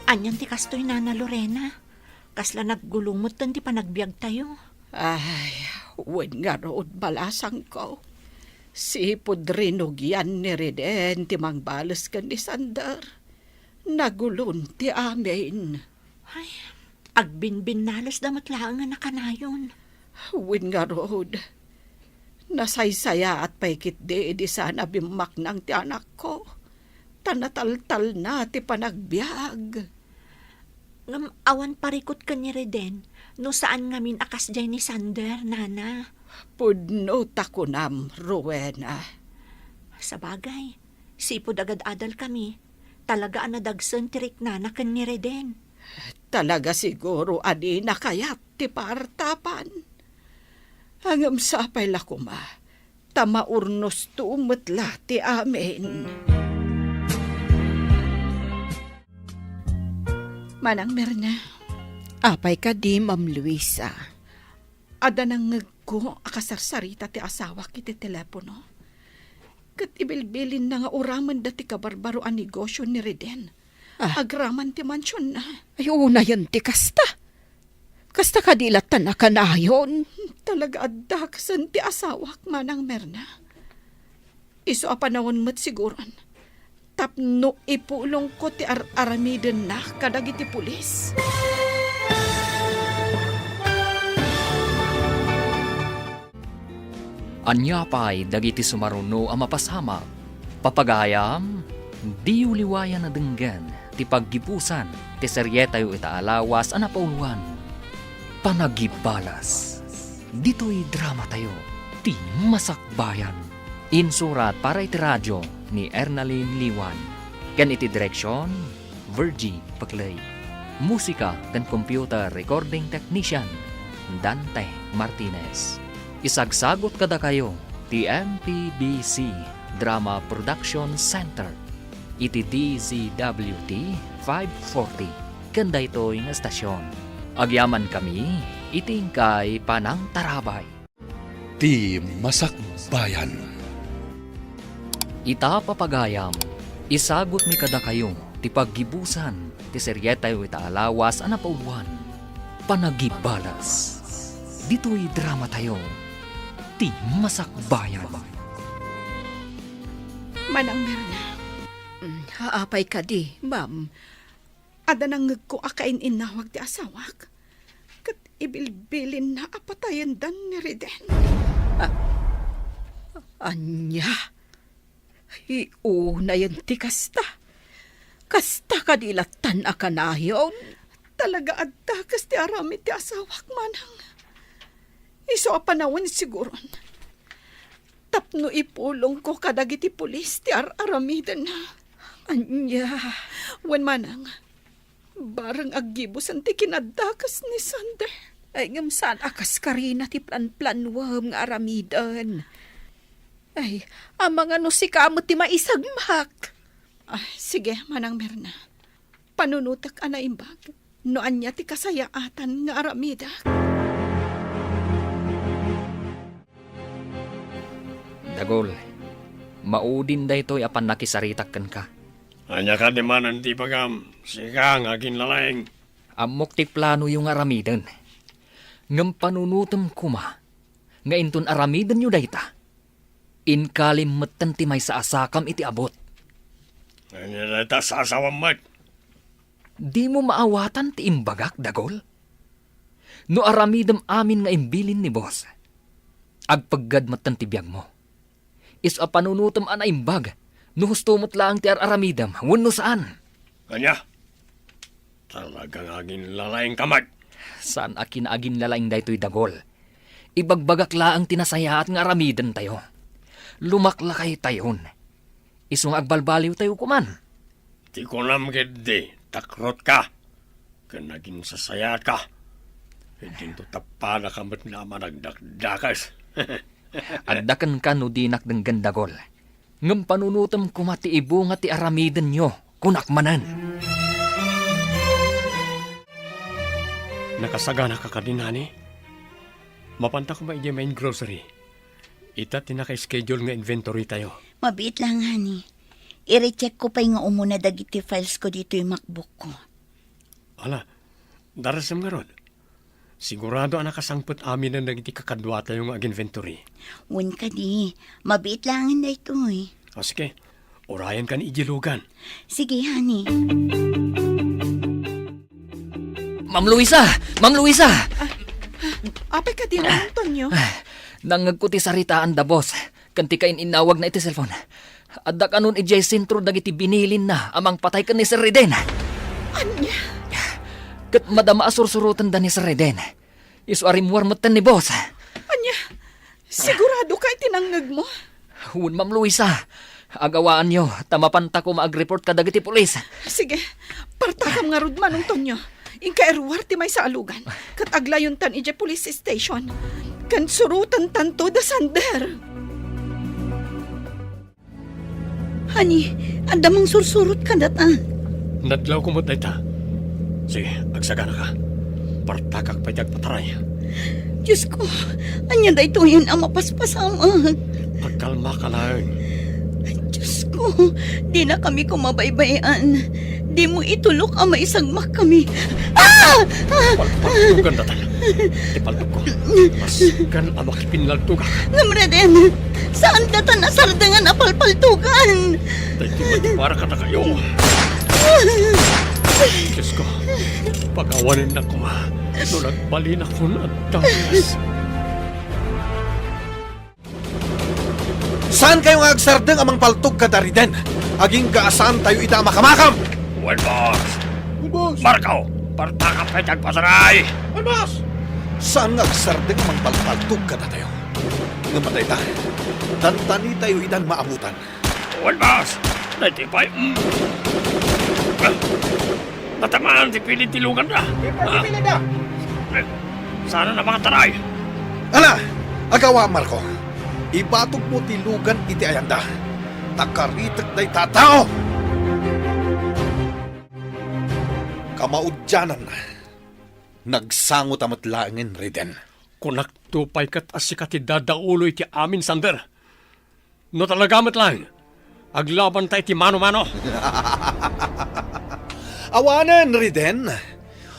Anyan ti kastoy Nana Lorena. Kasla naggulumot tan ti panagbiag tayo. Ay, wen nga rood balasang ko. Si Pudrinog yan ni Reden ti mangbalas ka ni Sander. Nagulon ti amin. Ay, agbinbinalas damat lang nga nakanayon. Wen nga rood. Nasaysaya at paikit di sana bimak ng ti anak ko. Tanataltal na ti panagbiag. Ngam awan parikot ka ni Reden, no saan ngamin akas jay ni Sander, Nana. Pudno takunam, Rowena. Sa bagay, sipod agad adal kami. Talaga anadagsan tirik Nana kan ni Reden. Talaga siguro adi na kayat ti partapan. Hangam sapay lakuma, tamaurnos tuumutla ti amin. Manang Merna, apay ka di, Ma'am Luisa. Ada nang ngagko akasarsarita ti asawa kiti telepono. Kat ibilbilin na nga uraman dati kabarbaro ang negosyo ni Reden. Agraman ti mansyon na. Ay, una yun ti kasta. Kasta kadilatan na kanayon. Talaga adaksan ti asawak, Manang Merna. Iso apanawon mo't siguron. Tapno ipulong ko ti aramiden na kadagiti pulis. Anya pa'y dagiti sumaruno ang mapasama. Papagayam, di uliwayan na denggan, ti paggipusan, ti seryetayo itaalawas ang napauluan. Panagibalas. Dito'y drama tayo, ti masakbayan. Insurat para iti radyo ni Ernaline Liwan. Kan iti direksyon, Virgie Paclay. Musika kan computer recording technician, Dante Martinez. Isagsagot kada kayo, ti MPBC Drama Production Center. Iti DZWT 540. Kanda ito'y nga stasyon. Agyaman kami, itingkay Panang Tarabay. Ti Masakbayan. Ita papagayam, isagot mi kada kayo, ti paggibusan, ti seryetayo itaalawas ang napauluan. Panagibalas. Dito'y drama tayo, ti masakbayan. Manang Merna, haapay ka di, ma'am. Ada nang ngagko akain inawag ti asawak. Kat ibilbilin na apatayan dan ni Reden. Anya, iuna yan ti kasta. Kasta kadilatan akanayon. Talaga adda ti arami ti asawak, Manang. Iso apanawin siguron. Tapno ipulong ko kadagiti pulis ti aramidan na. Anya, wen Manang, barang aggibusan ti kinadakas ni Sander. Ay ngam saan akas karina ti plan-planwam nga aramidan. Ay, ang mga no si kamot ti maisagmak. Ay, sige, Manang Merna. Panunutak anaimbag. Noan niya ti kasayaatan nga aramida. Dagol, maudin da ito'y apan nakisaritak kan ka. Anya ka di manan ti pagam, sika nga ginlalaeng. Amok ti plano yung aramidan. Ngam panunutom kuma, nga inton aramidan nyo dayta. Inkalim metten ti may sa asakam iti abot. Anya data sa asawang mat. Di mo maawatan ti imbagak, Dagol? No aramidam amin nga imbilin ni boss. Agpaggad metten ti biyag mo. Is a panunutom ana imbag, no hustumot lang ti aramidam, wano saan. Anya? Talagang aging lalayang kamay. Saan akin agin lalaing daytoy dagol? Ibagbagak laang tinasaya at nga aramidan tayo. Lumaklakay tayon. Isung agbalbaliw tayo kuman. Di ko nam di, takrot ka. Kanaging sasaya ka. Hindi to tapada ka mat na managdakdakas. Addakan ka no dinak ng gandagol. Ngam panunutam kumati ibo nga ti aramidan nyo, kunakmanan. Nakasagana ka kadinani. Mapanta ko ba main grocery? Ita tinaka-schedule nga inventory tayo. Mabit lang, honey. I-recheck ko pa nga umuna dagiti files ko dito yung MacBook ko. Ala, darasam nga ron. Sigurado ang nakasangpot amin na nagiti kakadwa tayo nga inventory. Wan ka di. Mabit lang na ito eh. O sige, orayan ka ni ijilugan. Sige, honey. Ma'am Luisa! Ma'am Luisa! Apay ka din, Antonio. Nangagkuti saritaan da boss. Kanti kain inawag na iti cellphone. Adda kanon ijay sentro dagiti binilin na amang patay ka ni Sir Reden. Anya? Kat madama asursurutan da ni Sir Reden. Isu arimwar matan ni boss. Anya? Sigurado ka itinangag mo? Hun, Ma'am Luisa. Agawaan nyo, tamapanta ko maag-report ka dagiti pulis. Sige, partakam nga rudman, Antonio. Inka erwar ti may sa alugan. Kat aglayon tan ije police station. Kan surutan tanto da sander. Honey, andamang sursurot ka data. Nadlaw ko mo't na ita. Sige, agsagana ka. Partakak pa diyag pataray. Diyos ko, anya da ito yun ang mapaspasamag. Pagkalma ka lang. Diyos ko, di na kami kumabaybayan. Di mo itulok ang maisagmak kami. Ah! Paltugan datan. Ipaltog ko. Masgan ang makipinlaltugak. Namreden, saan datan nasardangan apalpaltugan? Dahil para ka na kayo. Diyos ko, pagawanin na ko. Nung nagbalin ako na tawas. Saan kayo nga agsardeng amang paltog ka dariden? Aging gaasaan tayo ita makamakam! Well, boss. Marco, partakap pa diyag pasaray. Well, boss! Saan nga agsardeng amang paltog ka na tayo? Ngamatay tayo. Tantani tayo itan maamutan. Well, boss. Natipay. Natamaan si pilit tilungan na. Pipilit na! Sana na mga taray. Ala! Agawa, Marco. Ibatog mo tilugan iti ayanda. Takaritak day tatao! Kamaudyanan na. Nagsangot amat laangin, Reden. Kunak tupay kat asikati dadaulo iti amin, Sander. No talagamat lang. Aglaban tayo iti mano-mano. Awanan, Reden.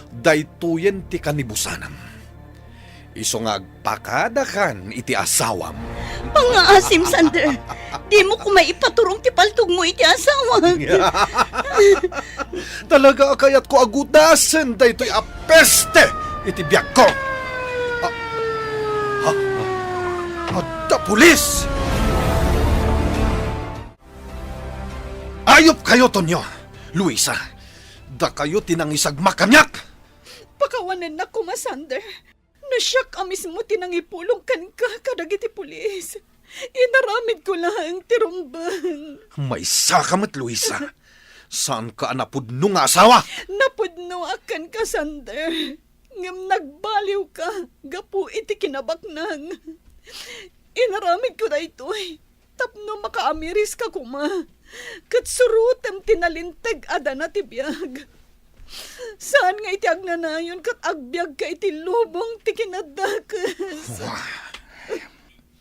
Daytoyen ti kanibusanam. Iso nga agpakadakan iti asawam. Pangaasim, Sander. Di mo ko maipaturong ti paltog mo iti asawa. Talaga kayat ko agudasen daytoy apeste iti biyak ko. Adda pulis! Ayop kayo, Tonyo. Luisa, da kayo tinangisagmak kanyak. Pakawanan na ko, Sander. Nasyak amis mo tinangipulong kan ka kadagiti pulis. Inaramid ko lang tirumbang. May sakamat, Luisa. Saan ka napudno nga asawa? Napudno akan ka, Sander. Ngam nagbaliw ka. Gapu iti kinabaknang. Inaramid ko na ito'y. Tapno makaamiris ka kuma. Kat surutem tinalintag adana ti biyag. Saan nga iti agnanayon kat agbyag ka iti lubong ti kinadakas.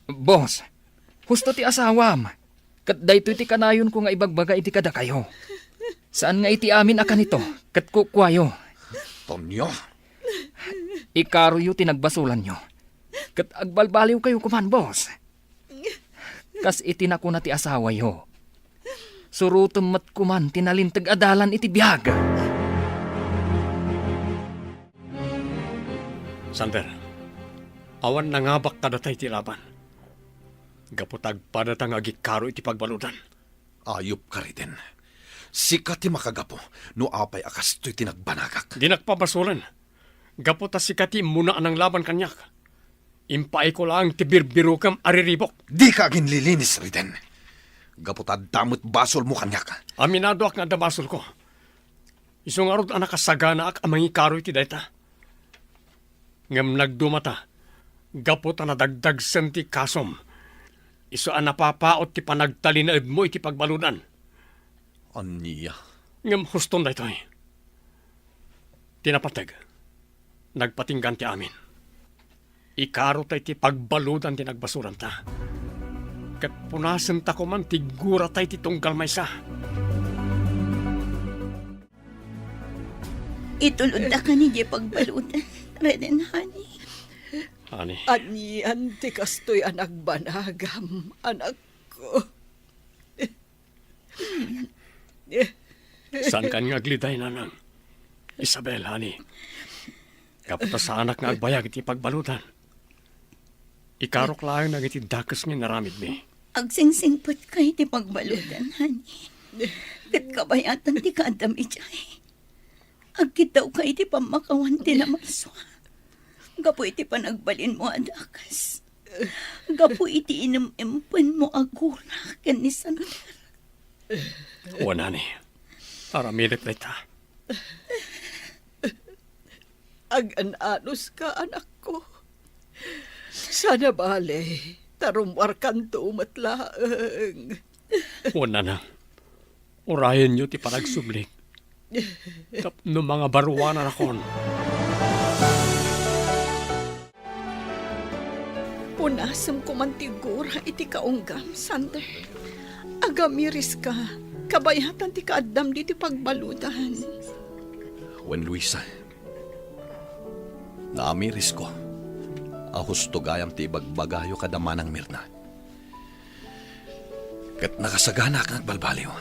Boss, husto ti asawam. Kat dayto iti kanayon ko nga ibagbaga iti kada kayo. Saan nga iti amin akan ito? Kat kukwayo. Tonyo. Ikaro yu tinagbasulan nyo. Kat agbalbaliw kayo kuman, boss. Kas iti na ko na ti asawa yo. Surutom mat kuman tinalintag adalan iti biyag. Sander, awan nangabak kadatay ti laban. Gaputag padatang agikaro iti pagbaludan. Ayop ka rin. Sika ti makagapo, no apay akas to'y tinagbanagak. Di nagpabasulan. Gapota si Kati muna anang laban kanyak. Impay ko lang ti birbirukam ariribok. Di ka agin lilinis, Riden. Gapota damot basol mo kanyak. Aminado ak nga dabasol ko. Isungarod anak kasagana ak amangi karoy ti dayta. Ngam nagdumata. Gapota na dagdag ti kasom. Iso ang napapaot ti panagtalinaed mo iti pagbaludan. Aniya. Ngam huston da ito'y. Tinapateg. Nagpatinggan ti amin. Ikaro tayo ti pagbaludan ti nagbasuran ta. Kat punasan ta ko man tigura tayo ti tunggal maysa. Itulod na ka ni pagbaludan. Reden, honey. Ani, Ani, anti kastoy anak banagam, anak ko. saan kan nga gliday nanang? Isabel, hani. Kapata sa anak nga agbayag iti pagbaludan. Ikarok lang nang iti dakas nga naramid mi. Agsingsingpot ka iti pagbaludan, honey. Kat kabayatan ti kaadam ijay. Agkitaw ka iti pamakawan ti namaswa. Gapo iti panagbalin mo adakas. Gapo iti inumimpan mo agula ken ni Sander. Wala ni. Para milit na ita. Ag-ananos ka, anak ko. Sana bale, tarumwar kanto umatlaang. Wala na. Urayan nyo ti panagsublik. Tapno mga baruanan akon. Punasam ko man tigura iti kaunggam, Sander. Agamiris ka, kabayatan ti kaadam di ti pagbaludan. Wen Luisa, naamiris ko. Ahos to gayam ti bagbagayo kadamanang Mirna. Kat nakasagana ka nagbalbaliw.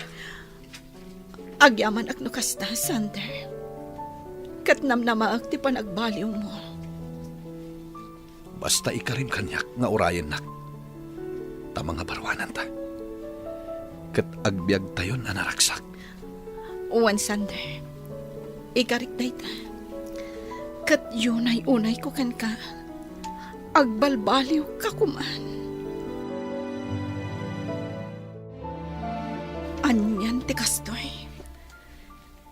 Agyaman ak no kasta, Sander. Kat namnamaak ti panagbaliw mo. Basta ikarim kanyak nga urayan nak. Tamang nga barwanan ta. Kat agbyag tayon na naraksak. Uwan, Sander. Ikarik day ta. Kat yunay-unay ko kan ka. Agbalbaliw ka kuman. Anyan ti kastoy.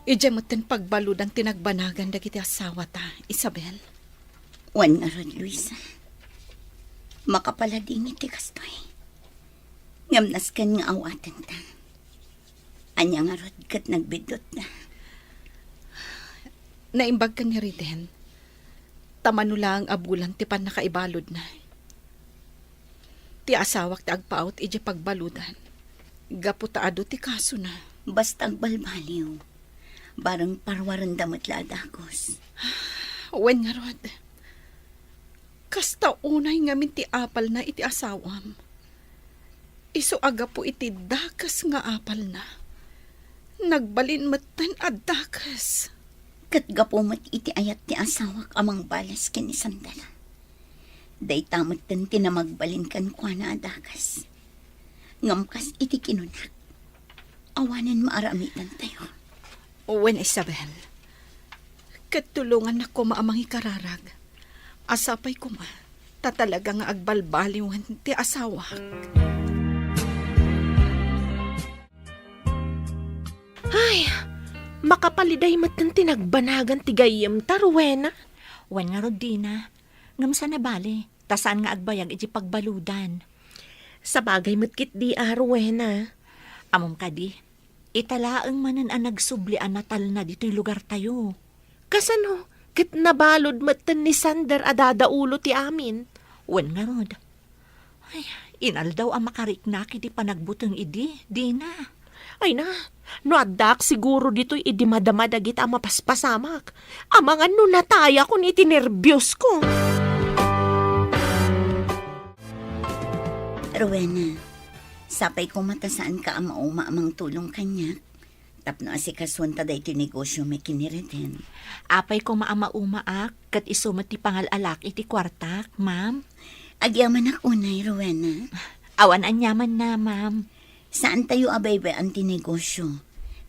Ijamutin pagbaludan tinagbanagan dagiti asawa ta, Isabel. Wan nga rod, Luisa. Makapalading iti kastoy. Ngamnas kan nga awatan ta. Anya nga rod kat nagbidot na. Naimbag ka ni Riden. Tamanula ang abulan ti pan nakaibalod na. Ti asawak ti agpaot iti pagbaludan. Gaputaado ti kaso na. Basta agbalbaliw. Barang parwaran damot ladakos. Wen nga rod. Kasta unay ngamin ti apal na iti asawam. Iso aga po iti dakas nga apal na. Nagbalin matan at dakas. Kat gapumat iti ayat ti asawak amang balas ken ni Sandala. Day tamot ten tinamagbalin kan kwa na adakas. Ngamkas iti kinunak. Awanan maaramitan tayo. Wen, Isabel. Katulungan ako maamang ikararag. Asapay ko ma. Tatalaga nga agbalbaliwan ti asawak. Ay, makapaliday matan tinagbanagan ti gayem ta, Rowena. Wan nga Rodina, ngam sa nabali, tasaan nga agbayag iti pagbaludan. Sa bagay matkit di Rowena. Amom kadi, italaang manan ang nagsublian natal na dito'y lugar tayo. Kasano, kit nabalod matan ni Sander adadaulo ti amin. Wan nga rod. Ay, inal daw ang makariknak iti panagbutang idi, di na. Ay na, no adak siguro dito'y idimadamadag ita mapaspasamak. Amangan no nataya kun iti nervyos ko. Rowena, sapay ko matasaan ka ama-uma amang tulong kanya. Tapno asikasuan ta da iti negosyo may kiniriden. Apay ko maama-umaak, kat isumat ti pangalalak iti kwartak, ma'am. Agyaman ako na, Rowena. Awan anyaman na, ma'am. Saan tayo abaybay ang tinegosyo?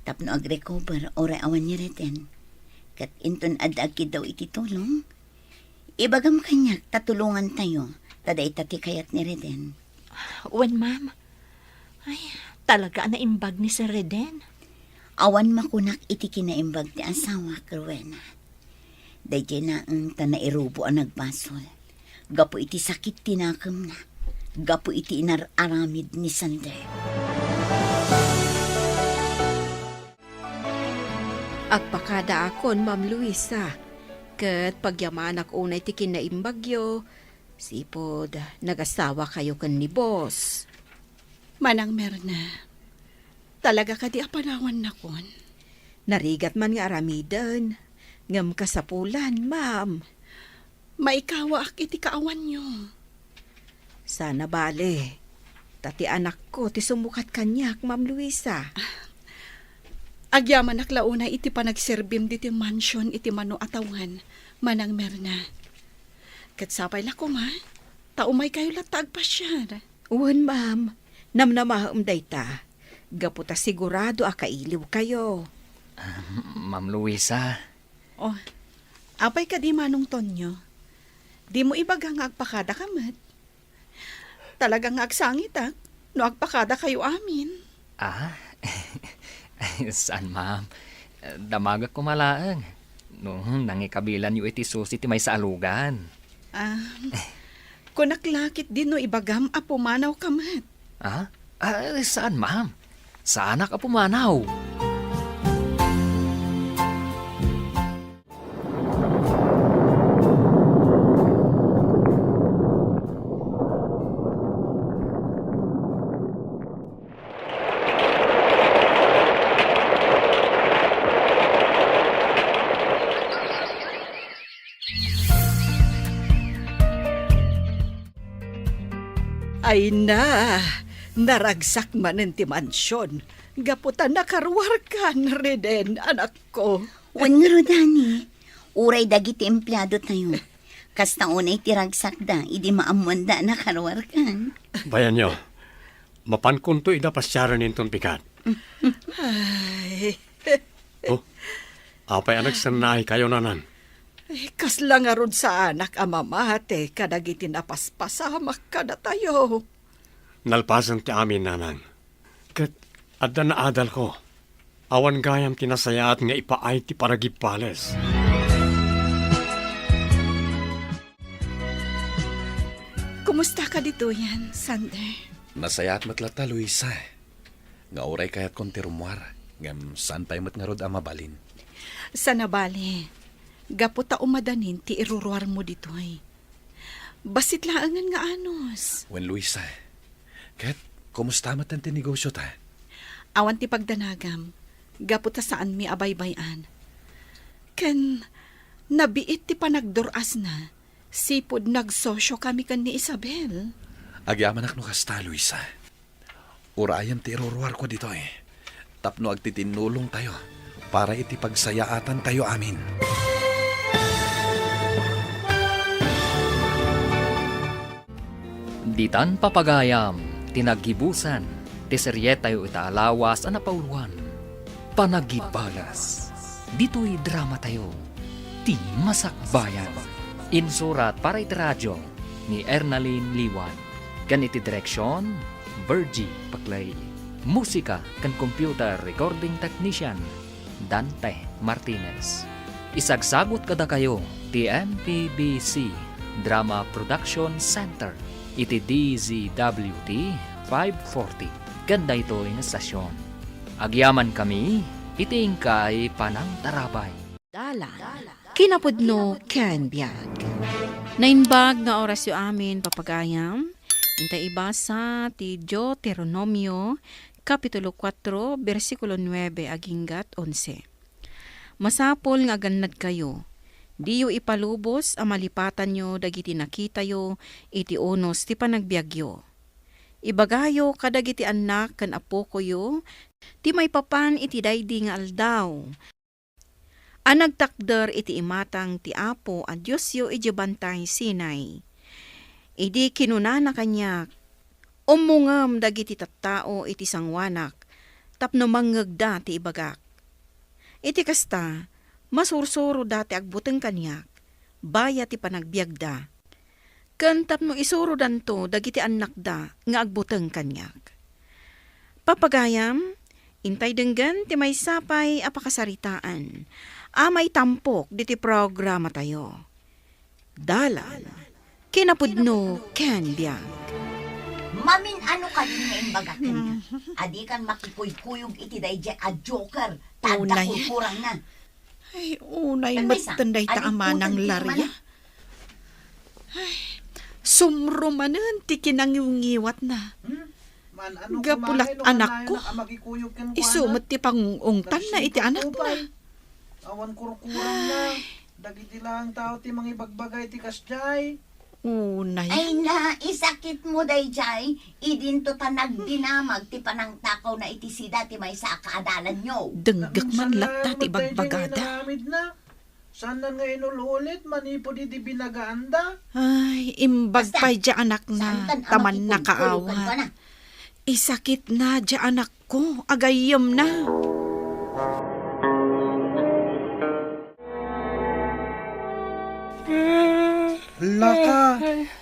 Tapno ag-recover oray awan ni Reden. Kat inton ad-agkid daw iti tulong. Ibagam kanyak tatulungan tayo. Taday tati kayat ni Reden. Wen, ma'am. Ay, talaga naimbag ni Sir Reden. Awan makunak iti kinaimbag ti asawa, Rowena. Dayjay na ang tanairubo ang nagbasol. Gapo iti sakit tinakam na. Gapo iti inararamid ni Sander. Agpakada akon, Ma'am Luisa. Kat pagyamanak unay ti kinaimbagyo, sipod nagasawa kayo kan ni boss. Manang Merna, talaga ka di apanawan na kon. Narigat man nga aramidan. Ngam kasapulan, ma'am. Maikawa ak iti kaawan nyo. Sana bale. Tati anak ko, ti sumukat kanyak, Ma'am Luisa. Agyaman aklauna iti panagserbim diti mansion iti mano atawan, Manang Merna. Katsapay la ko ma, taumay kayo latag pa siya. Uwan, ma'am. Namnamaham dayta. Gaputa sigurado akailiw kayo. Ma'am Luisa, Oh, apay ka di manong Tonyo. Di mo ibagang agpakada kamat. Talagang agsangit no agpakada kayo amin. saan ma'am? Damagak ko malaang. Noong nangikabilan yu iti susi ti may saalugan. Kunaklakit din no ibagam apumanaw kamat. Saan ma'am? Saan ka pumanaw? Ay na, naragsak manen ti mansyon. Gaputan nakaruar ka na Reden, anak ko. Wan nga Rodani, uray dagiti empleyado tayo. Kasta unay tiragsak da, idi maamuan da nakarwar kan. Bayan nyo, mapankunto ida pasyaran nintong pikat. Ay, Apay anak sanay kayo nanan. kasla nga rod sa anak amamate, kadagiti napaspasamak ka na tayo. Nalpasan ti amin nanan. Kat adda na adal ko. Awan gayam tinasayaat nga ipaay ti paragipales. Kumusta ka dito yan, Sander? Nasayat matlata, Luisa. Nga oray kayat kon ti rumwar. Ngam saan pa'y mat nga rod amabalin. Sa nabali, gaputa umadanin ti iruruar mo dito ay. Basit laangan nga anos. Wen, Luisa. Kat, kumusta mat ang tinegosyo ta? Awan ti pagdanagam, gaputa saan mi abaybayan. Ken, nabiit ti panagdoras na, sipod nagsosyo kami kan ni Isabel. Agyaman ak no kasta, Luisa. Urayam ti iruruar ko dito eh. Tapno agtitinulong tayo para iti pagsayaatan tayo amin. Ditan papagayam, tinaghibusan, ti serye tayo itaalawas ang napauluan. Panagibalas, dito'y drama tayo, ti Masakbayan. Insurat para iti radyo ni Ernaline Liwan. Kan iti direksyon, Virgie Paklay. Musika kan computer recording technician, Dante Martinez. Isagsagot kada kayo, ti MPBC Drama Production Center. Iti DZWT 540. Ganda ito yung estasyon. Agyaman kami, itingkay panang tarabay. Kinapudno ken biag. Nainbag nga oras yu amin papagayam. Intay ibasa ti Deuteronomio Kapitulo 4, versikulo 9 aginggat 11. Masapol nga ganad kayo. Diyo ipalubos ang malipatan nyo dagiti nakita yo iti unos ti panagbiagyo. Ibagayo kadagiti anak kan apo ko yo, ti may papan iti daydi nga aldaw. Anagtakder iti imatang ti apo a Diyos yo iti bantay Sinai. Idi kinunana kanyak, umungam dagiti tattao iti sangwanak, tapno mangagda ti ibagak. Iti kasta, masursuro dati agbuteng kanyak, baya ti panagbiagda. Ken tapno isuro danto dagiti anak da nga agbuteng kanyak. Papagayam, intay denggan ti may sapay apakasaritaan. Amay tampok diti programa tayo. Dalan, kinapudno ken biag. Mamin ano ka din nga imbaga kanya? Adi kan makikuykuyog iti dayjay a joker. Tagda Unay. kurkurang na. Ay, unay Kan maysa, matanday ta adi ama putang ng ti larya. mana. Sumrumanan ti kinangiwat na. Man, ano Gapulat anak ko. Isumat ti pangungtan na iti anak na. Awan kurkurang na. Dagiti lang tao ti mangibagbagay ti kasjay. Unay. Ay na, isakit mo dayjay. Idin to ta nagdinamag ti panangtakaw na iti sida ti may sa kaadalan nyo. Denggak man latta ti bagbagada. Na. Saan na nga inululit, manipo di binagaanda. Ay, imbag Basta, pa'y dya anak na, Santan taman ang nakaawa. makikuykuyan ko na. Isakit na dya anak ko, agayom na. Laka,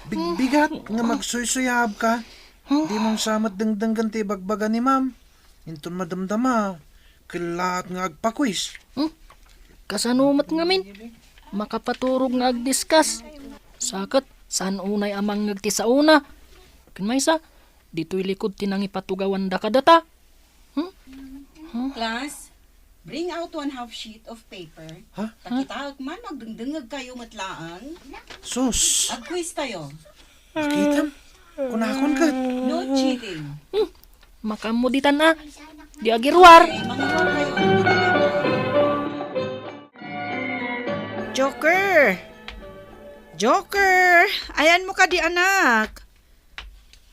bigbigat nga magsuysuyab ka. Di mong samat dengdenggan ti bagbaga ni ma'am. Inton madamdama, kilaat nga agpakwis. Kasanumat ngamin, makapaturog nga agdiskas. Sakat, saan unay amang ngagti sa una? Kinmaysa, dito'y likod tinang ipatugawan da kadata. Class, bring out 1/2 sheet of paper. Ha? Takitahag man, magdengdengag kayo matlaan. Sus, Ag-quiz tayo. makita. Kunakon ka. No cheating. Makamuditan na, di agirwar. Manginom kayo. Joker! Joker! Ayan mo ka di anak.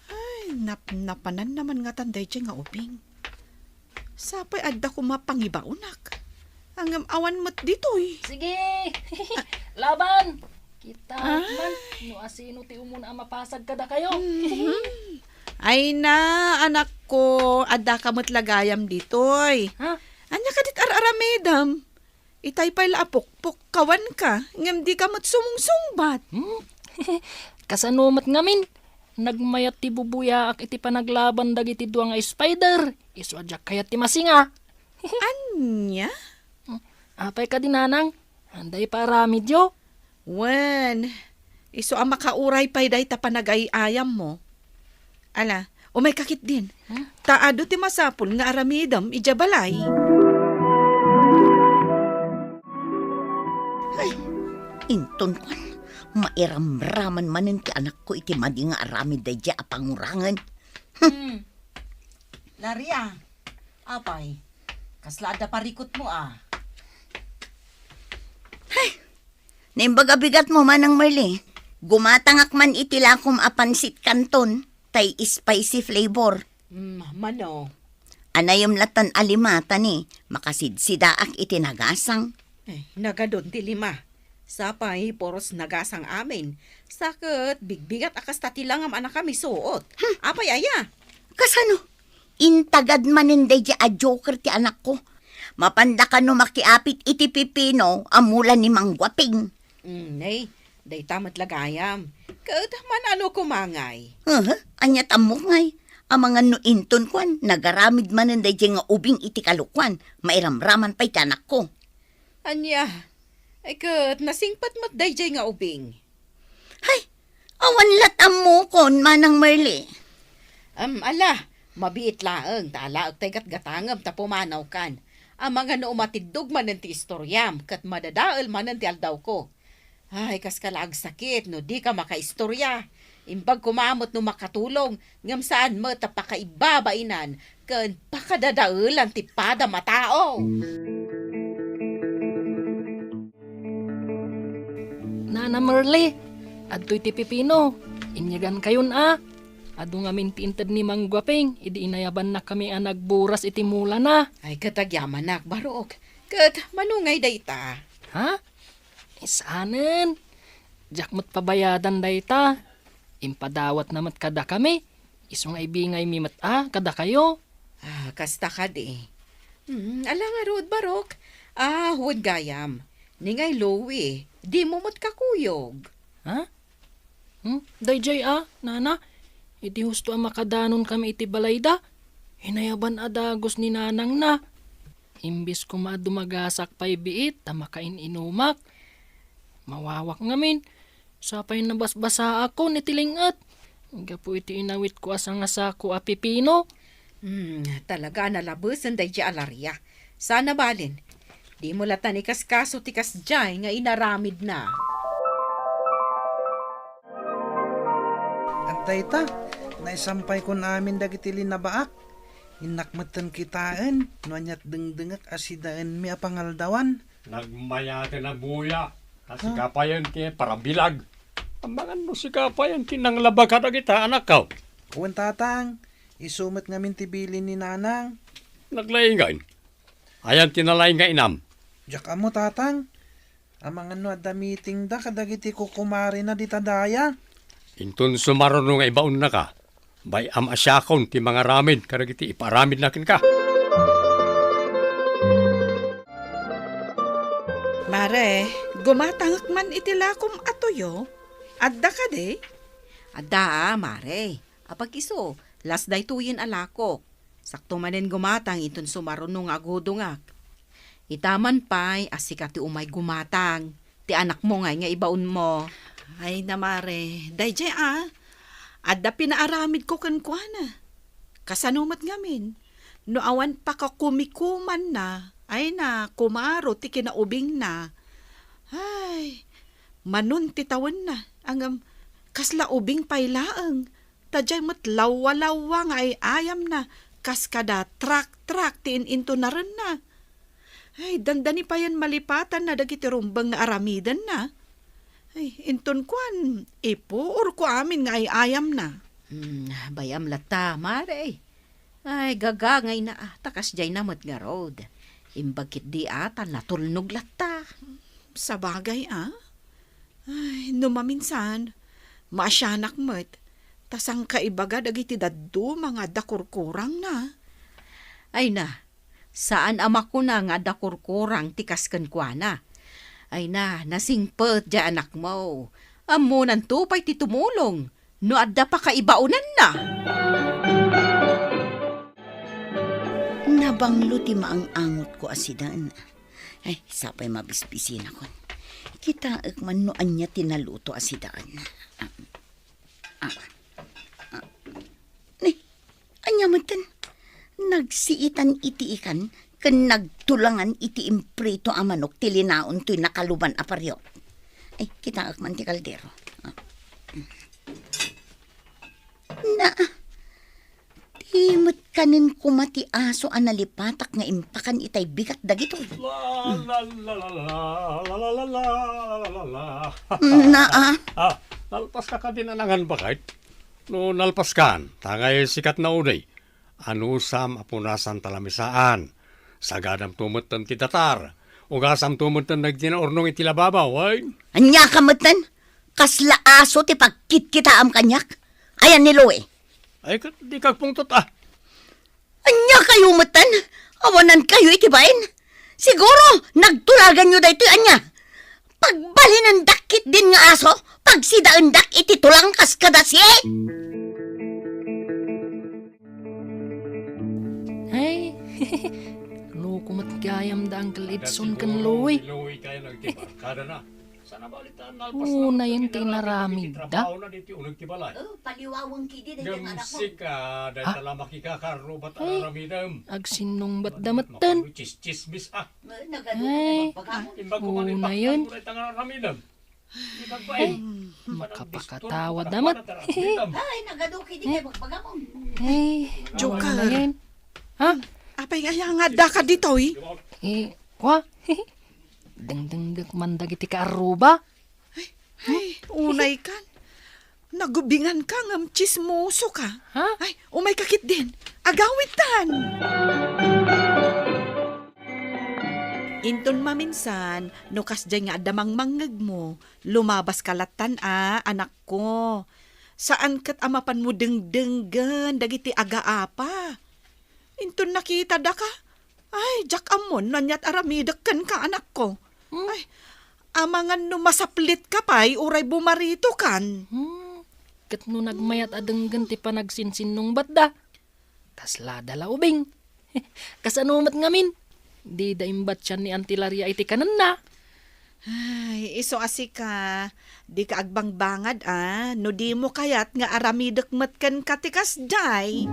Ay, napanan naman nga tanday dyan nga ubing. Sapay adda ko mapangibaunak. Ang awan mo't ditoy. Sige, laban. Kita man, no asino ti umuna mapasag kada kayo. Ay na, anak ko, adda ka mo't lagayam ditoy. Ha? Anya ka dit araramedam. Itay pa'y laapok-pok, kawan ka. Ngam di ka mo't sumungsungbat. Kasanumat ngamin, nagmayat ti bubuya ak iti panaglaban dagiti duang nga spider. Iswadyak kayat ti masinga. Anya? Apay ka dinanang, anday paramid yo. Wen, iso ang makauray pa'y day ta panagay-ayam mo. Ala, umay kakit din. Taado ti masapul nga aramidam, ijabalay. Inton kwan, mairamraman manen ti anak ko iti madi nga aramid dayjay a pangurangan. Laria, apay, kaslada parikot mo Naimbaga bigat mo manang Merle. Gumatangak man iti lakom a pansit kanton, tay spicy flavor. Mano? Anayom latan alimata ni, makasidsidaak iti nagasang. Nagadon ti lima. Sapay, poros nagasang amin. Sakit, bigbigat akas tatilang am anak kami suot. Apay aya. Kasano? Intagad maninday di a joker ti anak ko. Mapanda ka no makiapit iti pipino, amulan ni Manggwaping. Nay, day tamat lagayam. Kaut man ano kumangay. Anyat amok ngay. Ang mga nuinton kwan, nagaramid maninday di nga ubing iti kalukwan. Mairamraman pa'y ti anak ko. Anya, ay kat nasingpat mat dayjay nga ubing. Hay, awan latam mo kon manang Merle. Ala, mabiit laeng, talaag tay gatgatangam ta pumanaw kan. Ang mga naumatidog man ti istoryam, kat madadaal man ti aldaw ko. Ay, kas kalaag sakit, no di ka makaistorya. Imbag kumamot no makatulong, ngam saan mo tapakaibabainan, kan pakadadaulan ti pada matao. Nana Merle, adto'y ti pipino, inyagan kayon Adu nga mintiintad ni Manggwaping, idi inayaban na kami ang nagburas iti mula na. Ay, katagyaman nak, barok. Kat, manungay dayta. Ha? Isanan. Jakmot pabayadan dayta. Impadawat namat kada kami. Isong aibingay mimat kada kayo. Kasta ka di. Ala nga rod barok. Hud gayam. Ningay lowi. Di mo mo't kakuyog. Ha? Dayjay nana. Iti husto ang makadanon kami iti balayda. Hinayaban adagos ni nanang na. Imbis ko dumagasak pa'y biit, tamakain inumak. Mawawak ngamin. Sapay nabasbasa ako ni tilingat. Gapo iti inawit ko asang asako a pipino. Talaga nalabusan day alarya. Sana balin. Di mo latan ikas kaso tikas jay nga inaramid na. Antay ta, naisampay ko namin dagiti linabaak. Inakmatan kitaan, nuanyat dengdengak asidaan mi apangaldawan. Nagmayate na buya. Kasi kapayan ti para bilag. Ambangan mo si kapayan ti nang labag ka na kita, anak ka. Kuwan tatang, isumat ngamin tibilin ni nanang. Naglaingain. Ayan tinalain nga inam. Diyak amo tatang, amang ano ada meeting da kadagiti ko kumari na ditadaya. Intun sumarono nga ibaon na ka. Bay am asyakon ti mga ramid karagiti iparamid nakin ka. Mare, gumatangak man itilakom atoyo. Adda ka de? Adda mare. Apag iso, las day tuyin alako. Sakto manin gumatang iton sumarunong agudungak. Itaman pa'y asikat ti umay gumatang. Ti anak mo nga ibaon mo. Ay na mare, dayjay adda pinaaramid ko kankwana. Kasanumat ngamin. No awan pa ka kumikuman na, ay na kumaro ti kinaubing na. Ay, manun ti tawan na. Ang kasla ubing paylaang. Tadjay matlawa-lawa nga ay ayam na. Kas kada trak-trak ti into na rin na. Ay, dandani pa yan malipatan na dagiti rumbang nga aramidan na. Ay, inton kwan, ipo or ko amin nga ay ayam na. Bayam lata, mare. Ay, gagangay na takas jay namot nga road. Imbagkit di ata natulnog lata. Sa bagay Ay, numaminsan, maasyanak mo't, tasang kaibaga dagiti daddo mga dakurkurang na. Ay na, saan ama ko na nga dakurkurang tikas kankwana? Ay na, nasingpet dya anak mo. Amo nan tupay ti tumulong. No adda pa kaibaunan na. Nabanglo ti maang-angot ko asidaan. Ay, sapay mabisbisin ako. Kita man no anya tinaluto asidaan. Anya matan, nagsiitan iti ikan, ken nagtulangan iti imprito a manok ti linaon to'y nakaluban a paryo. Ay, kita man ti kaldero. Timot kanin kumati aso analipatak nga impakan itay bigat dagito. Nalpas ka din anangan bakit? No nalpas kan, tangay sikat na unay. Anusam apunasan talamisaan. Sagadam tumutan ti tatar. Ugasam tumutan nagdinaurnong iti lababaw, ay? Anya kamatan? Kasla aso ti pagkit kita am kanyak? Ayan ni Loe. Ay, di kagpungtot Anya kayo matan? Awanan kayo itibain? Siguro, nagtulagan nyo dahito anya. Pagbalin ang dakit din nga aso, pagsidaan dak iti tulang kaskadasi. Ay, loko matgayam da ang kalidson kan Loy. Loy kayo nagtibar. Kada na. Sana balitaan nalpas Una yung tinaramid da. Paliwawang kidi dahil yung anak mo. Gamsik ka, dahil tala makikakarro ba't aramidam. Agsinong ba't damatan? Chismis Ay, una yun. Ay, Makapakatawa damat. Ay, nagaduki di kayo magpagamon. Ay, Joker. wala yan. Ha? Apay nga nga da ka dito Kwa? Dengdengdek mandag iti ka aruba? Ay, unay kan. Nagubingan ka ngam chismoso ka. Ha? Ay, umay kakit din. Agawitan. Inton maminsan, nukas dyan nga adamang manggag mo, lumabas kalatan anak ko. Saan kat amapan mo dengdenggan, dagiti aga-apa? Inton nakita da ka. Ay, jak amon, nanyat aramidak kan ka anak ko. Ay, amangan no masaplit ka pa'y, uray bumarito kan. Kat no nagmayat adeng ganti pa nagsinsin nung batda. Tas lada laubing. Kasanumat ngamin. Di daimbat siya ni Antilaria iti kanan na. Ay, iso asika. Di ka agbangbangad no di mo kayat nga aramidak matkan katikas jay.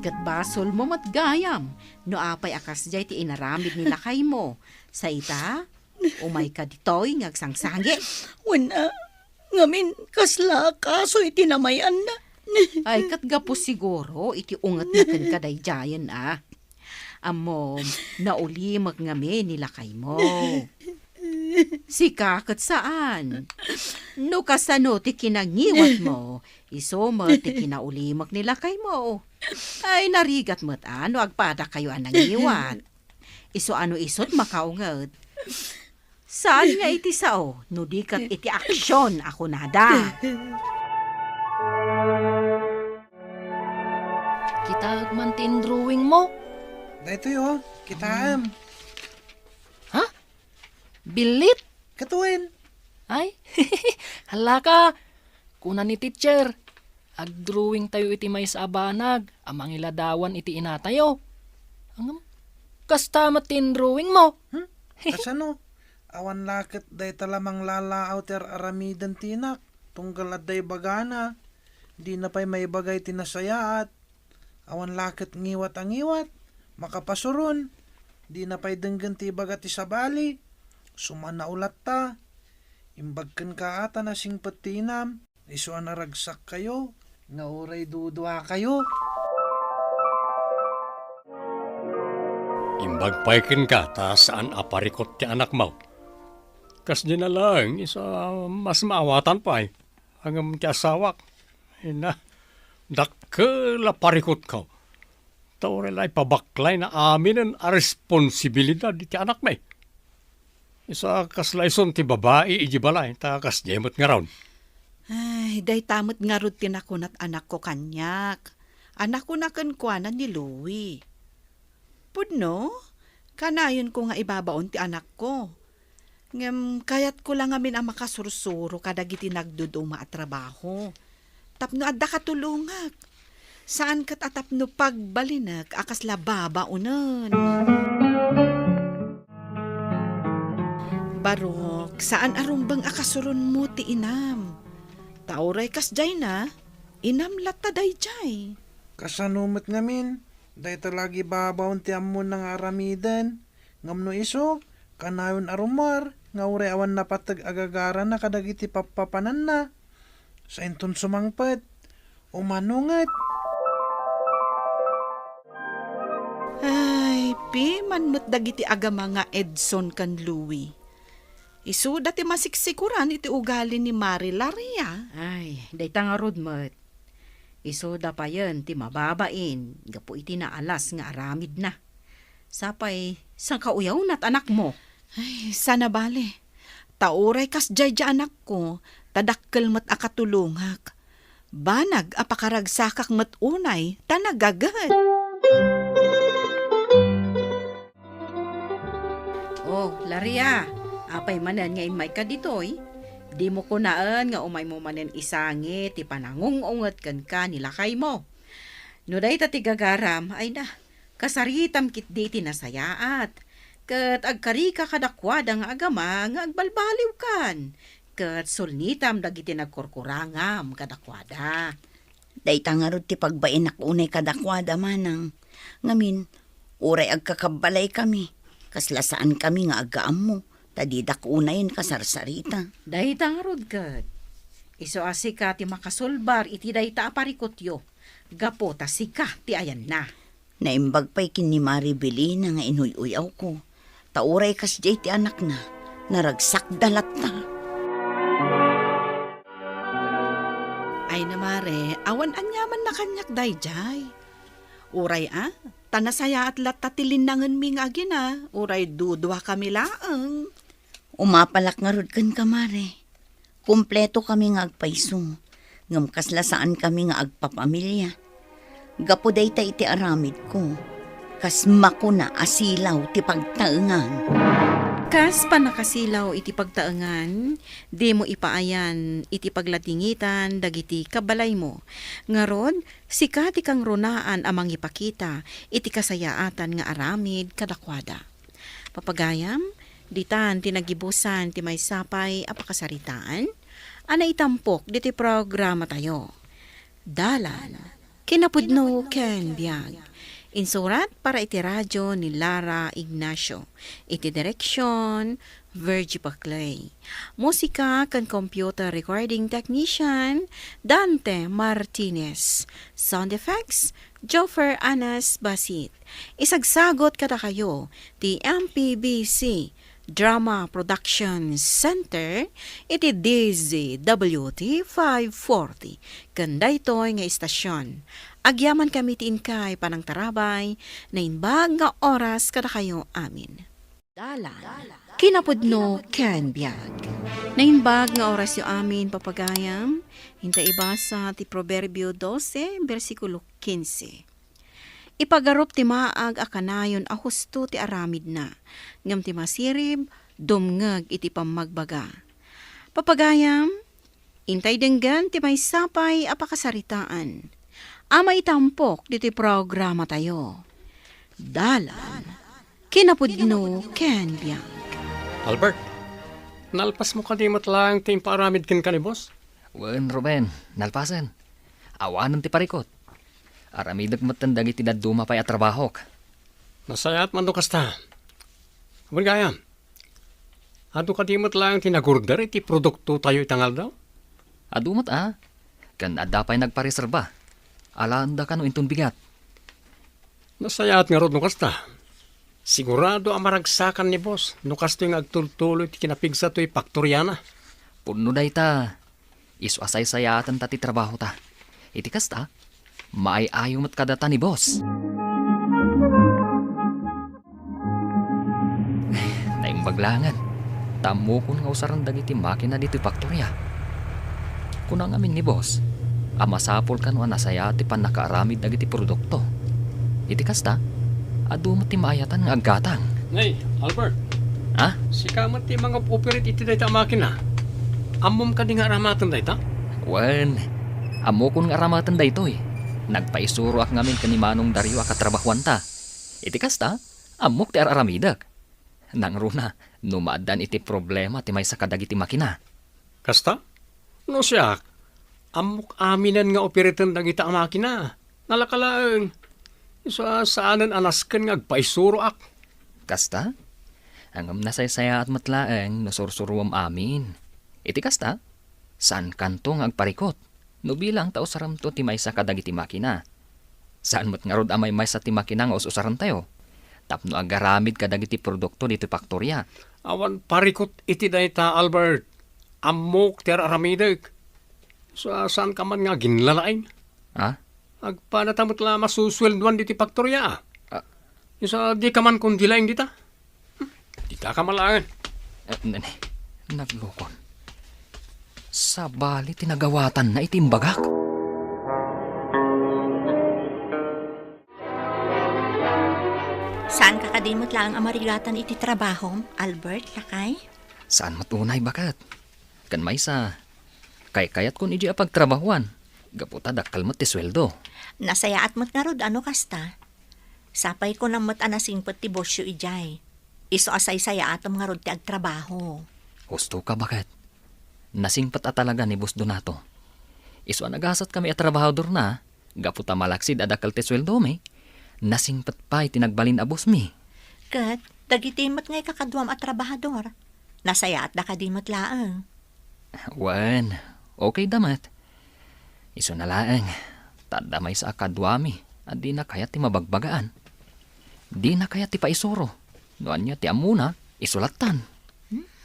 Kat basol mo matgayam. No apay akas jay ti inaramid ni lakay mo. Sa ita, umay ka ditoy ngagsangsangge. Wala, ngamin kasla kaso itinamayan na. Ay kat gapo siguro iti ungat na kan kadayjayan Amo, naulimak ngami ni lakay mo. Si kakat saan? No kasano ti kinangiwat mo, iso mo ti kinaulimak ni lakay mo. Ay narigat mo't ano agpada kayo ang nangiwat. Iso ano isot makaungat. Saan nga iti sao? No di kat iti aksyon ako nada. Kita agmantin drawing mo. Dahito yo, kitaam. Ha? Bilit? Katuin. Ay, hala ka. Kuna ni teacher. Ag-drawing tayo iti may sa abanag. Amang iladawan iti inatayo. Ang kasta matin drawing mo. Kasano? Awan lakit day talamang lalaaw ter aramidan tinak. Tunggal at day bagana. Di na pa'y may bagay tinasayaat. Awan lakit ngiwat ang ngiwat. Makapasuron. Di na pa'y denggan ti bagat isabali. Sumana ulat ta. Imbagkan ka ata na singpet tinam. Isuan na ragsak kayo. Nga uray dudua kayo. Imbagpaikin ka ta saan aparikot ti anak mo. Kas di na lang, isa mas maawatan pa hanggang ti asawak. Na, dakla parikot ka. Taurelay pabaklay na amin ang responsibilidad ti anak may. Isa kaslaison ti babae ijibalay, ta kas jemot nga raon. Ay, day tamot nga rod tinakunat anak ko kanyak. Anak ko na kankwanan ni Louie. Pudno, kanayon ko nga ibabaon ti anak ko. Ngem, kayat ko lang amin ang makasursuro kadagiti nagduduma at trabaho. Tapno adda katulungak. Saan kat atapno pagbalinak akas lababa unan. Barok, saan arumbang akasuron mo ti inam? Tauray kas jay na, inam lata day jay. Kasanumat ngamin. Dahito lagi babaon ti amon ng aramidan. Ngamno iso, kanayon arumar. Nga uray awan na patag agagara na kadagiti papapanan na. Sa inton sumangpet, umanungat. Ay, piman mo't dagiti agama nga Edson kan Louie. Isu dati masiksikuran iti ugali ni Mari Laria. Ay, dayta nga rod mat. Isoda pa yan, ti mababain. Gapo iti naalas nga aramid na. Sapay, sang kauyaw na't anak mo? Ay, sana bale. Tauray kas jay anak ko, tadakkel mat akatulungak. Banag apakaragsakak mat unay, tanagagad. Oh, Laria, apay manan nga imay ka ditoy. Di mo kunaan nga umay mo manen isangi ti panangungungat kan ka nilakay mo. No day ta ti gagaram, ay na, kasaritam kit di tinasayaat. Kat agkari ka kadakwada nga agama nga agbalbaliw kan. Kat sulnitam dagiti nagkurkurangam kadakwada. Dayta nga rod ti pagbain ako unay kadakwada manang. Ngamin, uray agkakabalay kami. Kaslasaan kami nga agaam mo. Tadidak unayin kasarsarita. Dayta nga rod kat. Iso asika ti makasulbar iti dayta aparikotyo. Gapo ta sika ti ayan na. Naimbag pa'y kin ni Mari Belina nga inuy-uyaw ko. Tauray kas jay ti anak na. Naragsak dalat ta. Ay na Mare, awan anyaman na kanyak day jay. Uray tanasaya at latatilinangan mi nga agina. Uray dudwa kami laang. Umapalak nga rod kan ka, Mare. Kumpleto kami nga agpaiso. Ngam kaslasaan kami nga agpapamilya. Gapuday ta iti aramid ko. Kas makuna asilaw ti pagtaengan. Kas panakasilaw iti pagtaengan, di mo ipaayan iti paglatingitan dagiti kabalay mo. Ngarod, sika ti kang runaan amang ipakita iti kasayaatan nga aramid kadakwada. Papagayam, ditan tinagibusan ti may sapay apakasaritaan, ana itampok diti programa tayo. Dalan, kinapudno ken biag. Insurat para iti radyo ni Lara Ignacio. Iti direksyon, Virgie Paclay. Musika kan computer recording technician, Dante Martinez. Sound effects, Joffer Anas Basit. Isagsagot kada kayo, ti MPBC Drama Production Center, iti DZWT 540. Kanda ito'y nga istasyon. Agyaman kami tiinkay panang tarabay, na inbag nga oras kada kayo amin. Dalan, kinapudno ken biag. Na inbag nga oras yo amin papagayam, hinta ibasa ti Proverbio 12, versikulo 15. Ipagarup ti maag akanayon a husto ti aramid na, ngam ti masirib, dumngag iti pamagbaga. Papagayam, intay denggan ti may sapay apakasaritaan. Ama itampok diti programa tayo. Dalan, kinapudno ken biag. Albert, nalpas mo kadimot lang ti imparamid ken ka ni boss? Wen, Ruben, nalpasan. Awanan ti parikot. Aramidag matanda iti daduma pa'y atrabahok. Nasayat man do kasta. Bagayam, ado kadimot lang tinagurdar iti produkto tayo itangal daw? Adumot kan adda pa'y nagpareserba. Alanda ka no intong bigat. Nasayat nga rod no kasta. Sigurado ang maragsakan ni boss no kasto yung agtultuloy ti kinapigsa to'y paktoryana. Puno day ta. Isu asay sayatan ta ti trabaho ta. Iti kasta, maayayo mat kadata ni boss. Naimbaglangan. Tamo ko nga usaran dagiti makina dito paktorya. Kunang amin ni boss, amasapol ka no anasaya ti pan nakaaramid dagiti produkto. Iti kasta, adu mo ti maayatan nga aggatang. Nay, Albert. Ha? Sikamat ti mga operate iti dayta makina. Amom ka di nga aramatan dayta? Wen, amo kun nga aramatan daytoy. Nagpaisuro ak ngamin kanimanong Dario akatrabahuan ta. Iti kasta, amok ti aramidak. Nang runa, numadan iti problema ti may sakadagiti makina. Kasta? No siya, amok aminan nga operatan dagita ang makina. Nalakalaang, saanan anasken nga agpaisuro ak. Kasta? Ang nasaysaya at matlaeng nasursuruam amin. Iti kasta? Saan kanto nga agparikot? No bilang tao saram to ti maysa kadagiti makina. Saan mo't nga rod amay maysa ti makina nga usaran tayo? Tapno agaramid kadagiti produkto dito paktorya. Awan parikot iti dayta, Albert. Amok ti aramidek. Saan ka man nga ginlalain? Ha? Agpanatamot la masuswelduan diti paktorya. Isa di ka man kundilaing dita. Dita ka malangan. Naglukon. Sa bali tinagawatan na itimbagak. Saan ka kadimot lang ang marigatan iti trabaho, Albert, lakay? Saan matunay bakat? Kan may sa kayat kun iji apagtrabahuan. Gaputa dakal mo't ti sweldo. Nasayaat mo't nga rod, ano kasta? Sapay ko na mo't anasingpot ti bosyo ijay. Iso asay sayaatom nga rod ti agtrabaho. Husto ka bakat? Nasingpat at talaga ni Boss Donato. Iso nagasat kami at trabahador na. Gaputa malaksid adakal ti sweldo mi. Nasingpat pa itinagbalin abos mi. Kat, dagitimot ngay kakadwam at trabahador. Nasayaat da kadimot laang. Wan, okay damat. Iso na laang, tadamay sa akadwami at di na kaya ti mabagbagaan. Di na kaya ti paisuro. Noan niya ti amuna, isulatan.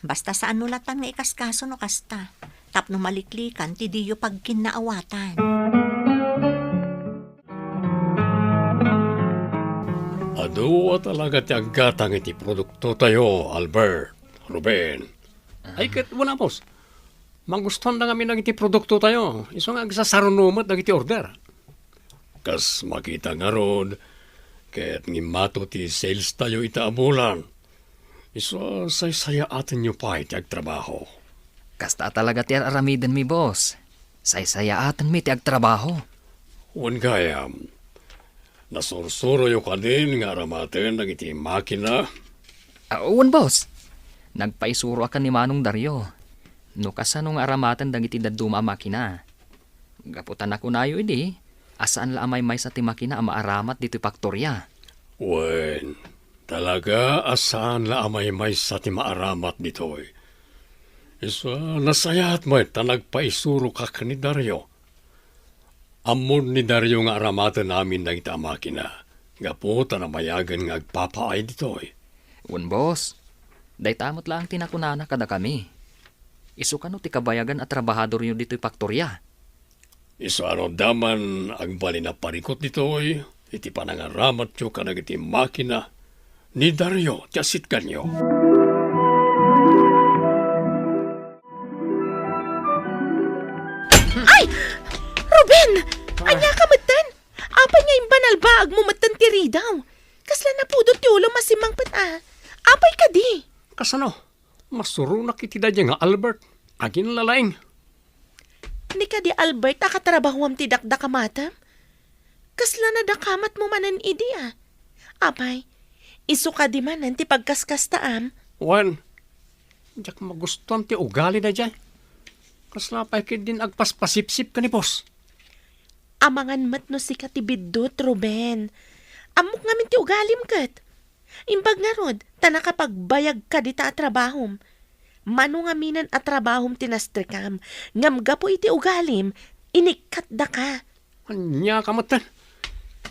Basta saan nulatan nga ikaskaso no kasta. Tapno maliklikan ti diyo pagkinaawatan. Aduwa talaga ti aggatang iti produkto tayo, Albert, Ruben. Ay kat wala boss. Manggustuhan na kami ng iti produkto tayo. Iso nga agsasarunumat ng iti order. Kas makita nga rod, kaya't ngimato ti sales tayo ita abulan. Iso say-saya atin nyo pa iti agtrabaho. Kasta talaga ti aramidan mi, boss. Say-sayaan mi ti agtrabaho. Wan gayam, nasursuro yung kanin nga aramaten ng iti makina. Uwan, boss. Nagpaisuro akan ni Manong Dario. No kasanong aramatan dagiti daduma makina. Gaputan ako nayo idi, asaan la amay may sa ti makina ang maaramat dito faktorya. Wen, talaga asaan la amay may sa ti maaramat dito eh. Isa nasayat mo ta nagpaisuro ka ni Dario. Amon ni Dario nga aramatan namin na ita makina. Gaputan na mayagan nga agpapaay dito eh. Uwan, boss. Day tamot lang tinakunana kada kami. Isu kano ti kabayagan at trabahador nyo dito'y faktorya. Isu ano daman agbali na parikot dito eh. Iti panangaramat nyo ka iti makina ni Dario tiasit kanyo. Ay! Ruben! Anya ka matan? Apay nga yung banalbaag mo matan ti ridaw. Kasla na pudot ti ulo masimang pata. Apay ka di. Kasano? Masuro na kitida dyan nga Albert. Agin lalaing. Ni ka di Albert akatrabahom ti dakdakamatam. Kasla na dakamat mo manan idi ah. Apay, isu ka di manan ti pagkaskas taam. Wan, diyak magustuhan ti ugali na dyan. Kasla pa din agpaspasipsip ka ni boss. Amangan mat no si katibidot, Ruben. Amok ngamin ti ugalim kat. Imbag nga rod, tanakapagbayag ka di ta atrabahom. Mano nga minan atrabahom tinastrikam. Ngamga po iti ugalim, inikat da ka. Anya ka matan.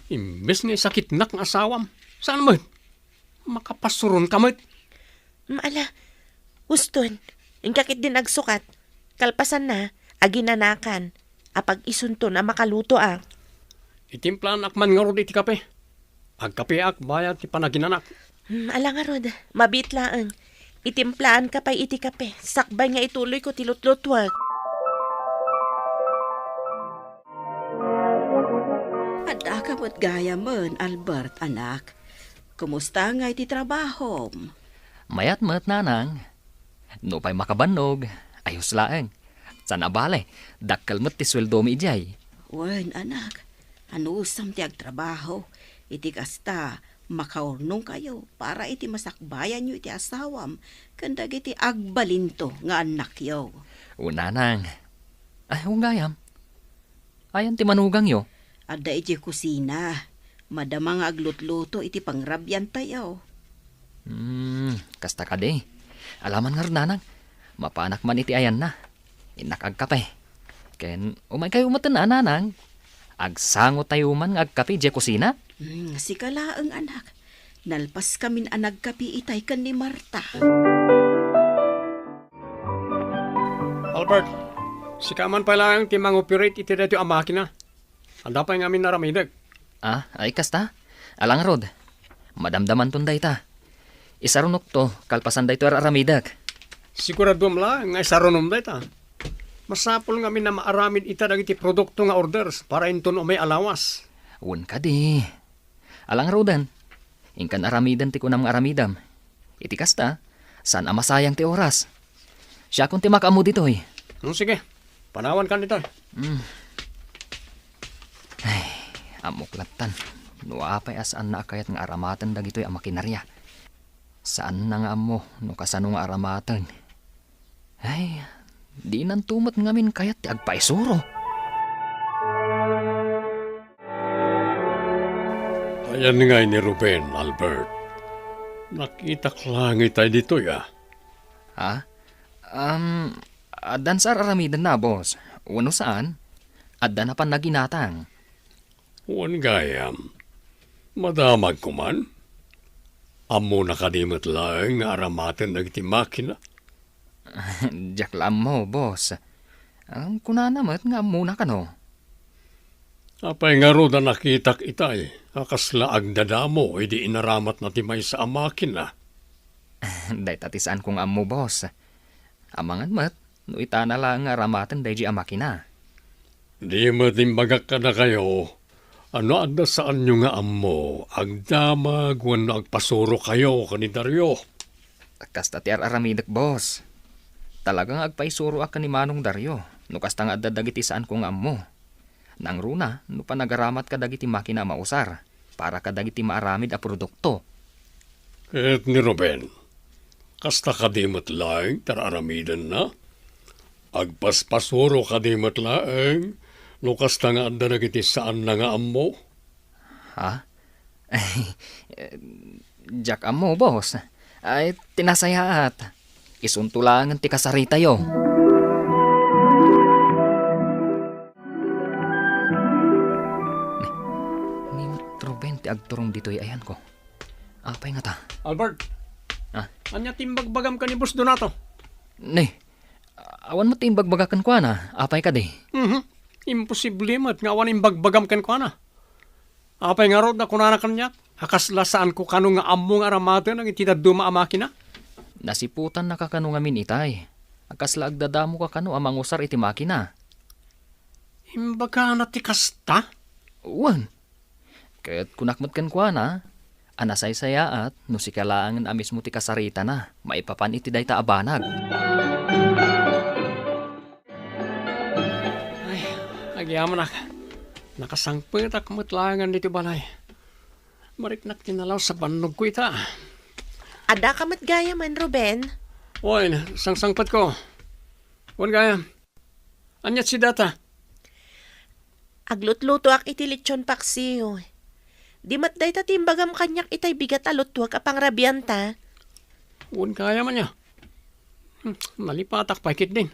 Imbes nga sakit nak ng asawam. Saan mo? Makapasuron ka mo. Maala, uston, ingkakit din agsukat. Kalpasan na, aginanakan. Apag isunto na makaluto ah. Itimplan akman nga rod iti kape. Agkape ak bayad ti panaginanak. Ala nga rod, mabit laang. Itimplaan ka pa'y iti kape. Sakbay nga ituloy ko tilutlutwag. Adda ka mo't gaya man, Albert, anak. Kumusta nga iti trabaho? Mayat mat nanang. No pa'y makabanog. Ayos laeng. Sana bale, dakkal mat ti sweldo mi ijay. Wen, anak. Ano usam ti agtrabaho? Iti kasta, makaurnong kayo para iti masakbayan nyo iti asawam. Kandag iti agbalinto nga anak yo. Unanang. Ay, ungayam. Ayan ti manugang yo. Adda iti kusina. Madama nga aglutluto iti pangrabyan tayo. Kasta ka di. Alaman nga rin nanang. Mapanak man iti ayan na. Inakag kape. Ken, umay kayo umatan nanang. Agsango tayo man nga agkape di kusina. Sikala ang anak. Nalpas kamin anag kapi itay kan ni Marta. Albert, sikaman pa lang ti mang-operate iti dito ang makina. Anda pa yung amin naramidag. Ay kasta. Alang rod. Madamdaman tunday ta. Isarunok to, kalpasan day to aramidag. Sigurado mla, nga isarunom day ta. Masapol nga na maaramid ita dagiti produkto nga orders para inton umay alawas. Uwan ka di. Alang rodan. Ingkan aramidan ti kunam nga aramidam. Iti kasta, saan amasayang ti oras. Siya kung ti makamu dito eh. Sige, panawan ka nito. Ay, amuklatan. Nuapay asaan na kayat nga aramatan dagito'y ang makinarya. Saan na nga mo no kasano nga aramatan? Ay, di nang tumat ngamin kayat ti agpaisuro. Ayan nga ni Ruben, Albert. Nakita lang tayo dito ya. Adan sa aramidan na, boss. Uno saan? Adan na pan naginatang. Wan gayam. Madamag ko man. Amo nakadimot lang nga aramatan nagiti makina. Diyak lang mo, boss. Kuna namat nga muna ka no. Apay nga ro na nakitak itay. Akasla agdadamo, hindi inaramat na timay sa makina. Day tatisaan kong amo, boss. Amangan mat, No itana lang nga ramatan dahi ang makina. Di matimbagak ka na kayo. Ano anda saan nyo nga amo? Agdamag, wano agpasuro kayo kanidaryo. Kasta ti aramidak, boss. Talagang agpaisuro ak ni Manong Daryo. No kasta nga dagiti saan ko nga amo. Nang runa, no pa nagaramat ka dagiti makina mausar. Para ka dagiti maaramid a produkto. Et ni Ruben, kasta kadimot lang, tararamidan na. Agpaspasuro kadimot lang, no kasta nga anda na kiti saan na nga amo. Ha? Jack amo, boss. Ay, tinasayaat. Isuntulangan ti kasarita yo. Ni Ruben, ti agturong dito'y ayan ko. Apay nga ta. Albert, Ah? anya timbagbagam ka ni Boss Donato? Ne, awan mo timbagbaga kan kwa na. Apay ka di. Imposible mat nga awan imbagbagam kan ko na. Apay nga rod na kunana kanyak, hakasla saan ko kano nga among aramatan ang itidaduma ang makina? Nasiputan na kakano nga min itay. Akasla agdadamo ka kano amang usar iti makina. Imbaga na ti kasta? Uwan. Kaya't kunakmat kan kwa na, anasay-sayaat no si kalaangan amis mo ti kasarita na, maipapan iti day ta abanag. Ay, agyaman na. Nakasangpit ak matlangan dito balay. Mariknak tinalaw sa banog ko ita. Ada ka gaya man, Ruben. Oy, sang-sangpat ko. Wan gaya. Anyat si data. Aglutluto ak iti lechon paksiyo. Di mat day ta timbagam kanyak itay bigat alutwag apang rabianta. Wan kaya man niya. Nalipatak paikit din.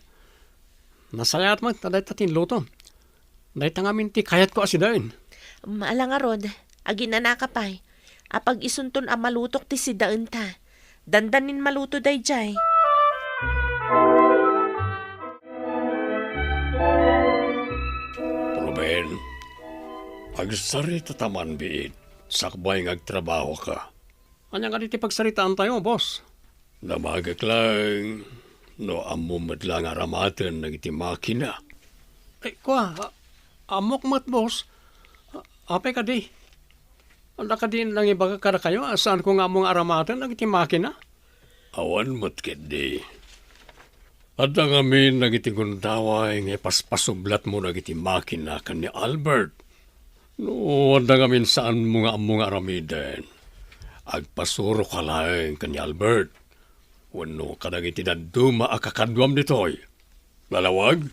Nasayat man, taday tatin luto. Dahi tangamin ti kayat ko asidain. Maala nga rod, agin na nakapay. Apag isunton ang malutok ti sidaan ta. Dandanin maluto day jay. Ruben, agsarita taman biit. Sakbay ng agtrabaho ka. Anya nga diti pagsaritaan tayo, boss. Namagak lang. No amumat lang aramatan ng iti makina. Eh, kwa, amok mat, boss. Apay ka di. Anda ka din lang ibaga ka na kayo. Saan ko nga mong aramatan ng iti makina? Awan mat kedi. At ang amin nag iti gundaway nga paspasublat mo nag iti makina kan ni Albert. No, at ang amin saan mo nga among aramiden. Agpasuro ka lang kan ni Albert. Wano ka nag iti daduma akakadwam ditoy. Lalawag?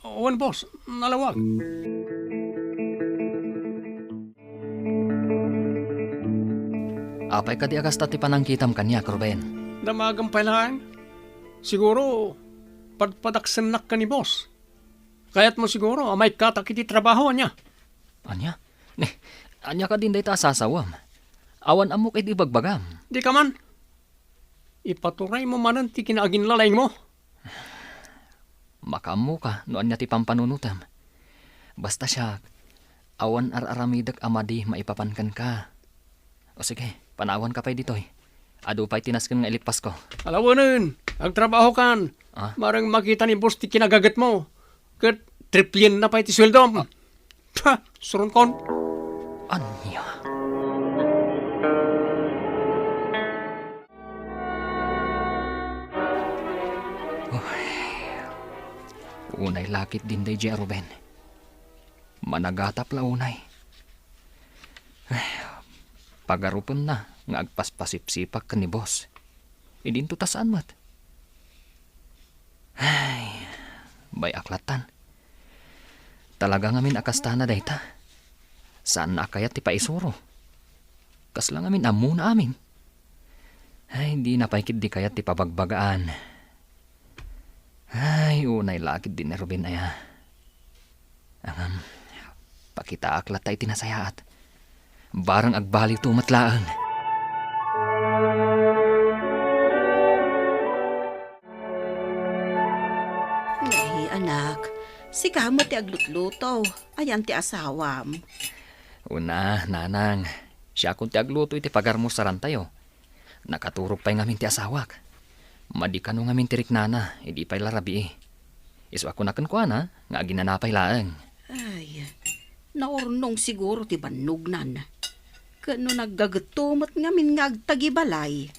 Wan boss, nalawag. Apay ka di agasta ti panangkitam kanya, Ruben. Damagang lang. Siguro, padaksanak ka ni boss. Kaya't mo siguro, may katak iti trabaho niya. Anya? Anya ka din day ta sasawam. Awan amok iti bagbagam. Di ka man. Ipaturay mo manan ti kinaagin lalayng mo. Makamu ka, no anya ti pampanunutam. Basta siya, awan aramidak amadi maipapankan ka. O sige, panawan ka pa'y ditoy. Ado pa'y tinaskan nga ilipas ko. Alawanin, agtrabaho kan. Ah? Marang makita ni boss ti kinagagat mo. Kat triplien na pa'y ti sweldo. Surun kon. Anya? Unay lakit din day J. Ruben. Managatap la unay. Pagarupon na nga agpaspasipsipak ka ni boss. Idinto ta saan mat? Ay, bay aklatan. Talaga ngamin akastana day ta. Saan na kaya ti paisuro? Kasla ngamin amo na amin. Ay, hindi na paikid di kaya ti pabagbagaan. Ay, unay lakid din na Ruben aya. Pakita aklat tayo tinasayaat. Barang agbaliw tumatlaan. Nay, anak, si kamo ti aglutluto. Ayan ti asawam. Una, nanang. Siya kung ti agluto iti pagarmusaran tayo. Nakaturog pa'y ngamin ti asawak. Madikano ngamin tirik nana, hindi pa'y larabi eh. Isu ako na kuana nga ginanapay laeng. Ay, naornong siguro ti banugnan. Kano naggagutumot ngamin nga agtagibalay.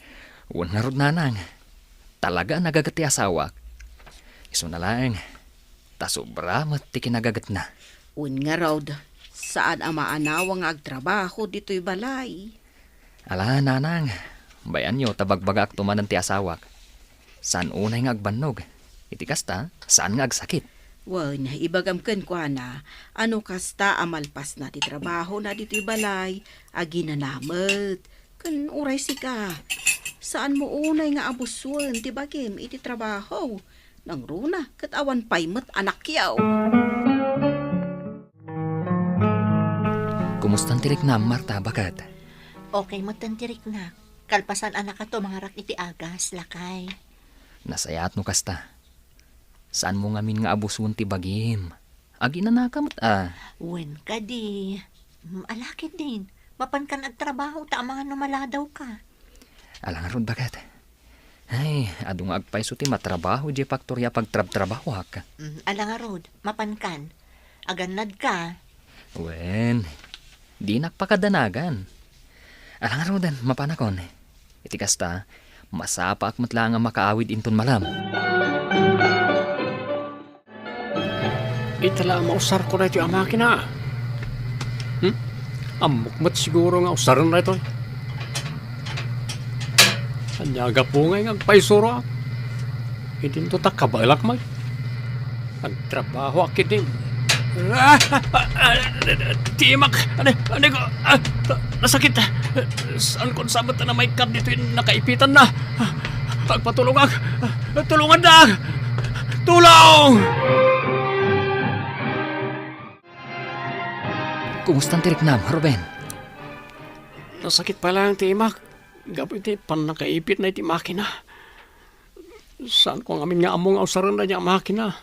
Wan na rod nanang. Talaga nagagati asawak. Isu na laeng. Ta sobra mat ti kinagagat na. Un nga raw, saan ang maanawa nga agtrabaho dito'y balay? Ala, nanang. Bayan nyo, tabagbaga ak tumanan ti asawak. Saan unay nga agbannog? Iti kasta, saan nga agsakit? Wan, ibagam ko na, ano kasta amalpas na ti trabaho na dito'y balay, aginanamet. Kan uray sika. Saan mo unay nga abuswan ti bagim iti trabaho? Nang runa, kat awan paymet anak yaw. Kumustan tirik na, Marta, bakat? Okay mo tantirik na. Kalpasan anak ka to mga rak iti agas, lakay. Nasayat no kasta. Saan mo ngamin nga abusun ti bagim? Agi na nakamot Wen ka di. Alakit din. Mapan ka nagtrabaho ta mga numaladaw ka. Alang rod bakat? Ay, adu nga agpaiso ti matrabaho di faktorya pagtrab-trabaho ka. Alang rod, mapan kan. Aganad ka. Wen, di nakpakadanagan. Alang rodan, mapanakon. Iti kasta, masapa ak matla nga makaawid inton malam. Itala mausar ko na ito ang makina. Amukmat siguro nga usaran na ito. Anyaga po nga yung paisuro ako. Hindi ito takabalak may. Nagtrabaho akit din. Timak! Ano ko? Nasakit! Saan kung sabat na may cut dito yung nakaipitan na? Pagpatulong ako! Tulungan na! Tulong! Kumustang tirik na, Ruben? Nasakit pala ang timak. Gabi iti pan nakaipit na iti makina. Saan ko amin nga among ausaran na niya makina?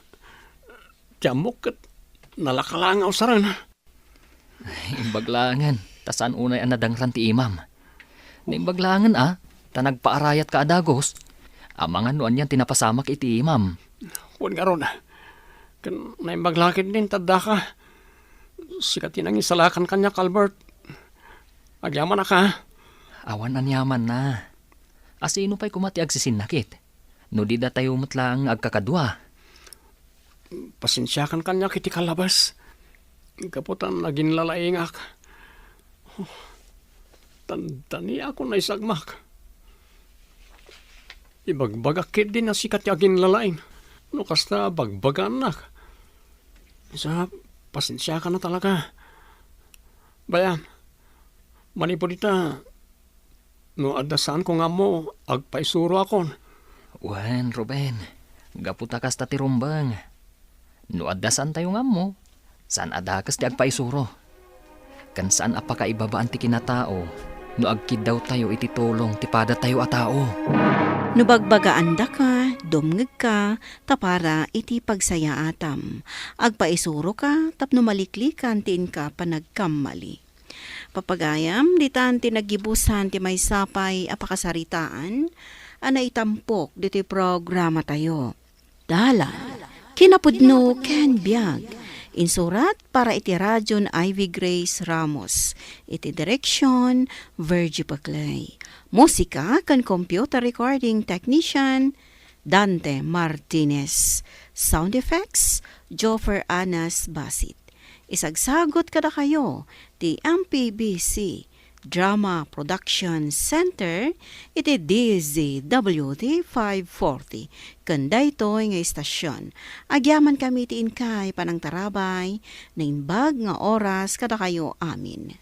Jamok at nalakalang ausaran. Imbaglangan. Tasaan unay ang nadangran ti imam. Naimbaglangan tanagpaarayat ka adagos. Amangan noan yan tinapasamak iti imam. Huwag nga ron. Kan naimbaglakin din tadda ka. Sikat yun ang isalakan kanya, Calvert. Agyaman na ka. Awan anyaman na. Asino pa'y kumati agsisinakit. No di da tayo matlang agkakadwa. Pasensyakan kanya kiti kalabas. Kaputan naging lalaingak. Tandani ako na isagmak. Ibagbagakit din na sikat yagin lalaing. No kasta bagbagan na. Isa, pasensyakan na talaga. Bayan, manipulita. No adasaan ko nga mo, agpaisuro akon. Wan, Ruben. Gaputa kas tatirumbang. No adasan tayo nga mo. Saan adakas di agpaisuro. Kan saan apakaibabaan ti kinatao. No agkid daw tayo iti tulong tipada tayo a tao. No bagbagaan da ka, dumngeg ka, tapara iti pagsaya atam. Agpaisuro ka, tapno maliklikan tiin ka panagkamali. Papagayam, ditan tinagibusan ti may sapay apakasaritaan, ana itampok diti programa tayo. Dalan, kinapudno ken biag, insurat para iti radyon Ivy Grace Ramos, iti direksyon Virgie Paclay. Musika kan computer recording technician Dante Martinez. Sound effects Joffer Anas Basit. Isagsagot kada kayo ti MPBC Drama Production Center iti DZWT 540 kanda ito nga istasyon. Agyaman kami ti inkay panang tarabay na inbag nga oras kada kayo amin.